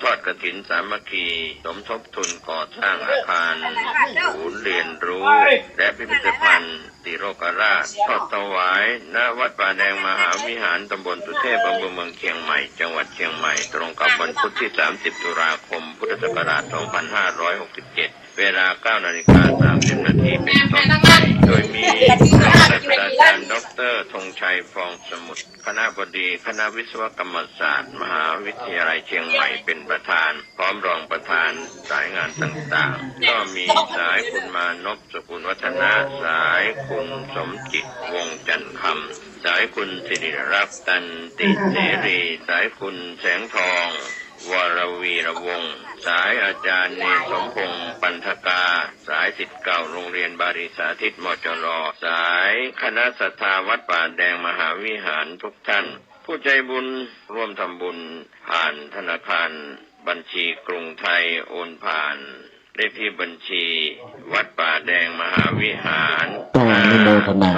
อดกฐินสามัคคีสมทบทุนก่อสร้างอาคารศูนย์เรียนรู้และพิพิธภัณฑ์ติโรกราชทอดถวายณวัดป่าแดงมหาวิหารตำบลสุเทพอำเภอเมืองเชียงใหม่จังหวัดเชียงใหม่ตรงกับวันพุธที่30ตุลาคมพุทธศักราช2567เวลา 9:30 น.เป็นต้นไปโดยมีรองศาสตราจารย์ดร.ธงชัยฟองสมุทรคณบดีคณะวิศวกรรมศาสตร์มหาวิทยาลัยเชียงใหม่เป็นประธานพร้อมรองประธานสายงานต่างๆก็มีสายคุณมานพสกุลวัฒนะสายคุณสมจิตวงจันทร์คำสายคุณสิริรักษ์ตันติเสรีสายคุณแสงทองวรวีระวงศ์สายอาจารย์เนสมพงษ์ปันธกาสายศิษย์เก่าโรงเรียนบาริสาธิตมจรสายคณะศรัทธาวัดป่าแดงมหาวิหารทุกท่านผู้ใจบุญร่วมทำบุญผ่านธนาคารบัญชีกรุงไทยโอนผ่านเลขที่บัญชีวัดป่าแดงมหาวิหารต้องอนุโมทนา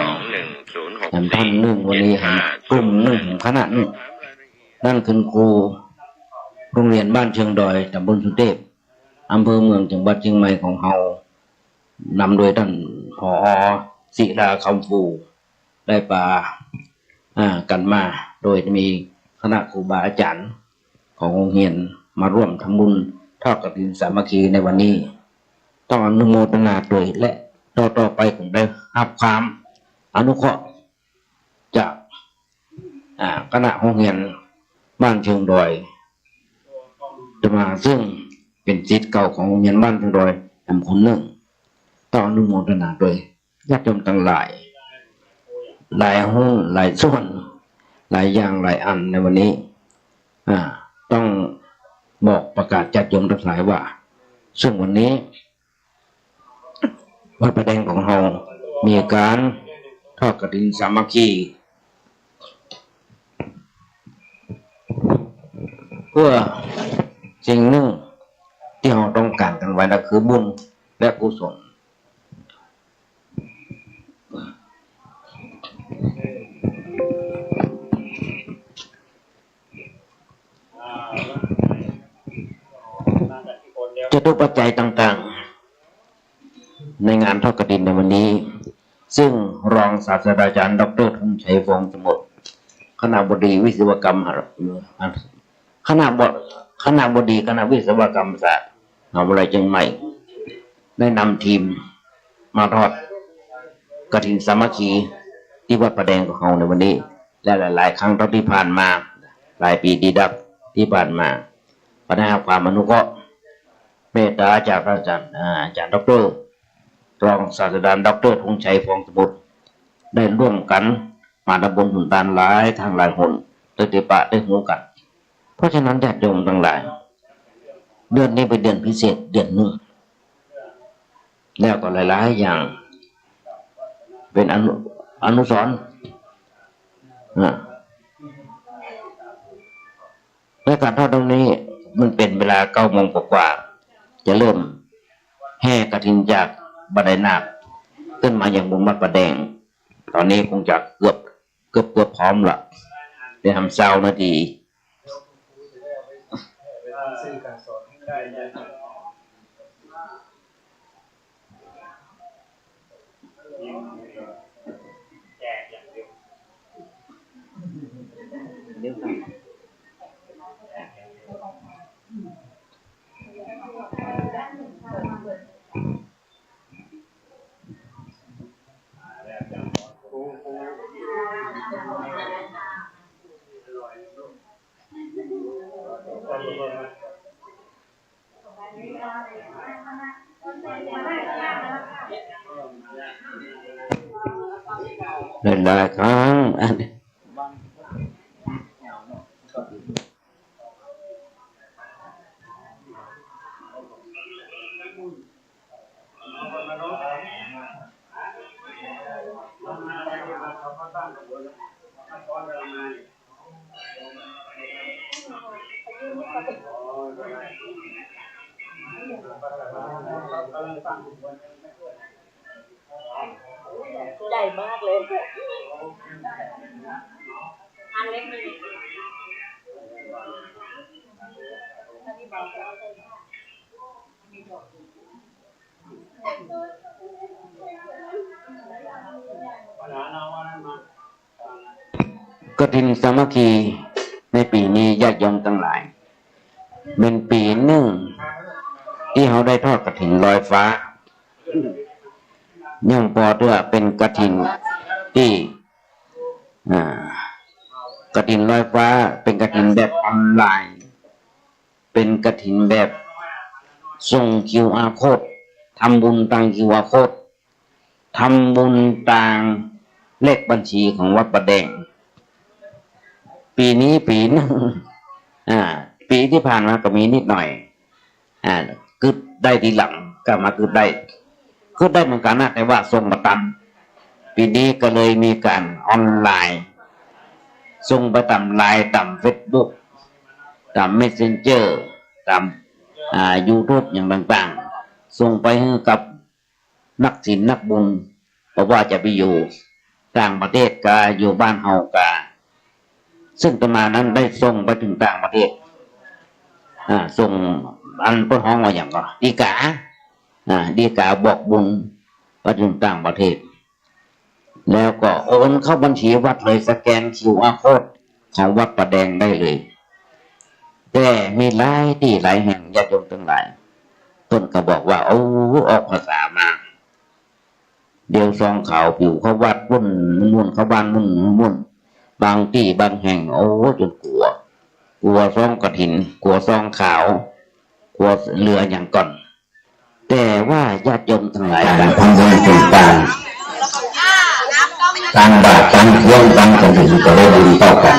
ท่านหนึ่งวันนี้กลุ่มหนึ่งคณะหนึ่งนั่นคือครูโรงเรียนบ้านเชียงดอยตำบลสุเทพอำเภอเมืองจังหวัดเชียงใหม่ของเฮานำโดยท่านผอ.ศิราคำฟูได้ปากันมาโดยมีคณะครูบาอาจารย์ของโรงเรียนมาร่วมทำบุญทอดกฐินสามัคคีในวันนี้ต้องอนุโมทนาโดยและต่อไปผมได้รับความอนุเคราะห์จากคณะโรงเรียนบ้านเชียงดอยจะมาซึ่งเป็นศิษย์เก่าของโรงเรียนบ้านเชียงดอยทำคนหนึ่งต้องอนุโมทนาโดยญาติโยมทั้งหลายหลายห้องหลายส่วนหลายอย่างหลายอันในวันนี้ต้องบอกประกาศญาติโยมทั้งหลายว่าซึ่งวันนี้วัดป่าแดงของเรามีการทอดกฐินสามัคคีเพื่อสิ่งหนึ่งที่เราต้องการกันไว้นั่นคือบุญและกุศลจตุปัจจัยต่างๆในงานทอดกฐินในวันนี้ซึ่งรองศาสตราจารย์ดร.ธงชัยฟองสมุทรคณบดีวิศวกรรมคณบดีคณะวิศวกรรมศาสตร์มหาวิทยาลัยเชียงใหม่ได้นำทีมมาทอดกฐินสามัคคีที่วัดป่าแดงของเราในวันนี้และหลายๆครั้งที่ผ่านมาหลายปีที่ผ่านมาก็ได้รับความอนุเคราะห์เมตตาจากอาจารย์ดร.รองศาสตราจารย์ดร.ธงชัยฟองสมุทรได้ร่วมกันมาทำบุญสุนทานหลายทางหลายหนติปะได้หูกันเพราะฉะนั้นญาติโยมทั้งหลายเดือนนี้เป็นเดือนพิเศษเดือนหนึ่งแล้วก็หลายๆอย่างเป็นอนุสรณ์และการทอดตรงนี้มันเป็นเวลา9 โมงกว่าจะเริ่มแห่กฐินจากบันไดนาคขึ้นมาอย่างบนวัดป่าแดงตอนนี้คงจะเกือบพร้อมละได้ทำเช้านาทีหลายครั้งใหญ่มากเลยอันเล็กนี่ กฐินสามัคคีในปีนี้ญาติโยมทั้งหลายเป็นปีหนึ่งที่เขาได้ทอดกฐินลอยฟ้ายังพอเพื่อเป็นกฐินที่กฐินลอยฟ้าเป็นกฐินแบบออนไลน์เป็นกฐินแบบส่ง QR code ทำบุญต่าง QR code ทำบุญต่างเลขบัญชีของวัดประแดงปีนี้ปีนึงปีที่ผ่านมาก็มีนิดหน่อยกึดได้ทีหลังก็มากึดได้เหมือนกันนะแต่ว่าส่งมาตามปีนี้ก็เลยมีการออนไลน์ส่งไปตามไลน์ตามเฟซบุ๊กตามเมสเซนเจอร์ตามYouTube อย่างต่างๆส่งไปให้กับนักศีลนักบุญเพราะว่าจะไปอยู่ต่างประเทศกาอยู่บ้านเฮากาซึ่งตมานั้นได้ส่งไปถึงต่างประเทศส่งอันเปิ้นฮ้องว่าอย่างก็ดีกาบอกบุญไปถึงต่างประเทศแล้วก็โอนเข้าบัญชีวัดเลยสแกน QR code ของวัดประแดงได้เลยแต่มีหลายที่หลายแห่งญาติโยมทั้งหลายต้นก็บอกว่าออกภาษามาเดี๋ยวซองข่าวผิวเขาวัดมุ่นเขาบ้านมุ่นบางที่บางแห่งจนกลัวซองกฐินกลัวซองขาวกลัวเรืออย่างก่อนแต่ว่าญาติโยมทั้งหลายต่างทำบุญต่างบาตรต่างเที่ยวต่างกฐินก็ได้บุญต่อกัน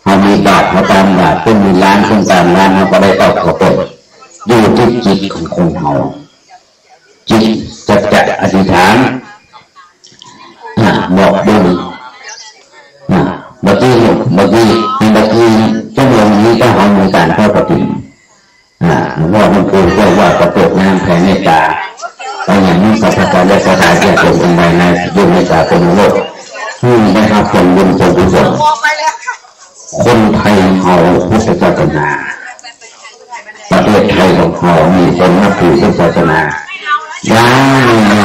เขามีบาตรเขาตามบาตรขึ้นมีล้านขึ้นตามล้านเขาก็ได้ต่อเขาเป็นอยู่ที่จิตของคนเขาจิตจะอธิษฐานบอกบุญเมื่อกี้ชั่วโมงนี้ก็ทำในการทอดกฐินว่ามันคือเรียกว่าประกอบน้ำแผ่เมตตาเพราะอย่างนี้สัพพะและสถานที่เป็นองค์ใดในยุคในสากลโลกที่ได้รับผลบุญส่วนกุศลคนไทยเขาพุทธศาสนาประเทศไทยของเขามีคนนับถือพุทธศาสนาย้า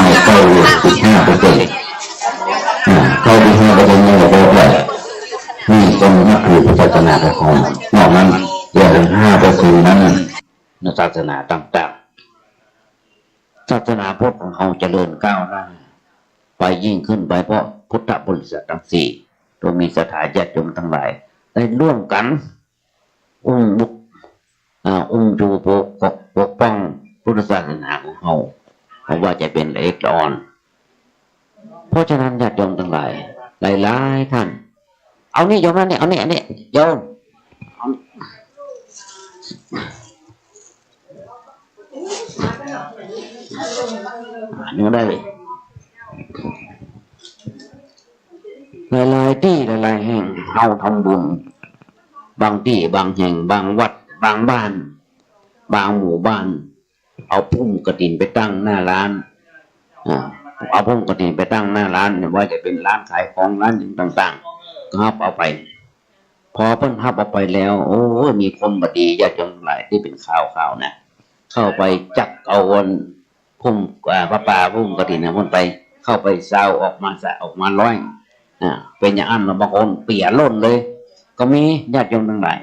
ยเก้า15%เขาดี5%นี่ก็พอแล้วมีคนนับถือพุทธศาสนาของเขานอกนั้นอย่าง5%นั้นศาสนาต่างๆศาสนาพุทธของเขาเจริญก้าวหน้าไปยิ่งขึ้นไปเพราะพุทธบริษัททั้ง4ตัวมีสถาญาติโยมทั้งหลายได้ร่วมกันจูปกป้องพุทธศาสนาของเขาเพราะว่าจะเป็นละเอียดอ่อนเพราะฉะนั้นญาติโยมทั้งหลายหลายท่านเอานี่โยมนั่นนี่เอานี่อันนี้โยมนี่ได้เลยหลายที่หลายแห่งเอาทำบุญบางที่บางแห่งบางวัดบางบ้านบางหมู่บ้านเอาพุ่มกฐินไปตั้งหน้าร้านเอาพุ่มกฐินไปตั้งหน้าร้านเนี่ยว่าจะเป็นร้านขายของร้านต่างๆก็เอาไปพอเพิ่นเอาไปแล้วมีคนบดีญาติโยมหลายที่เป็นข่าวนะเข้าไปจักเอาพุ่มพระป่าพุ่มกฐินนะพุ่นไปเข้าไปเซาออกมาร้อยเป็นอย่างนั้นบางคนเปียล้นเลยก็มีญาติโยมทั้งหลาย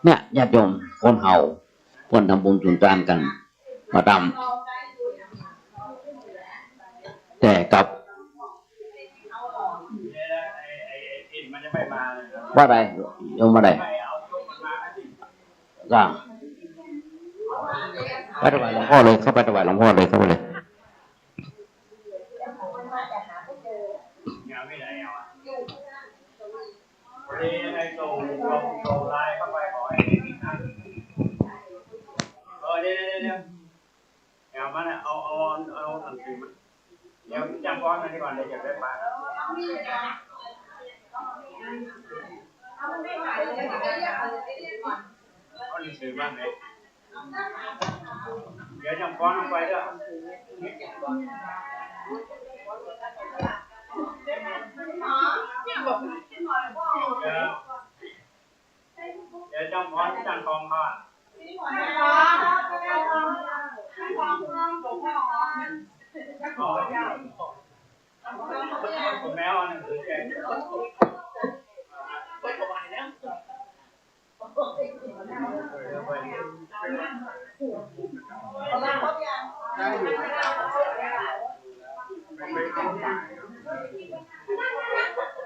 เนี่ยญาติโยมคนเฮาคนทำบุญจุนจานกันมาทำแต่กับว่าใดโยมมาใดจ้างไปถวายหลวงพ่อเลยเข้าไปถวายหลวงพ่อเลยเข้าไปเลยเอามาเนี่ยเอาอันที่มันเดี๋ยวจำก้อนมาที่ก่อนเดี๋ยวจะได้ปาเอาหนังสือบ้างไหมเดี๋ยวจำก้อนลงไปด้วยเดี๋ยวจำก้อนจานทองก่อน คุณแมวอันหนึ่งคือแก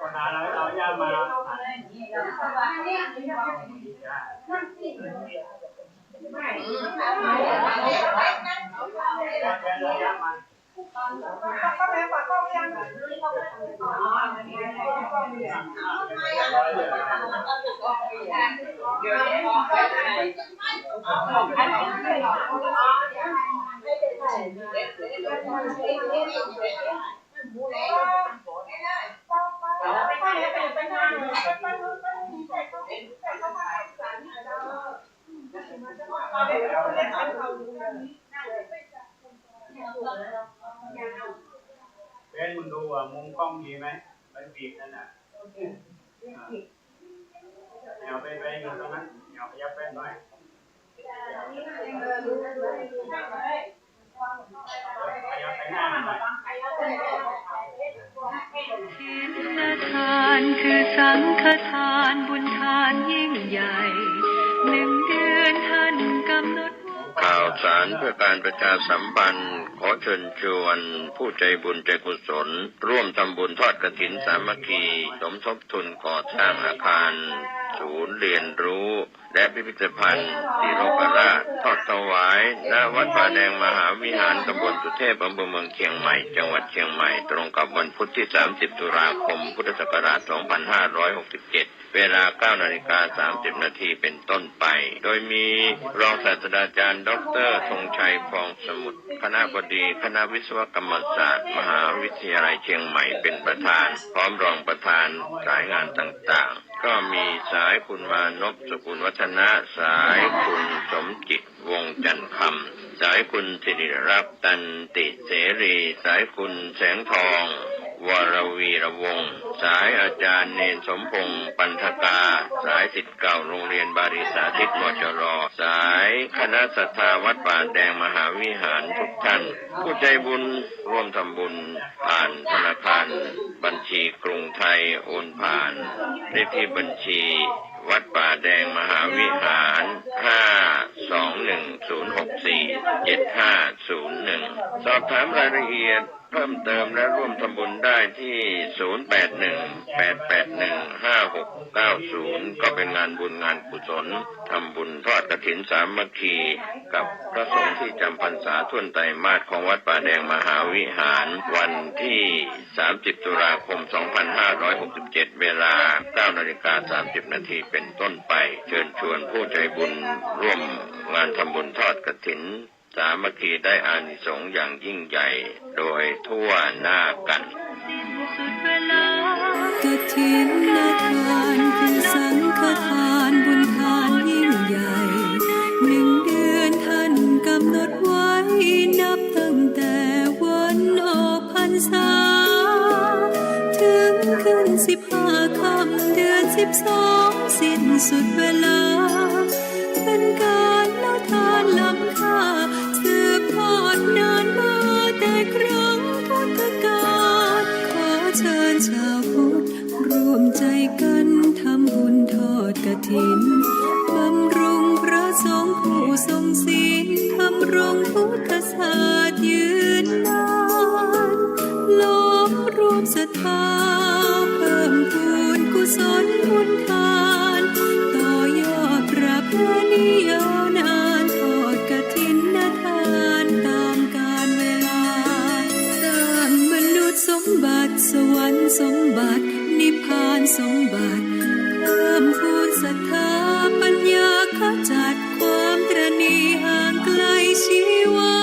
ปัญหาเราย่ามาเป็นมึงดูว่ามุมกล้องดีไหมมันบีบนั่นน่ะเอาไปอยู่ตรงนั้นเอาขยับไปหน่อยขยับไปหน้าหน่อยศีลทานคือสังฆทานบุญทานยิ่งใหญ่1 เดือนท่านกำหนดข่าวสารเพื่อการประชาสัมพันธ์ขอเชิญชวนผู้ใจบุญใจกุศลร่วมทำบุญทอดกฐินสามัคคีสมทบทุนก่อสร้างอาคารศูนย์เรียนรู้และพิพิธภัณฑ์ติโรกราชทอดถวายณวัดป่าแดงมหาวิหารตำบลสุเทพอำเภอเมืองเชียงใหม่จังหวัดเชียงใหม่ตรงกับวันพุธที่30ตุลาคมพุทธศักราช2567เวลา 9:30 นาทีเป็นต้นไปโดยมีรองศาสตราจารย์ดร.ธงชัยฟองสมุทรคณบดีคณะวิศวกรรมศาสตร์มหาวิทยาลัยเชียงใหม่เป็นประธานพร้อมรองประธานสายงานต่างๆก็มีสายคุณมานพสกุลวัฒนะสายคุณสมจิตวงจันทร์คำสายคุณสิริรักษ์ตันติเสรีสายคุณแสงทองวรวีระวงศ์สายอาจารย์เนนสมพงษ์ปันธกาสายศิษย์เก่าโรงเรียนบาริสาธิตมจรสายคณะศรัทธาวัดป่าแดงมหาวิหารทุกท่านผู้ใจบุญร่วมทำบุญผ่านธนาคารบัญชีกรุงไทยโอนผ่านเลขที่บัญชีวัดป่าแดงมหาวิหาร521-064-7501สอบถามรายละเอียดเพิ่มเติมและร่วมทำบุญได้ที่0818815690ก็เป็นงานบุญงานกุศลทำบุญทอดกฐินสามัคคีกับพระสงฆ์ที่จำพรรษาท่วนไตรมาสของวัดป่าแดงมหาวิหารวันที่30ตุลาคม2567เวลา 9:30 นาทีเป็นต้นไปเชิญชวนผู้ใจบุญร่วมงานทำบุญทอดกฐินสามัคคีได้อานิสงส์อย่างยิ่งใหญ่โดยทั่วหน้ากันกฐินทานคือสังฆทานบุญทานยิ่งใหญ่1 เดือนท่านกำหนดไว้นับตั้งแต่วันออกพรรษาถึงขึ้น15 ค่ำเดือน12สิ้นสุดเวลาเป็นการละทานล้ำค่าสืบทอดนานมาแต่ครั้งพุทธกาลขอเชิญชาวพุทธร่วมใจกันทำบุญทอดกฐินบำรุงพระสงฆ์ผู้ทรงศีลทำรงพุทธศาสตร์ยืนนานล้อมรวมศรัทธาเพิ่มพูนกุศลบุญทานต่อยอดประเพณียาวนานทอดกฐินทานตามกาลเวลาสร้างมนุษย์สมบัติสวรรค์สมบัตินิพพานสมบัติเพิ่มพูนศรัทธาปัญญาขจัดความตระหนี่ห่างไกลชีวา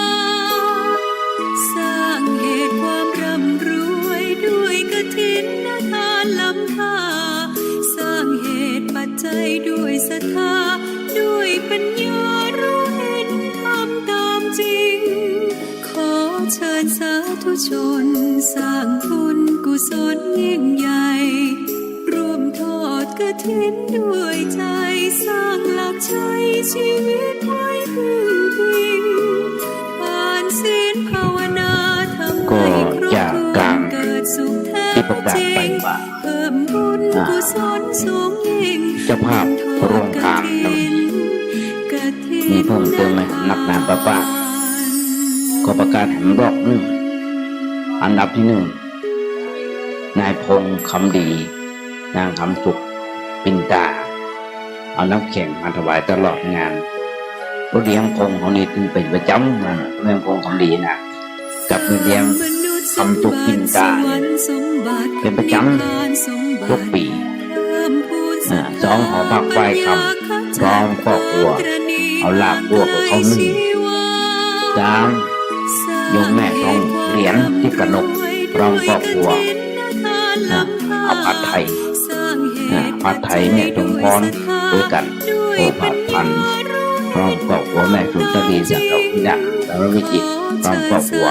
สร้างเหตุความร่ำรวยด้วยกฐินทานล้ำค่าสร้างเหตุปัจจัยด้วยศรัทธาด้วยปัญญารู้เห็นทำตามจริงขอเชิญสาธุชนสร้างบุญกุศลยิ่งใหญ่ร่วมทอดก ทินด้วยใจสร้างหลักใช้ชีวิตไว้พึ่งพิงผ่านศีลภาวนาทำให้ครบถ้วนเกิดสุขแท้จริงเพิ่มบุญกุศลสูงยิ่ง เจ้าภาพโรงทานมีเพิ่มเติมไหมนักงานป้าก็ประกาศแห่งรอบหนึ่งอันดับที่หนึ่งนายพงษ์คำดีนางคำสุขปินตาเอาน้ำแข็งมาถวายตลอดงานรถเลี้ยงพงษ์เขานี่ถึงเป็นประจำนะเรื่องพงษ์คำดีนะกับเลี้ยงคำสุขปินตาเป็นประจำทุกปีสองหอพักไฟคำร้องครอบครัวเอาลาบบัวกับเขานึ่งสามโยมแม่ทองเหรียญที่กระนกร้องครอบครัวเอาผัดไทยผัดไทยแม่สมพรด้วยกันโอผัดพันร้องครอบครัวแม่สุนทรีจากเราพิณะสารวิจิตร้องครอบครัว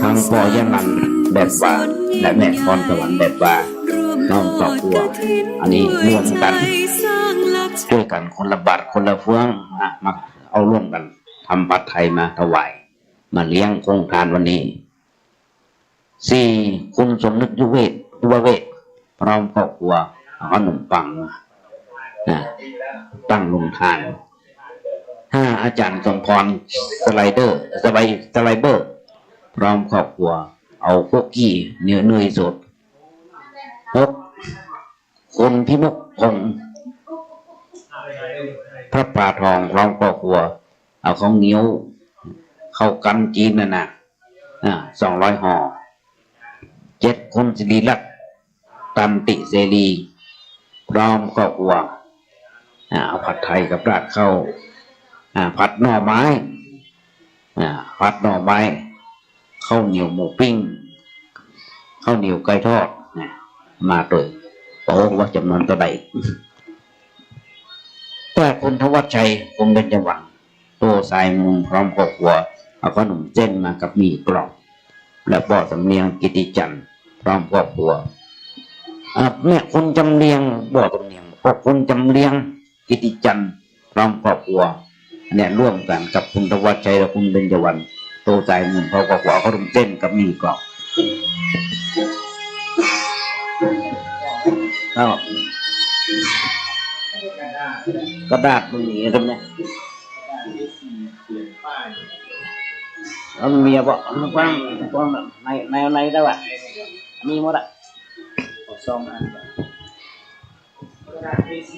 ทางพ่อยะนันแบบว่าและแม่พรสวรรค์แบบว่าน้องครอบครัวอันนี้ร่วมกันช่วยกันคนละบาทคนละเฟืองมาเอาร่วมกันทำผัดไทยมาถวายมาเลี้ยงโครงการวันนี้สี่คุณสมนึกยุเวศพร้อมครอบครัวเอาขนมปังตั้งลงทานห้าอาจารย์สมพรสไลเบอร์พร้อมครอบครัวเอาโกกี้เนื้อสดหกคนพิมุขพงษ์พระป่าทองพร้อมครอบครัวเอาข้าวเหนียวข้าวกันจีนน่ะ200 ห่อ7คนสิริลักษณ์ตันติเสรีพร้อมครอบครัวเอาผัดไทยกับราดข้าวผัดหน่อไม้ข้าวเหนียวหมูปิ้งข้าวเหนียวไก่ทอดมาโดยโอ้ว่าจำนวนตัวใดแต่คนทวัชชัยคงเป็นจังหวัดโตสายมุงพร้อมครอบครัวเอาขนมเส้นมากับมีกรอบและบ่อสำเนียงกิติจันทร์พร้อมครอบครัวแม่คนจำเรียงบ่อสำเนียงพวกคนจำเรียงกิติจันทร์พร้อมครอบครัวเนี่ยร่วมกันกับคุณทวัชชัยและคุณเบญจวรรณโตสายมุงพร้อมครอบครัวขนมเส้นกับมีกรอบกระดาษมันมีตรงนี้เมียบอกมันกว้างในได้ป่ะมีหมดอ่ะสองอันกระดาษ A4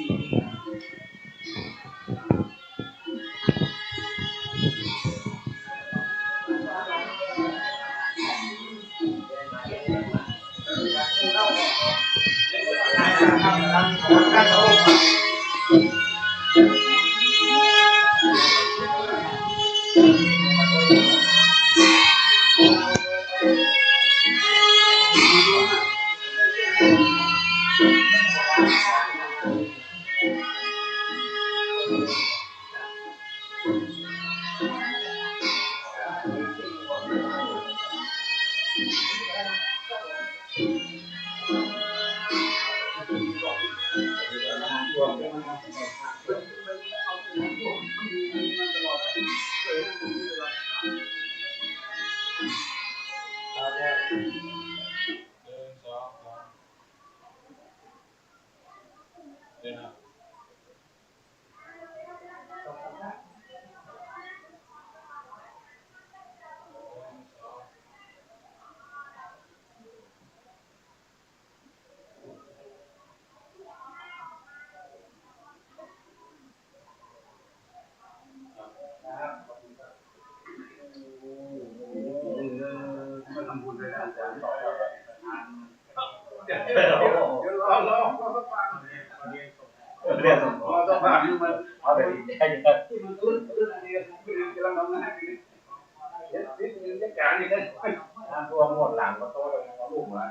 น้ำท่วมหมดหลังก็โตเลยน้ำท่วมมา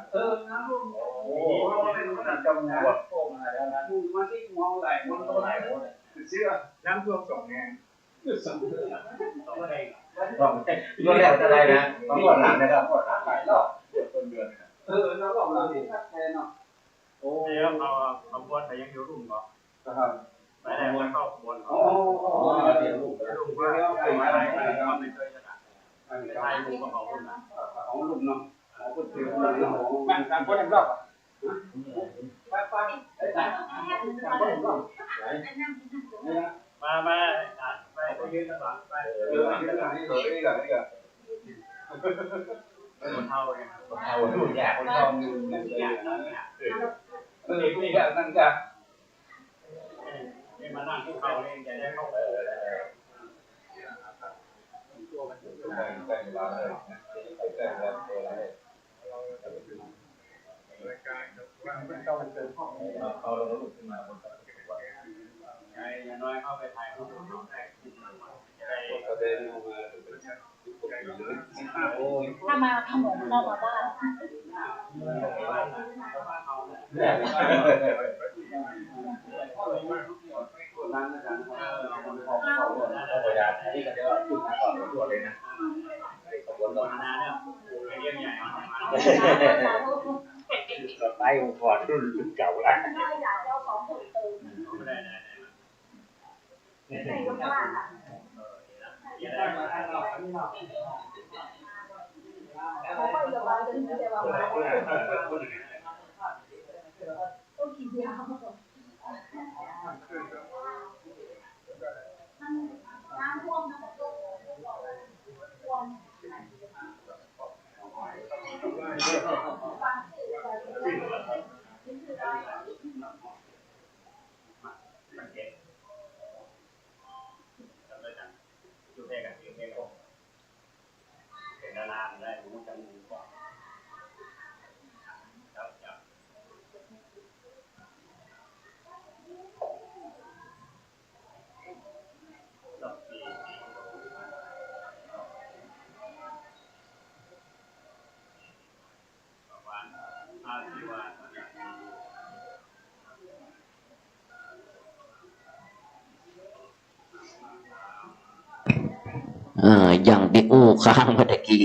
น้ำท่วมโอ้โหมันจำนวนท่วมอะไรแล้วนะท่วมมาที่มองไหลมันโตไหลหมดเชื่อน้ำท่วม2 แง่2อะไรรถแล้วจะได้นะหมดหลังนะครับหมดหลังหลายรอบต้นเดือนน้ำท่วมหลังนี่แค่เนาะโอ้ เดี๋ยวเขาขบวนแต่ยังอยู่รุ่มก่อนนะครับไปไหนวันเข้าขบวนเดี๋ยวรุ่มว่าไปอะไรไม่เคยชนะไทยรุ่มก็ของรุ่มนะของรุ่มเนาะของคนเดียวมันการพ้นรอบมาไปยืนกันหลังไปยืนกันหลังนี่ก่อนคนเท่าเนี่ยคนเท่าคนแก่คนทองนั่นแก่นั่นเนี่ยนี่ก็นั่นก็นี่มานั่งที่เขาเองจะได้เข้าไปตัวมันใกล้ๆเลยใกล้ๆแล้วเข้ามันเกินห้องเขาเราลุกขึ้นมาบนไอ้ยาน้อยเข้าไปถ่ายรูปเขาเดินมาถ้ามาขนมเรามาบ้านไล่องค์กรรุ่นเก่าแล้วอย่างที่อู้ค้างเมื่อกี้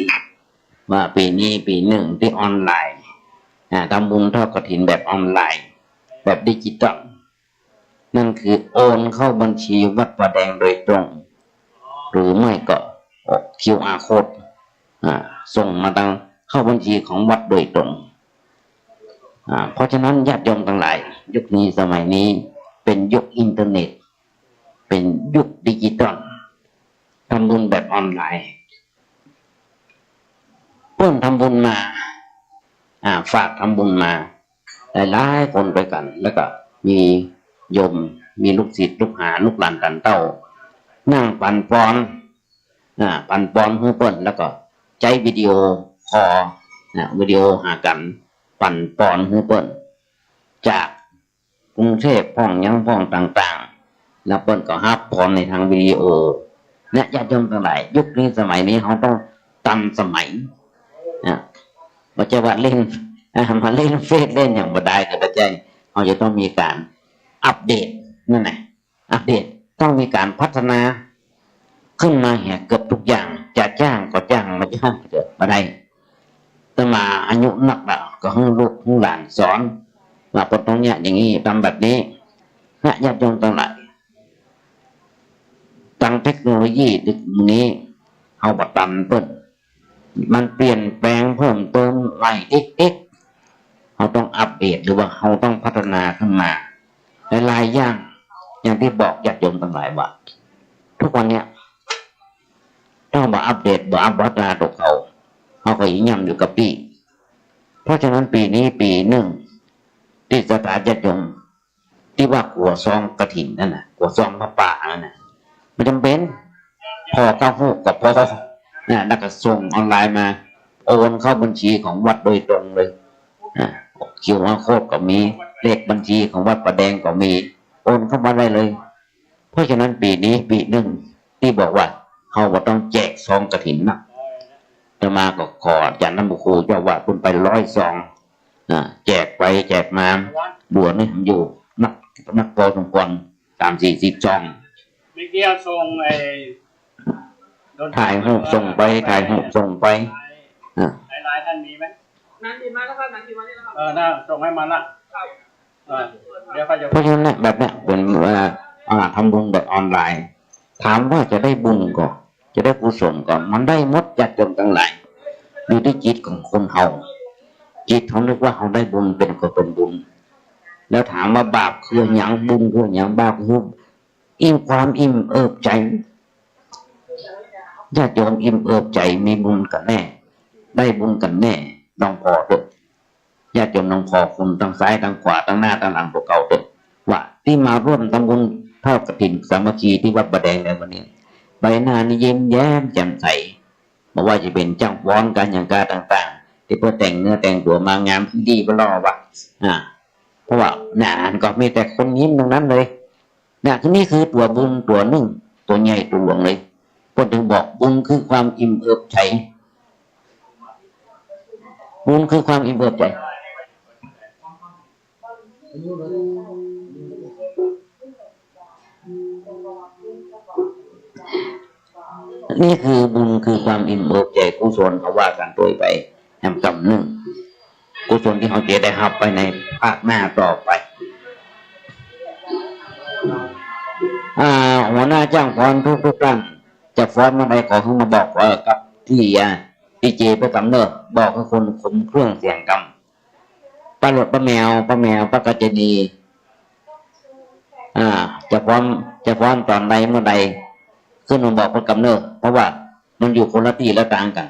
ว่าปีนี้ปีหนึ่งที่ออนไลน์ทำบุญทอดกฐินแบบออนไลน์แบบดิจิตอลนั่นคือโอนเข้าบัญชีวัดประแดงโดยตรงหรือไม่ก็QR code ส่งมาทางเข้าบัญชีของวัดโดยตรงเพราะฉะนั้นญาติโยมทั้งหลายยุคนี้สมัยนี้เป็นยุคอินเทอร์เน็ตเป็นยุคดิจิตอลทำบุญแบบออนไลน์เพิ่มทำบุญมาฝากทำบุญมาหลายๆคนไปกันแล้วก็มีโยมมีลูกศิษย์ลูกหาลูกหลานกันเต้านั่งปั่นปอนเพื่อเปิ้นแล้วก็ใจวิดีโอคอลวิดีโอหากันปั่นปอนเพื่อเปิ้นจากกรุงเทพพ้องยังพ้องต่างๆแล้วเปิ้นก็ฮับปอนในทางวิดีโอเนี่ยญาติโยมทั้งหลายยุคนี้สมัยนี้เขาต้องทันสมัยว่าจะว่าเล่นมาเล่นเฟซเล่นอย่างบ่ได้ก็ได้เขาจะต้องมีการอัปเดตนั่นแหละอัปเดตต้องมีการพัฒนาขึ้นมาเกือบทุกอย่างจะจ้างก็จ้างมาจ้างเกิดมาได้แต่มาอายุนักแล้วก็ให้ลูกให้หลานสอนว่าตรงเนี้ยอย่างนี้ทำแบบนี้นะญาติโยมทั้งหลายตั้งเทคโนโลยีดึกนี้เอาบัตรตันเปิ้ลมันเปลี่ยนแปลงเพิ่มเติมหลายเราต้องอัปเดตหรือว่าเราต้องพัฒนาขึ้นมาหลายอย่างที่บอกญาติโยมทั้งหลายว่าทุกวันเนี้ยต้องมาอัปเดตมาอัปวัฒนาตัวเขาก็ยิ่งย่ำอยู่กับปีเพราะฉะนั้นปีนี้ปีหนึ่งที่สถานญาติโยมที่ว่ากัวซองกฐินนั่นน่ะกัวซองพระป่านั่นน่ะไม่จำเป็นพอเข้าหูกับพอแล้วก็ส่งออนไลน์มาโอนเข้าบัญชีของวัดโดยตรงเลยQR codeก็มีเลขบัญชีของวัดประแดงก็มีโอนเข้ามาได้เลยเพราะฉะนั้นปีนี้ปีหนึ่งที่บอกว่าเขาว่าต้องแจกซองกฐินนะจะมาก็ขออาจารย์น้ำบุครูเจ้าว่าคุณไป100 ซองแจกไปแจกมาบวชนี่อยู่นักพอสมควร30-40 ซองไม่เกี่ยวส่งถ่ายรูปส่งไปถ่ายรูปส่งไปหลายท่านมีไหมนานดีมาแล้วครับนานดีมานี่แล้วครับน่าส่งให้มาละ เดี๋ยวเขาจะ เพราะฉะนั้นแบบเนี้ยเป็นทำบุญแบบออนไลน์ ถามว่าจะได้บุญก่อนจะได้กุศลก่อนมันได้หมดญาติโยมทั้งหลายอยู่ที่จิตของคนเฮาจิตเขานึกว่าเขาได้บุญเป็นก็เป็นบุญแล้วถามว่าบาปคือหยังบุญคือหยังบาปคืออิ่มความอิ่มเอิบใจญาติโยมอิ่มเอิบใจมีบุญกันแน่ได้บุญกันแน่น้องพอเถอะญาติโยมน้องพอคุณทั้งซ้ายทั้งขวาทั้งหน้าทั้งหลังพวกเก่าเถอะว่าที่มาร่วมทำบุญเท่ากฐินสามัคคีที่วัดบะแดงในวันนี้ใบหน้านี่ยิ้มแย้มแจ่มใสบอกว่าจะเป็นจ้างฟ้อนกันอย่างการต่างๆที่เพื่อแต่งเนื้อแต่งตัวมางามที่ดีก็รอว่าเพราะว่าเนี่ยก็มีแต่คนยิ้มตรงนั้นเลยเนี่ยที่นี่คือตัวบุญตัวหนึ่งตัวใหญ่ตัวหลวงเลยคนถึงบอกบุญคือความอิ่มเอิบใจบุญคือความอิ่มเอิบใจนี่คือบุญคือความอิ่มเอิบใจกุศลเขาว่ากันโดยไปแห่งกำหนึ่งกุศลที่เขาจะได้รับไปในภาคหน้าต่อไปหัวหน้าจ้างฟ้อนทุกท่านจะฟ้อนเมื่อใดขอให้มาบอกกับที่เจไปกำเนิดบอกให้คนคุมเครื่องเสียงกำป้าหลดป้าแมวป้ากระเจดีจะฟ้อนตอนใดเมื่อใดขึ้นมาบอกคนกำเนิดเพราะว่ามันอยู่คนละที่ละต่างกัน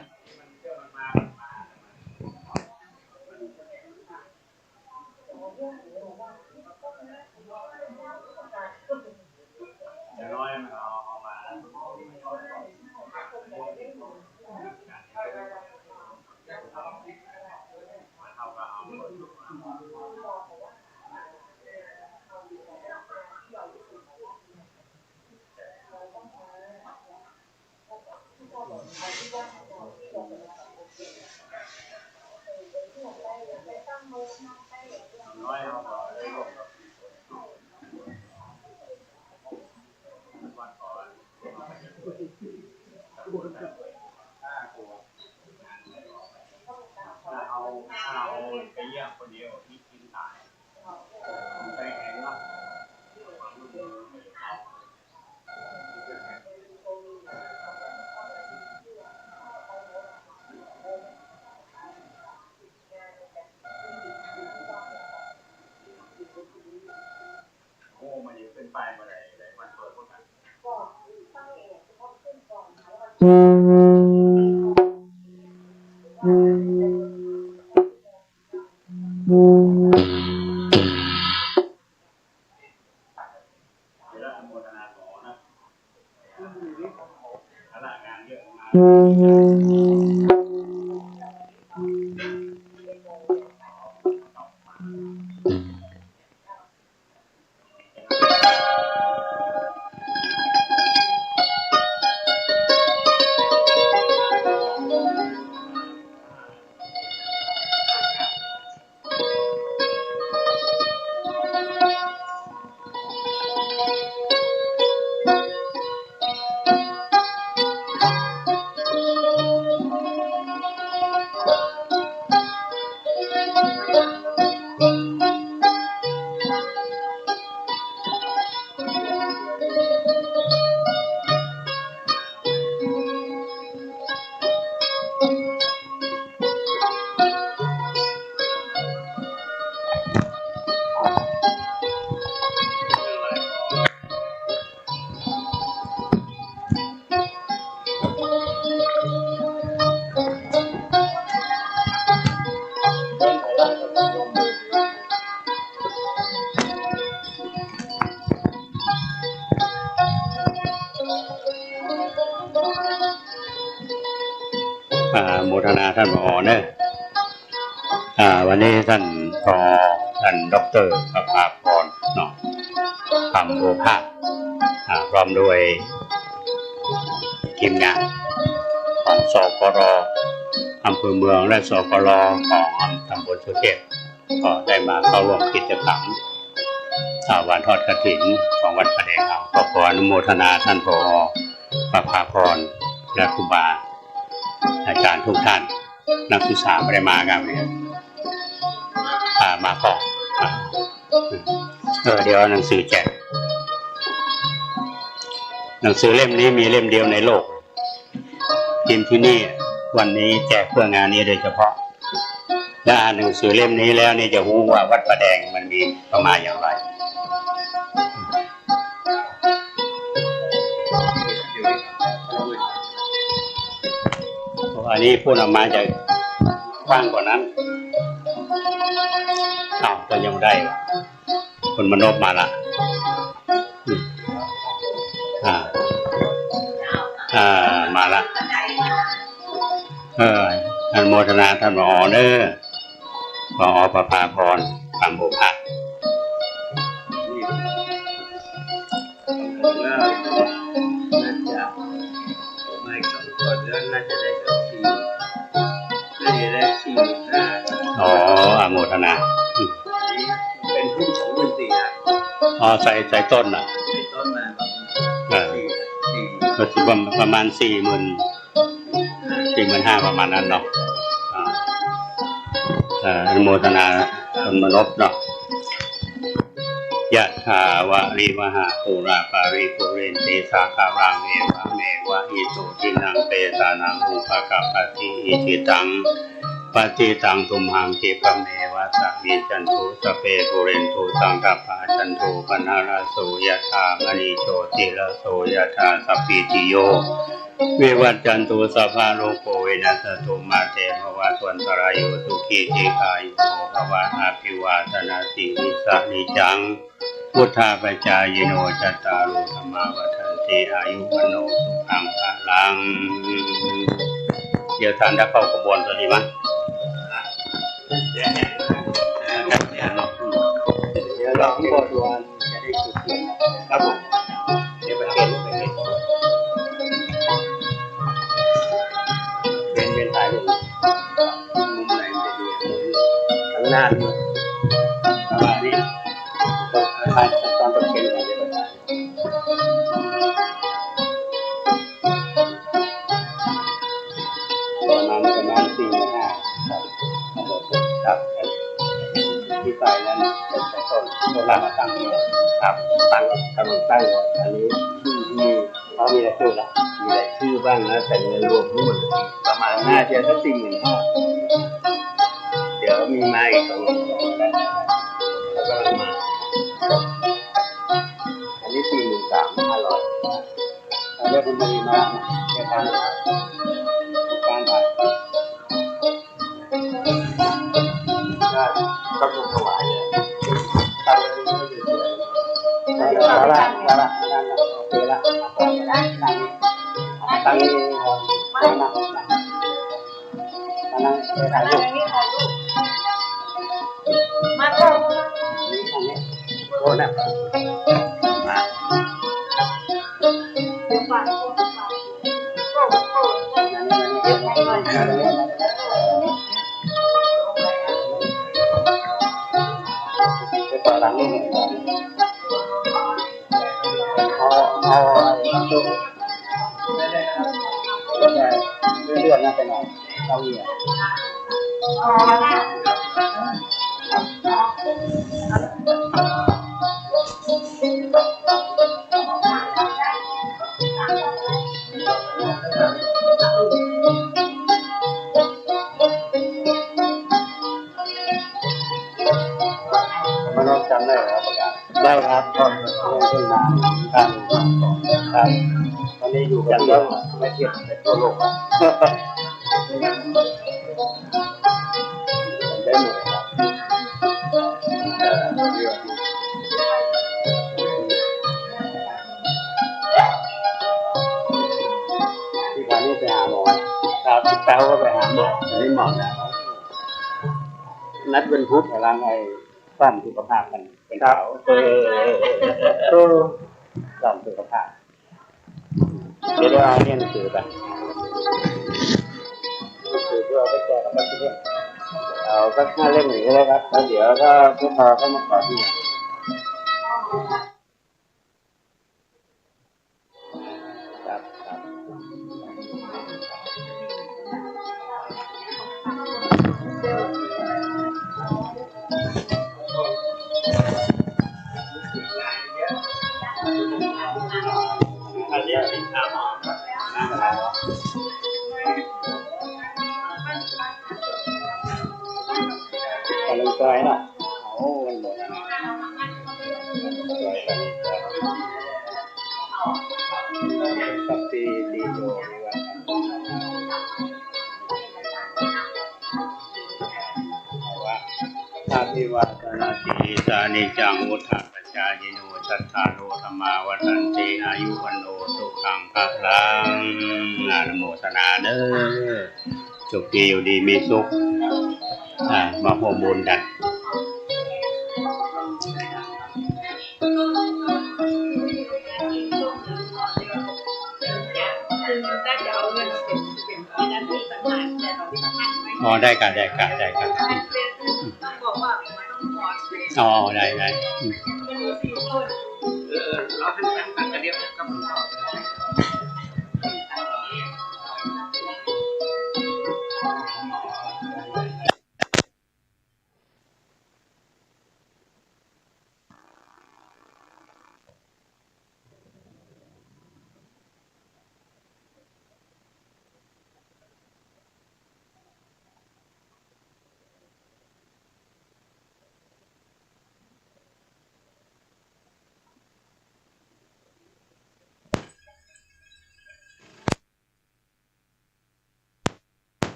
โมทนาท่านผอเนี่ยวันนี้ท่านผอท่านดร.ประภาพรเนาะคำโอภาสพร้อมด้วยทีมงานของสกร.อำเภอเมืองและสกร.ของตำบลสุเทพก็ได้มาเข้าร่วมกิจกรรมวันทอดกฐินของวัดประแดงเราก็ขออนุโมทนาท่านผอประภาพรและครูบาอาจารย์ทุกท่านนักศึกษาไม่ได้มากันเนี่ยมาก่อน เดี๋ยวหนังสือแจกหนังสือเล่มนี้มีเล่มเดียวในโลกพิมพ์ที่นี่วันนี้แจกเพื่องานนี้โดยเฉพาะและอ่านหนังสือเล่มนี้แล้วนี่จะรู้ว่าวัดประแดงมันมีประมาณอย่างไรอันนี้พูดออกมาจะกว้างกว่านั้นก็ยังได้คนมโนบมาละมาละอนุโมทนาท่านผอ.เด้อผอ.ประภาพรคำโบภาสอนุโมทนาเป็นหุ้น24,000ใส่ต้นอ่ะต้นมาก็ถือว่าประมาณ45,000ประมาณนั้นเนาะอนุโมทนาคนมนพเนาะยะถาวะริมหาปุราปาริปุเรนติสาคารังเอวะเมวะอิโตทินังเปตานังอุปกัปปติอิจิตังปฏิตังตุมหังคิปะเมวะสะมิจันทุสเปปุเรนตุสังกัปปะจันโทปนาราโสยะถามณีโชติระโสยะถาสัพพิติโยวิวัจจันตุสัพพะโลกโวินัสตุมาเตภวัตวันตรายโยสุขีทีคายุโภภวะอาภิวาทนาสิริสะนิจังพุทธาปัจจายโนจัตตารุธรรมาวัฏันติอายุวโนสุขังพลังเดี๋ยวท่านจะเข้ากระบวนตัวนี้มั้ยเดี๋ยวเราที่บทวนจะได้จุดเทียนครับผมเดี๋ยวไปเห็นเป็นถ่ายรูปมุมไหนจะดีข้างหน้านี่ประมาณนี้ถ่ายตอนตะเกียงก่อนจะไปถ่ายประมาณ4-5ครับที่ใส่นั้นเป็นต้นรามาตั้งนี่ครับตั้งกำลังตั้งอันนี้ที่เขามีรายชื่อละมีรายชื่อบ้างนะแต่เงินรวมทั้งหมดประมาณน่าจะสัก45,000เดี๋ยวมีมาอีก2,000แล้วก็มาอันนี้43,500แล้วเรียกคุณมีมาในการถ่ายก็ถูกถวายเลยตั้งไว้เรื่อยๆเอาละโอเคละตั้งนี่นั่งไปถ่ายรูปมาตรงนี่อันนี้โอ้นะมาต่อหลังนี่เอาจุดเลื่อนนะไปหน่อยเอาอีกมันต้องจำได้ครับประกาศได้ครับตอนขึ้นมาครับตอนนี้อยู่กันแล้วไม่เทียบในทั่วโลกได้หมดครับที่ผ่านนี้ไปหาหมอครับแป๊วก็ไปหาหมอไม่หมอนะนัดเป็นพุธอะไรไงซ่อมสุขภาพกันเป็นเขาซ่อมสุขภาพเดี๋ยวเอาเนี่ยหนังสือไปเพื่อไปแจกกับเพื่อนเอาสัก5 เล่มหนึ่งก็ได้ครับแล้วเดี๋ยวก็พวกเราก็มาขอที่ còn lần chơi đó ấu gần một sắp đi đồทาติวัฒนาติสานิจังวุฒาปัจจายโนชัตถาโนธรรมาวัฏันติอายุวันโนสุขังภะลังอนุโมทนาเด้อสุขดีอยู่ดีมีสุขมาร่วมบุญกันอ๋อได้กันอ๋อได้เราให้ตั้งกันเดียวกับหลวงพ่อ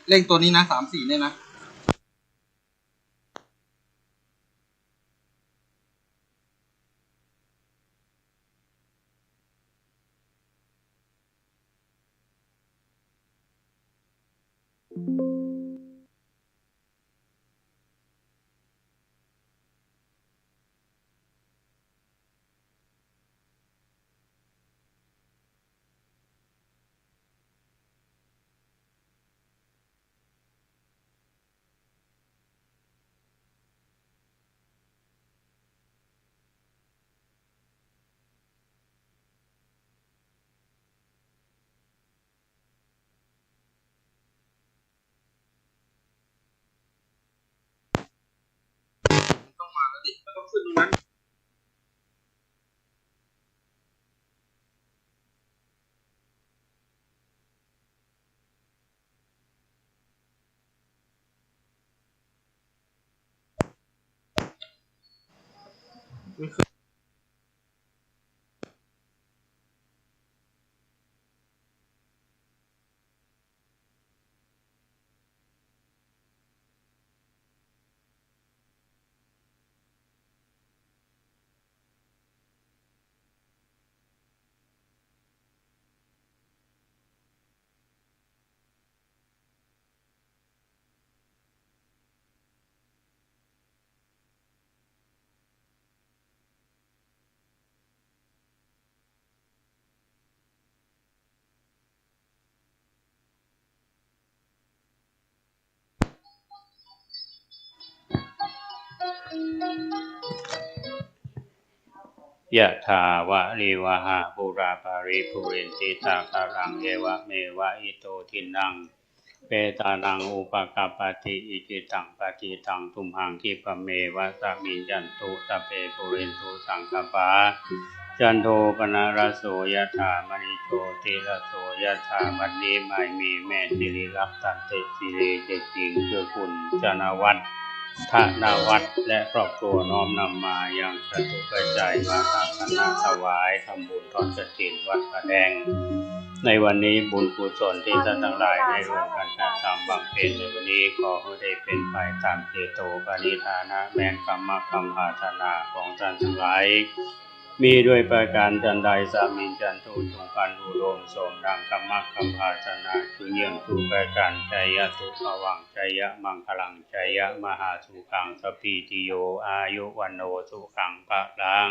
เร่งตัวนี้นะ3-4เนี่ยนะมันต้องขึ้นตรงนั้นยะถาวะริวหาปุราปาริปุเรนติสาคารังเอวะเมวะอิโตทินังเปตานังอุปกัปปติอิจิตังปฏิตังทุมหังคิปะเมวะสมิญจันตุสัพเพปุเรนตุสังคปาจันโทปนะระโสยะถามณิโชติระโสยะถาบัดนี้ไม่มีแม่สิริลักตันเตสิริเจจิงคือคุณจนวัฒน์ธนวัฒน์และครอบครัวน้อมนำมายังสตุปัจจัยมาทำคณะถวายทำบุญทอดกฐินวัดพระแดงในวันนี้บุญกุศลที่ท่านทั้งหลายได้ร่วมกันกระทำบำเพ็ญในวันนี้ขอให้ได้เป็นไปตามเจโตปณิธานะแม้นกรรมคำปรารถนาของท่านทั้งหลายมีด้วยประการจันใดสามินจันทุจงพันอุดมสมดังกรรมคำปรารถนาจุเยี่ยงทุประการชัยตุภวังชัยมังคลังชัยมหาสุขังสปีติโยอายุวันโนสุขังภะลัง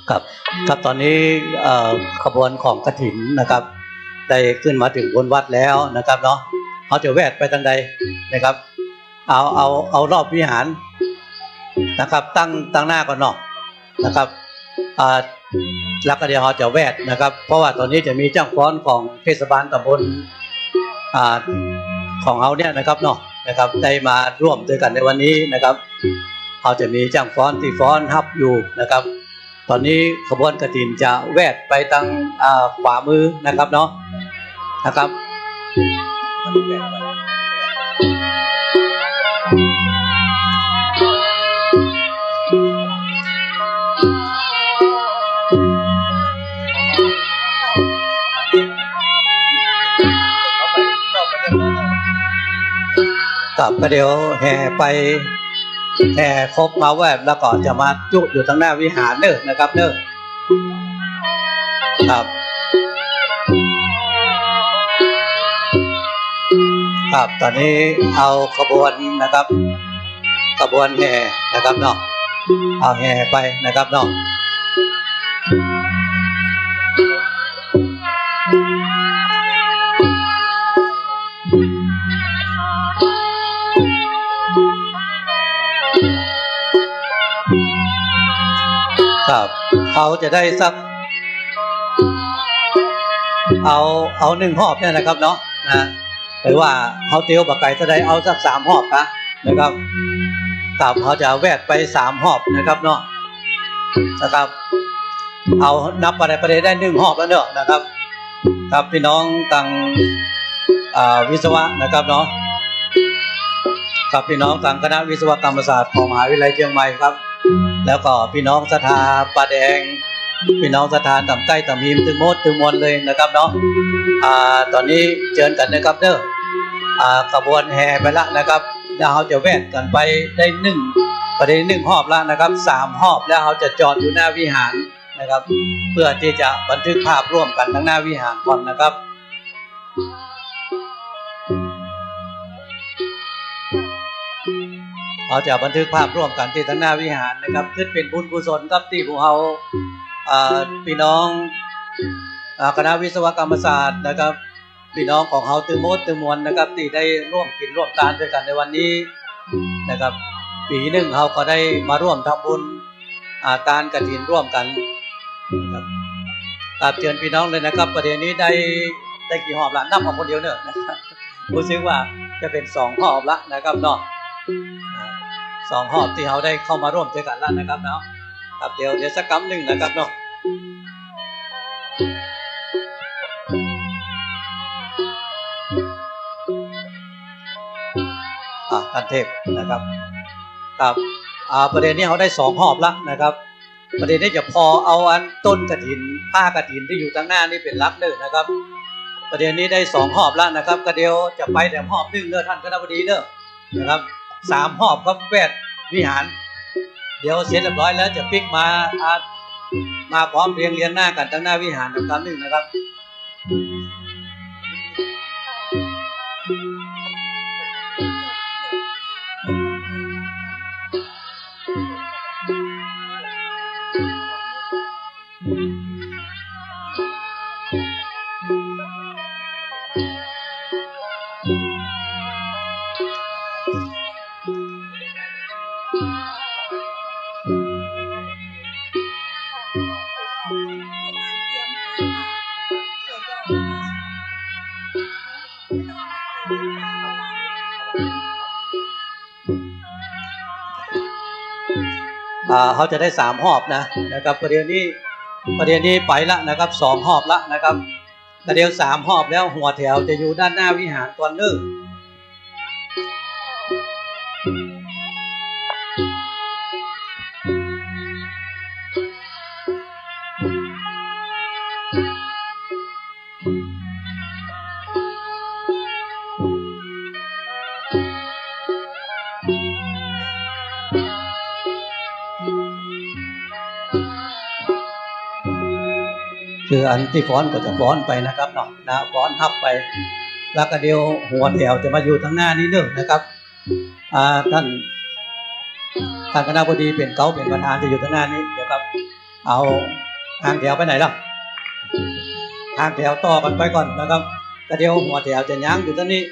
ครับตอนนี้ขบวนของกฐินนะครับได้ขึ้นมาถึงบนวัดแล้วนะครับเนาะเขาจะแวดไปทางใดนะครับเอารอบวิหาร นะครับตั้งหน้าก่อนเนาะนะครับแล้วก็เดี๋ยวเราจะแวดนะครับ เพราะว่าตอนนี้จะมีจ้างฟ้อนของเทศบาลตำบลของเราเนี่ยนะครับเนาะนะครับได้มาร่วมด้วยกันในวันนี้นะครับเราจะมีจ้างฟ้อนที่ฟ้อนฮับอยู่นะครับ ตอนนี้ขบวนกฐินจะแวดไปทางขวามือนะครับเนาะนะครับครับก็เดี๋ยวแห่ไปแห่ครบมาแวบแล้วก็จะมาจุอยู่ทางหน้าวิหารเนอะนะครับเนอะครับครับตอนนี้เอาขบวนนะครับขบวนแห่นะครับเนาะเอาแห่ไปนะครับเนาะครับเขาจะได้สักเอา1 หอบเนี่ยนะครับเนาะหรือว่าเขาเตียวบะไก่จะได้เอาสัก3 หอบนะครับครับเขาจะแวดไป3 หอบนะครับเนาะนะครับเอานับไปได้1 หอบแล้วเนอะนะครับครับพี่น้องต่างวิศวะนะครับเนาะครับพี่น้องต่างคณะวิศวกรรมศาสตร์ของมหาวิทยาลัยเชียงใหม่ครับแล้วก็พี่น้องศรัทธาป่าแดงพี่น้องศรัทธาต่ำใกล้ต่ำหิมถึงมดถึงมวลเลยนะครับเนาะตอนนี้เชิญกันนะครับเด้อขบวนแห่ไปละนะครับแล้วเขาจะแวดกันไปได้1 หอบละนะครับ3 หอบแล้วเขาจะจอดอยู่หน้าวิหารนะครับเพื่อที่จะบันทึกภาพร่วมกันทั้งหน้าวิหารก่อนนะครับเราจะบันทึกภาพร่วมกันที่ทั้งหน้าวิหารนะครับขึ้นเป็นบุญกุศลกับที่พวกเราพี่น้องคณะวิศวกรรมศาสตร์นะครับพี่น้องของเราตึงมดตึงมวลนะครับที่ได้ร่วมกินร่วมทานด้วยกันในวันนี้นะครับปีหนึ่งเราก็ได้มาร่วมทำบุญทานกฐินร่วมกันครับเชิญพี่น้องเลยนะครับประเด็นนี้ได้กี่หอบละนับเอาคนเดียวเนอะนะครับรู้สึกว่าจะเป็น2 หอบละนะครับเนาะ2 หอบที่เราได้เข้ามาร่วมด้วยกันแล้วนะครับเนาะครับเดี๋ยวสักคำหนึ่งนะครับเนาะท่านเทพนะครับครับประเด็นนี้เขาได้2 หอบละนะครับประเด็นนี้จะพอเอาอันต้นกฐินผ้ากฐินที่อยู่ทางหน้านี่เป็นหลักเลยนะครับประเด็นนี้ได้2 หอบละนะครับก็เดี๋ยวจะไปแต่หอบ1เด้อท่านคณบดีเด้อนะครับ3 หอบครับแวดวิหารเดี๋ยวเสร็จเรียบร้อยแล้วจะปิกมาพร้อมเรียงหน้ากันทางหน้าวิหารคำหนึ่งนะครับเขาจะได้3 หอบนะครับประเดี๋ยวนี้ไปละนะครับ2 หอบละนะครับประเดี๋ยว3 หอบแล้วหัวแถวจะอยู่ด้านหน้าวิหารก่อนเนอะคืออันที่ฟ้อนก็จะฟ้อนไปนะครับเนาะฟ้อนทับไปแล้วก็เดี๋ยวหัวแถวจะมาอยู่ทางหน้านี้เนอะนะครับท่านคณบดีเป็นเก้าเป็นประธานจะอยู่ทางหน้านี้เดี๋ยวครับเอาทางแถวไปไหนล่ะทางแถวต่อกันไปก่อนนะครับก็เดี๋ยวหัวแถวจะยั้งอยู่ตรงนี้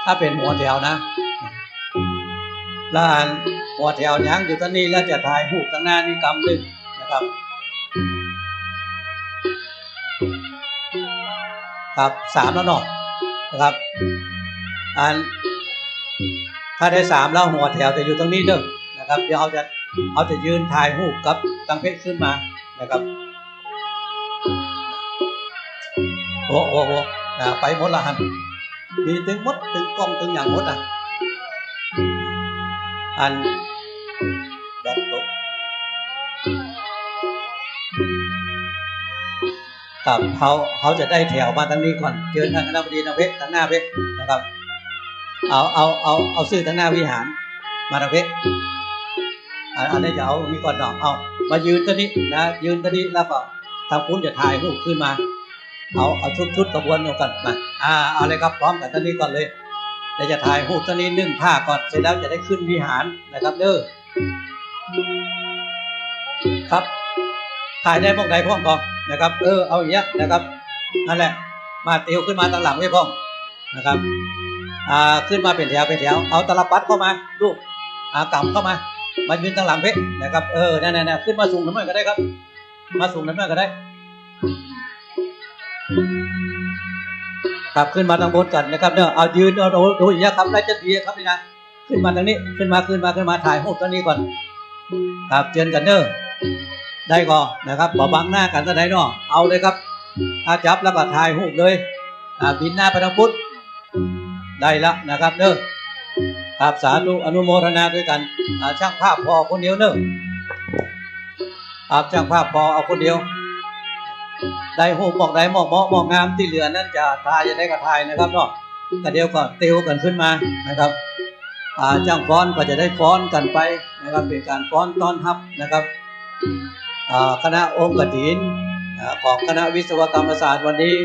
ถ้าเป็นหัวแถวนะแล้วหั หัวแถวยังอยู่ตอนนี้แล้วจะถ่ายรูปตั้งหน้านี่กำหนึ่งนะครับครับ3แล้วเนาะนะครับอันถ้าได้3แล้วหัวแถวจะอยู่ตรงนี้เด้อนะครับเดี๋ยวเอาจะยืนถ่ายรูปกับตังเพชรขึ้นมานะครับโอ้ไปหมดละฮันมีถึงหมดถึงกล้องถึงอย่างหมดอ่ะอันแบบตกครับเขาจะได้แถวมาทางนี้ก่อนเชิญทางคณะบดีทางเพชรทางหน้าเพชรนะครับเอาชื่อทางหน้าวิหารมาทางเพชรอันนี้จะเอามีก่อนเนาะเอามายืนตัวนี้นะยืนตัวนี้แล้วก็ทางคุณจะถ่ายรูปขึ้นมาเอาชุดกระบวนกันมาเอาเลยครับพร้อมกับตัวนี้ก่อนเลยเดี๋ยวจะถ่ายรูปตัวนี้นึ่งผ้าก่อนเสร็จแล้วจะได้ขึ้นวิหารนะครับเด้อครับถ่ายได้พวกใดพร้อมก่อนนะครับเอาอย่างเงี้ยนะครับนั่นแหละมาเตียวขึ้นมาตางหลังไว้พร้อมนะครับขึ้นมาเป็นแถวเอาตลับปัดเข้ามาลูกกำเข้ามายืนตางหลังเพชรนะครับนั่นขึ้นมาสูงน้ำหน่อยก็ได้ครับมาสูงน้ำหน่อยก็ได้ครับขึ้นมาทางบนกันนะครับเนี่ยเอายืนดูอย่างเงี้ยครับได้จะดีครับนี่นะขึ้นมาทางนี้ขึ้นมาถ่ายรูปตรงนี้ก่อนครับเชิญกันเด้อได้ก่อนนะครับบังหน้ากันจะได้เนาะเอาเลยครับจับแล้วก็ถ่ายรูปเลยบินหน้าไปทางพุทธได้ละนะครับเด้อครับสาธุอนุโมทนาด้วยกันช่างภาพพอคนเดียวเด้อช่างภาพพอเอาคนเดียวได้รูปบอกได้หมอกงามที่เหลือนั่นจะถ่ายจะได้ก็ถ่ายนะครับเนาะแต่เดียวก็เตียวกันขึ้นมานะครับจ้างฟ้อนก็จะได้ฟ้อนกันไปนะครับเป็นการฟ้อนต้อนรับนะครับคณะองค์กฐินของคณะวิศวกรรมศาสตร์วันนี้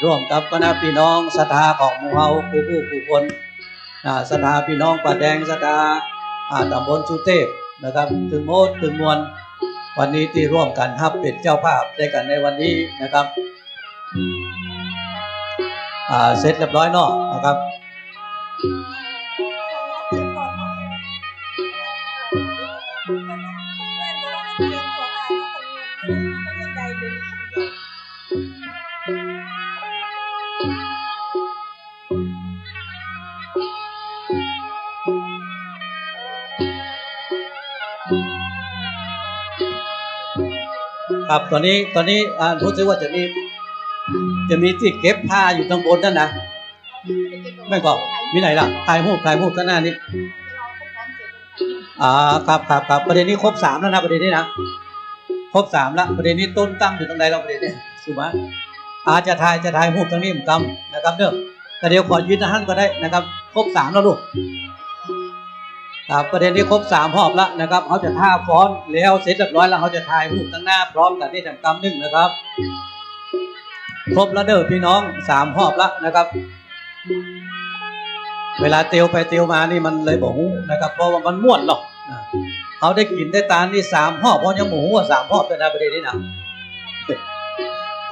ร่วมกับคณะพี่น้องศรัทธาของหมู่เฮาผู้คนศรัทธาพี่น้องป่าแดงศรัทธาตำบลสุเทพนะครับถึงโมดถึงมวลวันนี้ที่ร่วมกันฮับเป็นเจ้าภาพได้กันในวันนี้นะครับเสร็จเรียบร้อยเนาะนะครับครับตอนนี้รู้สึกว่าจะมีที่เก็บผ้าอยู่ข้างบนนั่นนะไม่ก็มีไหนล่ะถ่ายรูปข้างหน้านี้ครับประเด็นนี้ครบ3แล้วนะประเด็นนี้นะครบ3แล้วประเด็นนี้ต้นตั้งอยู่ตรงไหนเราประเด็นนี้สุมาจะถ่ายรูปตรงนี้ผมกำนะครับเด้อแต่เดี๋ยวขอยืนท่านก็ได้นะครับครบ3แล้วลูกประเด็นนี้ครบ3รอบแล้วนะครับเขาจะท่าฟ้อนแล้วเสร็จเรียบร้อยแล้วเขาจะถ่ายรูปตั้งหน้าพร้อมกันที่ทำกำ1นะครับครบแล้วเด้อพี่น้อง3รอบแล้วนะครับเวลาเตียวไปเตียวมานี่มันเลยบอกหูนะครับเพราะว่ามันม่วนหรอกเขาได้กินได้ตานี่3รอบเพราะยังหมูว่า3รอบเป็นอะไรประเด็นนี้นะ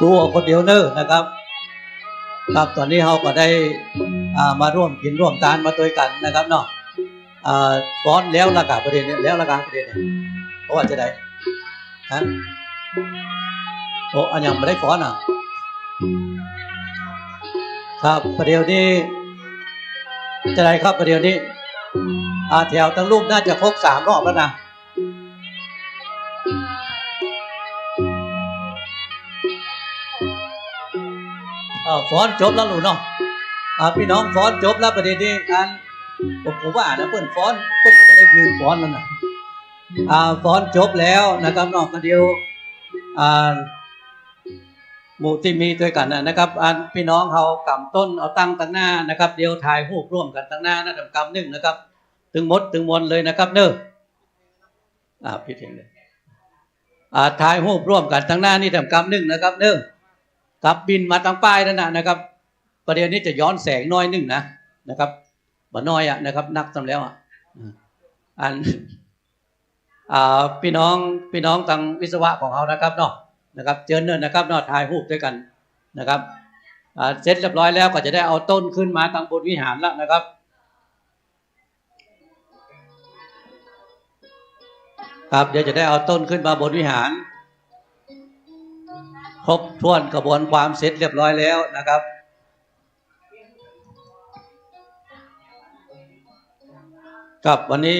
ตัวคนเดียวเนอนะครับครับตอนนี้เขาก็ได้มาร่วมกินร่วมทานมาด้วยกันนะครับเนาะฟ้อนแล้วละกาประเด็นนี้แล้วละกาประเด็นนี้เพราะว่าจะได้ฮะอันยังไม่ได้ฟ้อนครับประเดี๋ยวนี้จะได้ครับประเดี๋ยวนี้แถวทั้งรูปน่าจะครบ3 รอบแล้วนะฟ้อนจบแล้วหนูเนาะพี่น้องฟ้อนจบแล้วประเดี๋ยวนี้การผมว่านะเพื่อนฟ้อนจะได้ยืนฟ้อนแล้วนะฟ้อนจบแล้วนะครับนอกกันเดียวหมู่ที่มีด้วยกันนะครับพี่น้องเขากำต้นเอาตั้งหน้านะครับเดี๋ยวถ่ายรูปร่วมกันตั้งหน้านะทำกำ1นะครับถึงมดถึงมวลเลยนะครับเนอะพี่เทียงเลยถ่ายรูปร่วมกันตั้งหน้านี่ทำกำ1นะครับเนอะกับบินมาตั้งป้ายนั่นนะครับประเดี๋ยวนี้จะย้อนแสงน้อย1นะครับบ่น้อยนะครับนักทำแล้วพี่น้องทางวิศวะของเขานะครับเนาะนะครับเจอเนินนะครับเนาะถ่ายรูปด้วยกันนะครับเสร็จเรียบร้อยแล้วก็จะได้เอาต้นขึ้นมาทางบนวิหารแล้วนะครับ ครับเดี๋ยวจะได้เอาต้นขึ้นมาบนวิหารครบถ้วนกระบวนความเสร็จเรียบร้อยแล้วนะครับครับวันนี้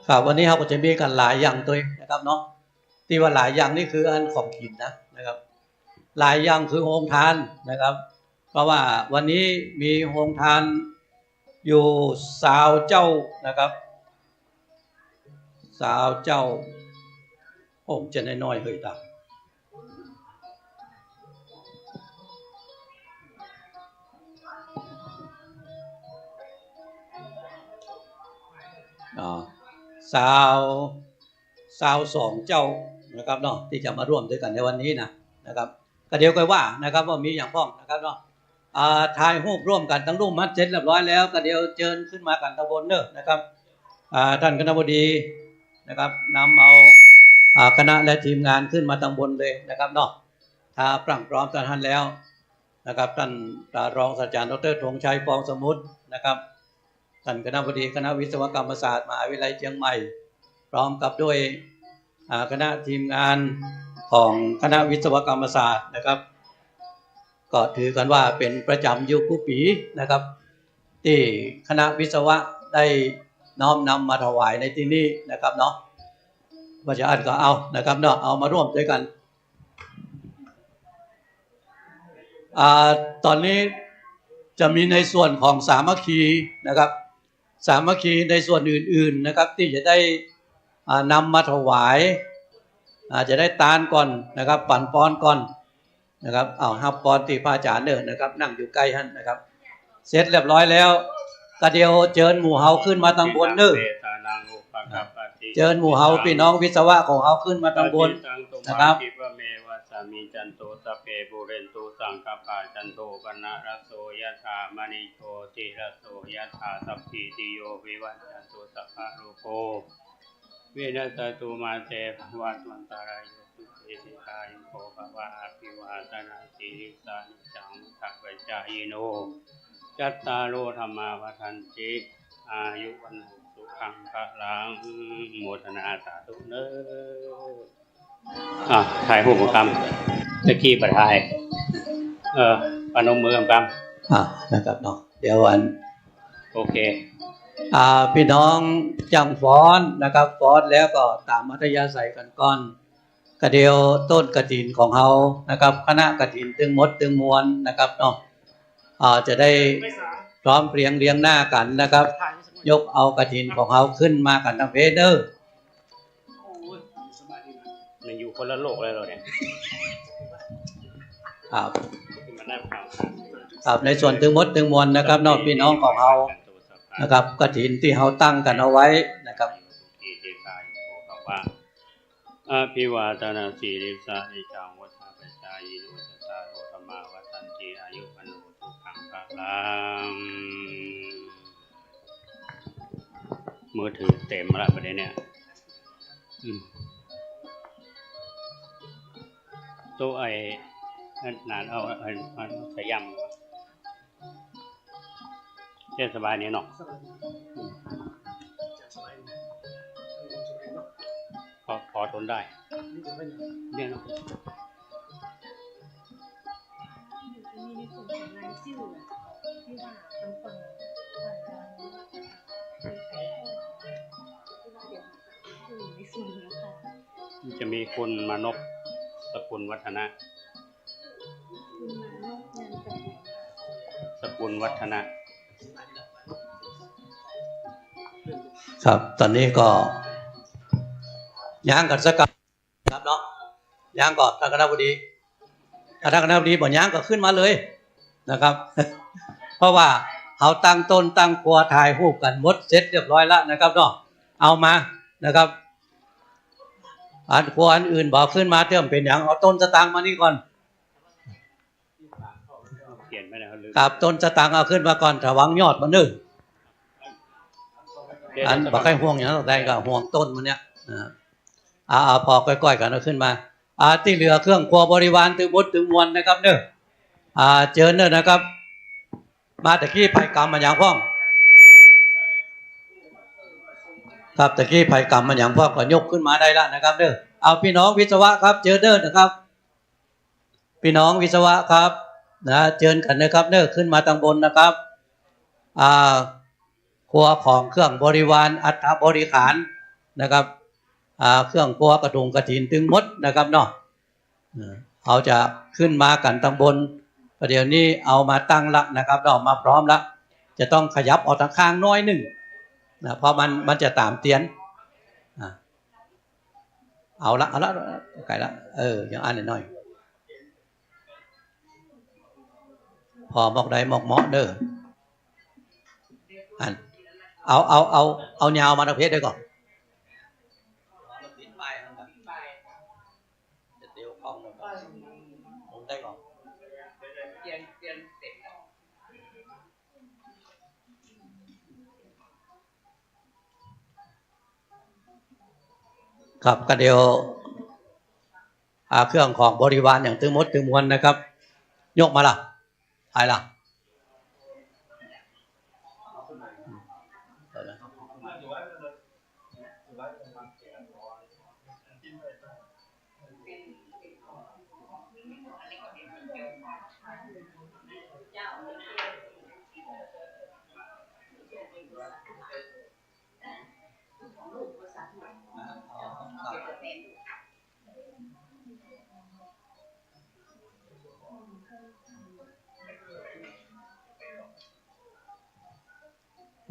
ครับวันนี้เราก็จะมีกันหลายอย่างตัวนะครับเนาะที่ว่าหลายอย่างนี่คืออันของกินนะครับหลายอย่างคือโรงทานนะครับเพราะว่าวันนี้มีโรงทานอยู่สาวเจ้านะครับสาวเจ้าผมจะน้อยๆเฮ้ยตาสาวสองเจ้านะครับเนาะที่จะมาร่วมด้วยกันในวันนี้นะครับก็เดี๋ยวก็ว่านะครับว่ามีอย่างพ้องนะครับเนาะถ่ายรูปร่วมกันทั้งรูปมัดเสร็จเรียบร้อยแล้วก็เดี๋ยวเชิญขึ้นมากันตะบนเนอะนะครับท่านคณบดีนะครับนำเอาคณะและทีมงานขึ้นมาตำบลเลยนะครับเนาะถ้าพรั่งพร้อมท่านแล้วนะครับท่านรองศาสตราจารย์ดร.ธงชัยฟองสมุทรนะครับท่านคณบดีคณะวิศวกรรมศาสตร์มหาวิทยาลัยเชียงใหม่พร้อมกับด้วยคณะทีมงานของคณะวิศวกรรมศาสตร์นะครับก็ถือกันว่าเป็นประจำอยู่ทุกปีนะครับที่คณะวิศวะได้น้อมนำมาถวายในที่นี้นะครับเนาะว่าจะอ่านก็เอานะครับเนาะเอามาร่วมด้วยกันตอนนี้จะมีในส่วนของสามัคคีนะครับสามัคคีในส่วนอื่นๆนะครับที่จะได้นำมาถวายจะได้ตานก่อนนะครับปั่นปอนก่อนนะครับฮับปอนที่พระอาจารย์เด้อนะครับนั่งอยู่ใกล้ท่านนะครับเสร็จเรียบร้อยแล้วก็เดี๋ยวเชิญหมู่เฮาขึ้นมาตั้งบนเด้อเชิญหมู่เฮาพี่น้องวิศวะของเฮาขึ้นมาตั้งบนนะครับมีจันโตสเปปุเรนตุสังคปาจันโตปนะระโสยถามณิโชติระโสยถาสัพพิติโยวิวัจจันตุสัพพะโลโกวินัสตุมาเตภวัตวันตารายโยสุขิติกายุโภภวะอภิวาทนาสิริสานิจังทัพพจายโนจัตตาโรธรรมาวันติอายุวันสุขังพลังโมทนาสาธุเนถ่ายรูปกรรมตะกี้ประทายปนมมือกรรมนะครับเนาะเดี๋ยววันโอเคพี่น้องจังฟ้อนนะครับฟ้อนแล้วก็ตามมัธยาศัยกันก่อนกระเดียวต้นกฐินของเขานะครับคณะกฐินตึงมดตึงมวลนะครับเนาะจะได้พร้อมเพรียงเรียงหน้ากันนะครับยกเอากฐินของเขาขึ้นมากันทั้งเพเดอร์มันอยู่คนละโลกเลยเราเนี่ยครับในส่วนตึงมดตึงมวลนะครับนอกพี่น้องของเรานะครับกฐินที่เขาตั้งกันเอาไว้นะครับอภิวาทนาสีริสานิจังวัฏปัจจายโนจัตตารโอธรรมาวัฏันติอายุวันโนสุขังพลังมือถือเต็มละประเด็นเนี่ยตัวไอ้นานเอาสยามเทศบาลนี้เนาะพอทนได้เนี่ยเนาะจะมีคุณมานพสกุลวัฒนะสกุลวัฒนะครับตอนนี้ก็ย่างกันสักกันครับเนาะย่างก่อนท่านคณบดีถ้าท่านคณบดีบอกย่างก็ขึ้นมาเลยนะครับเพราะว่าเขาตั้งต้นตั้งครัวถ่ายรูปกันหมดเสร็จเรียบร้อยแล้วนะครับเนาะเอามานะครับอันครัวอันอื่นบอกขึ้นมาเติมเป็นอย่างเอาต้นสตางค์มานี่ก่อนครับต้นสตางค์เอาขึ้นมาก่อนถ้าหวังยอดมันนึงอันบอกให้ห่วงอย่างนั้นได้ก็ห่วงต้นมันเนี้ย พอก้อยๆกันเอาขึ้นมาที่เหลือเครื่องครัวบริวารถึงบดถึงมวลนะครับเนอะเจิญเนอะนะครับมาตะกี้ไผ่กรรมมาอย่างพ้องครับตะกี้ไผ่กรรมมาอย่างพ้องก็ยกขึ้นมาได้ละนะครับเนอะเอาพี่น้องวิศวะครับเจิญเนอะนะครับพี่น้องวิศวะครับนะเจิญกันนะครับเนอะขึ้นมาทางบนนะครับครัวของเครื่องบริวารอัฐบริขารนะครับเครื่องครัวกระดุงกระถินถึงมดนะครับเนาะเขาจะขึ้นมากันทางบนประเดี๋ยวนี้เอามาตั้งละนะครับเรามาพร้อมละจะต้องขยับออกทางข้างน้อยหนึ่งนะเพราะมันจะตามเตียนเอาละไกลละอย่างอันน้อยพอมอกใดมอกเหมาะเด้ออันเอายาวมาทางเพชรได้ก่อนครับก็เดี๋ยวเครื่องของบริวารอย่างตึงมดตึงมวลนะครับยกมาล่ะถ่ายล่ะ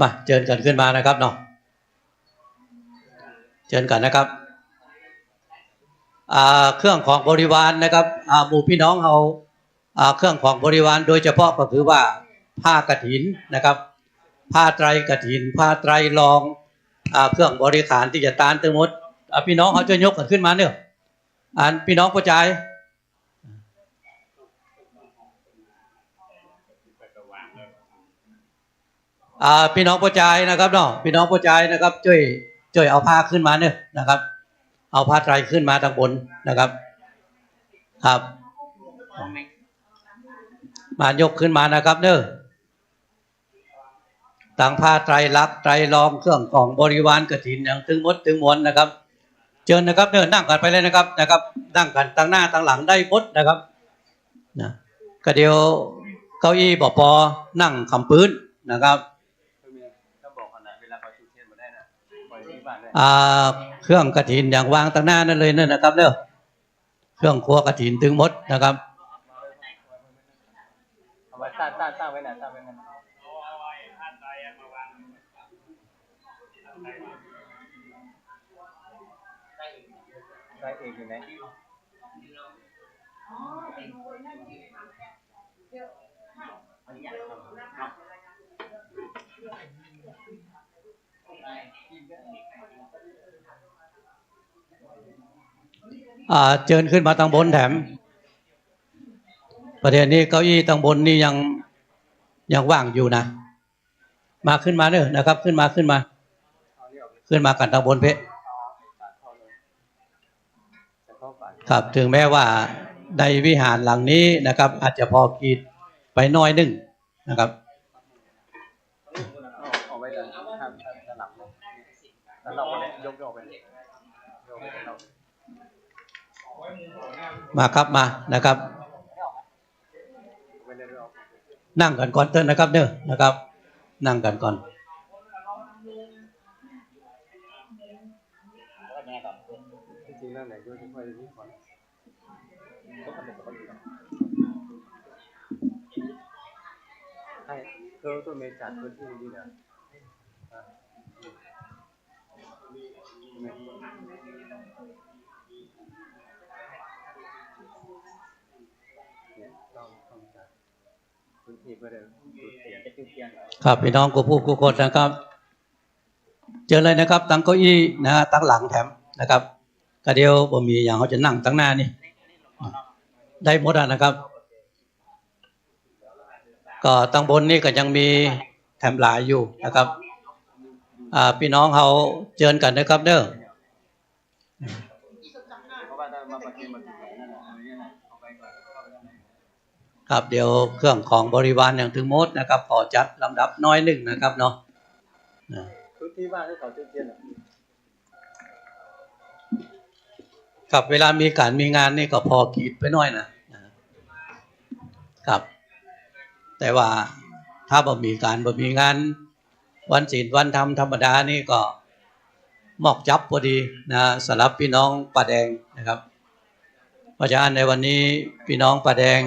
มาเชิญกันขึ้นมานะครับเนาะเชิญกันนะครับเครื่องของบริวารนะครับหมู่พี่น้องเอาเครื่องของบริวารโดยเฉพาะก็คือว่าผ้ากฐินนะครับผ้าไตรกฐินผ้าไตรรองเครื่องบริขารที่จะตานทั้งหมดพี่น้องเขาจะยกกันขึ้นมาเนี่ยพี่น้องเข้าใจพี่น้องผู้ชายนะครับเนาะพี่น้องผู้ชายนะครับช่วยเอาผ้าขึ้นมาเนี่ยนะครับเอาผ้าไตรขึ้นมาทางบนนะครับครับมายกขึ้นมานะครับเนอะต่างผ้าไตรลักษณ์ไตรรองเครื่องของบริวารกฐินอย่างถึงมดถึงมวลนะครับเชิญนะครับเนอะนั่งกันไปเลยนะครับนั่งกันตั้งหน้าตั้งหลังได้หมดนะครับนะก็เดี๋ยวเก้าอี้ปอนั่งคำพื้นนะครับเครื่องกฐินอย่างวางตั้งหน้านั่นเลยนั่นนะครับเนอะเครื่องครัวกฐินถึงมดนะครับเอาไว้ตั้งไว้นะตั้งไว้นะใส่เองอยู่ไหนเชิญขึ้นมาทางบนแถมประเดี๋ยวนี้เก้าอี้ทางบนนี่ยังว่างอยู่นะมาขึ้นมาเนอะนะครับขึ้นมากันทางบนเพชรครับถึงแม้ว่าในวิหารหลังนี้นะครับอาจจะพอกีดไปน้อยนึงนะครับมาครับมานะครับนั่งกันก่อนเถอะนะครับเนอะนะครับนั่งกันก่อนตัวเมจัดพื้นที่ดีนะครับพี่น้องกูพูดกูกดนะครับเจอเลยนะครับตั้งเก้าอี้นะตั้งหลังแถมนะครับก็เดียวบ่มีอย่างเขาจะนั่งตั้งหน้านี่ได้หมดนะครับก็ตั้งบนนี่ก็ยังมีแถมหลายอยู่นะครับพี่น้องเขาเชิญกันนะครับเด้อ ครับเดี๋ยวเครื่องของบริวารอย่างถึงมดนะครับขอจัดลำดับน้อยหนึ่งนะครับเนาะที่บ้านที่เขาเทียนครับเวลามีการมีงานนี่ก็พอขีดไปน้อยนะครับแต่ว่าถ้าบ่มีการบ่มีงานวันศีลวันธรรมธรรมดานี่ก็มอกจับพอดีนะสำหรับพี่น้องป่าแดงนะครับเพราะฉะนั้นในวันนี้พี่น้องป่าแดง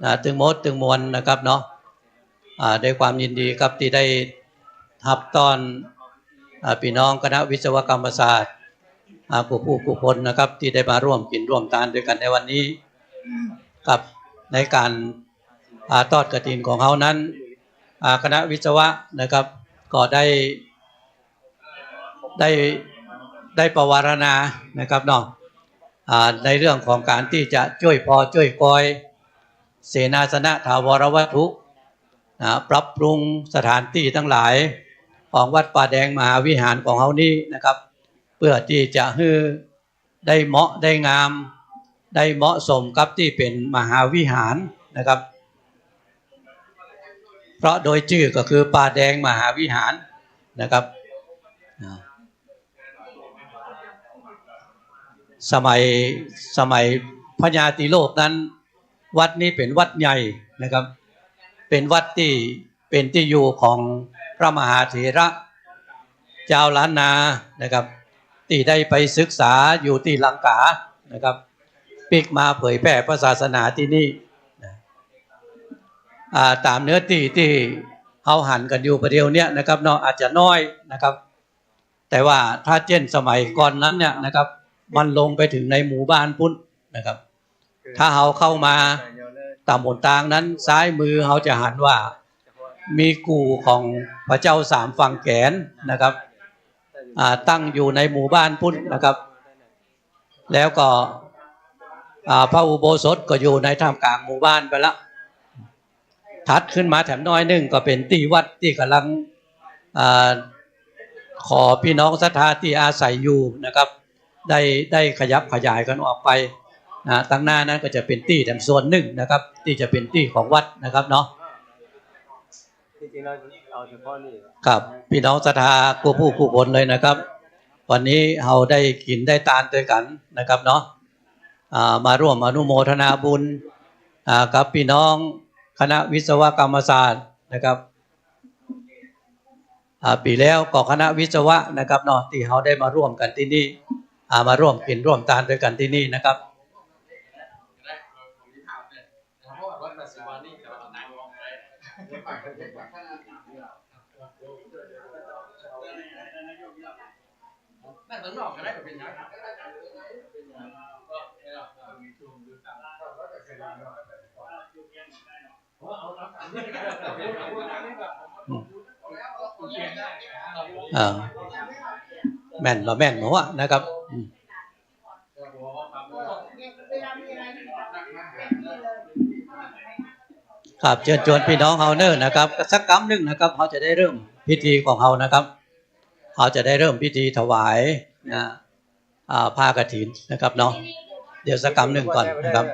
นะตึงมดตึงมวลนะครับเนาะได้ความยินดีครับที่ได้ทับตอนพี่น้องคณะวิศวกรรมศาสตร์ผู้คนนะครับที่ได้มาร่วมกินร่วมทานด้วยกันในวันนี้กับในการทอดกฐินของเขานั้นคณะวิศวะนะครับก็ได้ประวารณานะครับเนาะในเรื่องของการที่จะช่วยกอยเสนาสนะถาวรวัตถุปรับปรุงสถานที่ทั้งหลายของวัดป่าแดงมหาวิหารของเขานี้นะครับเพื่อที่จะให้ได้เหมาะได้งามได้เหมาะสมกับที่เป็นมหาวิหารนะครับเพราะโดยชื่อก็คือป่าแดงมหาวิหารนะครับสมัยพญาติโลกนั้นวัดนี้เป็นวัดใหญ่นะครับเป็นวัดที่เป็นที่อยู่ของพระมหาเถระเจ้าล้านนานะครับที่ได้ไปศึกษาอยู่ที่ลังกานะครับปิกมาเผยแพร่พระศาสนาที่นี่ตามเนื้อที่เขาหันกันอยู่ประเดี๋ยวนี้นะครับเนาะอาจจะน้อยนะครับแต่ว่าถ้าเช่นสมัยก่อนนั้นเนี่ยนะครับมันลงไปถึงในหมู่บ้านพุ่นนะครับถ้าเขาเข้ามาตามบนทางนั้นซ้ายมือเขาจะหันว่ามีกู่ของพระเจ้าสามฝั่งแขนนะครับตั้งอยู่ในหมู่บ้านพุ่นนะครับแล้วก็พระอุโบสถก็อยู่ในท่ามกลางหมู่บ้านไปละถัดขึ้นมาแถมน้อยหนึ่งก็เป็นที่วัดที่กำลังขอพี่น้องศรัทธาที่อาศัยอยู่นะครับได้ขยับขยายกันออกไปตั้งหน้านั้นก็จะเป็นที่แต่ส่วนหนึ่งนะครับที่จะเป็นที่ของวัดนะครับเนาะจริงๆเราเอาเฉพาะนี่ครับพี่น้องศรัทธาผู้คนเลยนะครับวันนี้เราได้กินได้ทานด้วยกันนะครับเนาะมาร่วมอนุโมทนาบุญกับพี่น้องคณะวิศวกรรมศาสตร์นะครับปีแล้วก็คณะวิศวะนะครับเนาะที่เราได้มาร่วมกันที่นี่มาร่วมกินร่วมทานด้วยกันที่นี่นะครับแม่นมาแม่นหัวนะครับครับเชิญชวนพี่น้องเฮาเนอร์นะครับสักคำหนึ่งนะครับเขาจะได้เริ่มพิธีของเขานะครับเขาจะได้เริ่มพิธีถวายผ้ากฐินนะครับเนาะเดี๋ยวสักคำหนึ่งก่อนนะครับ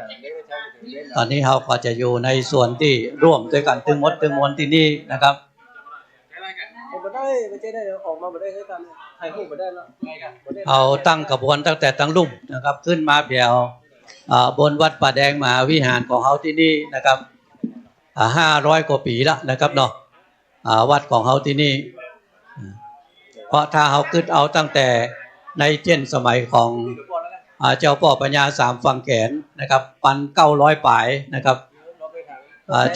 ตอนนี้เขาก็จะอยู่ในส่วนที่ร่วมด้วยกันตึงมดตึงมวลที่นี่นะครับเอาตั้งกระบวนตั้งแต่ตั้งลุ่มนะครับขึ้นมาเปี่ยวบนวัดป่าแดงมหาวิหารของเขาที่นี่นะครับ500 กว่าปีแล้วนะครับเนาะวัดของเขาที่นี่เพราะถ้าเขาขึ้นเอาตั้งแต่ในเช่นสมัยของเจ้าพ่อปัญญาสามฝั่งแขนนะครับ1,900 ปลายนะครับ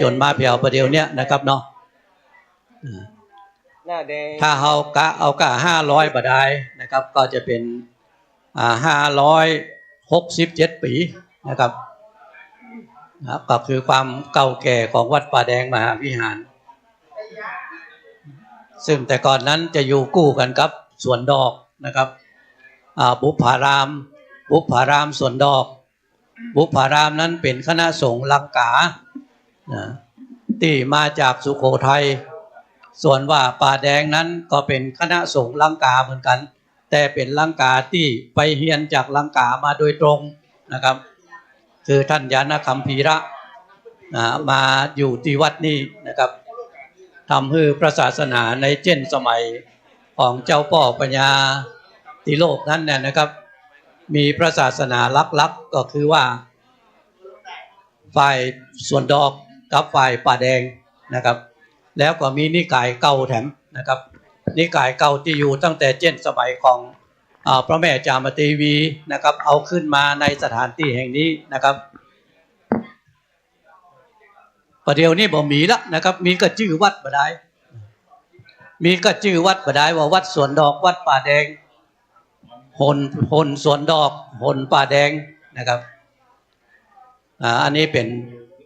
จนมาเปี่ยวประเดี๋ยวเนี้ยนะครับเนาะถ้าเอากะ500 บาทได้นะครับก็จะเป็น567 ปีนะครับก็คือความเก่าแก่ของวัดป่าแดงมหาวิหารซึ่งแต่ก่อนนั้นจะอยู่คู่กันกับสวนดอกนะครับบุพารามสวนดอกบุพารามนั้นเป็นคณะสงฆ์ลังกาที่มาจากสุโขทัยส่วนว่าป่าแดงนั้นก็เป็นคณะสงฆ์ลังกาเหมือนกัน แต่เป็นลังกาที่ไปเฮียนจากลังกามาโดยตรงนะครับคือท่านยานคัมภีระมาอยู่ที่วัดนี้นะครับทำให้พระศาสนาในเช่นสมัยของเจ้าพ่อปัญญาติโลกนั้นเนี่ยนะครับมีพระศาสนาลักๆก็คือว่าฝ่ายส่วนดอกกับฝ่ายป่าแดงนะครับแล้วก็มีนิกายเก่าแถมนะครับนิกายเก่าที่อยู่ตั้งแต่เช่นสมัยของพระแม่จามเทวีนะครับเอาขึ้นมาในสถานที่แห่งนี้นะครับประเดี๋ยวนี้บ่มีละนะครับมีก็ชื่อวัดบ่ได้มีก็ชื่อวัดบ่ได้ว่าวัดสวนดอกวัดป่าแดงหนสวนดอกหนป่าแดงนะครับอันนี้เป็น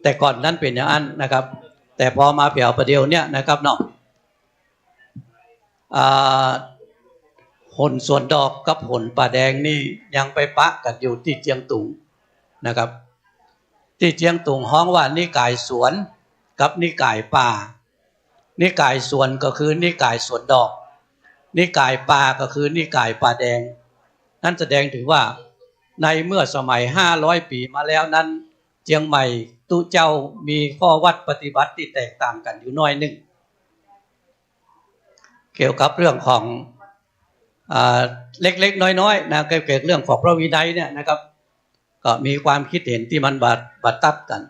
แต่ก่อนนั้นเป็นอย่างนั้นนะครับแต่พอมาเปี่ยวประเดี๋ยวเนี้ยนะครับเนาะหนสวนดอกกับหนป่าแดงนี่ยังไปปะกันอยู่ที่เจียงตุงนะครับที่เจียงตุงฮ้องว่านิกายสวนกับนิกายป่านิกายสวนก็คือนิกายสวนดอกนิกายป่าก็คือนิกายป่าแดงนั่นแสดงถึงว่าในเมื่อสมัย500 ปีมาแล้วนั้นเจียงใหม่ตุเจ้ามีข้อวัดปฏิบัติที่แตกต่างกันอยู่น้อยหนึ่งเกี่ยวกับเรื่องของเล็กๆน้อยๆนะเกี่ยวกับเรื่องของพระวินัยเนี่ยนะครับก็มีความคิดเห็นที่มันบัดตัดกัน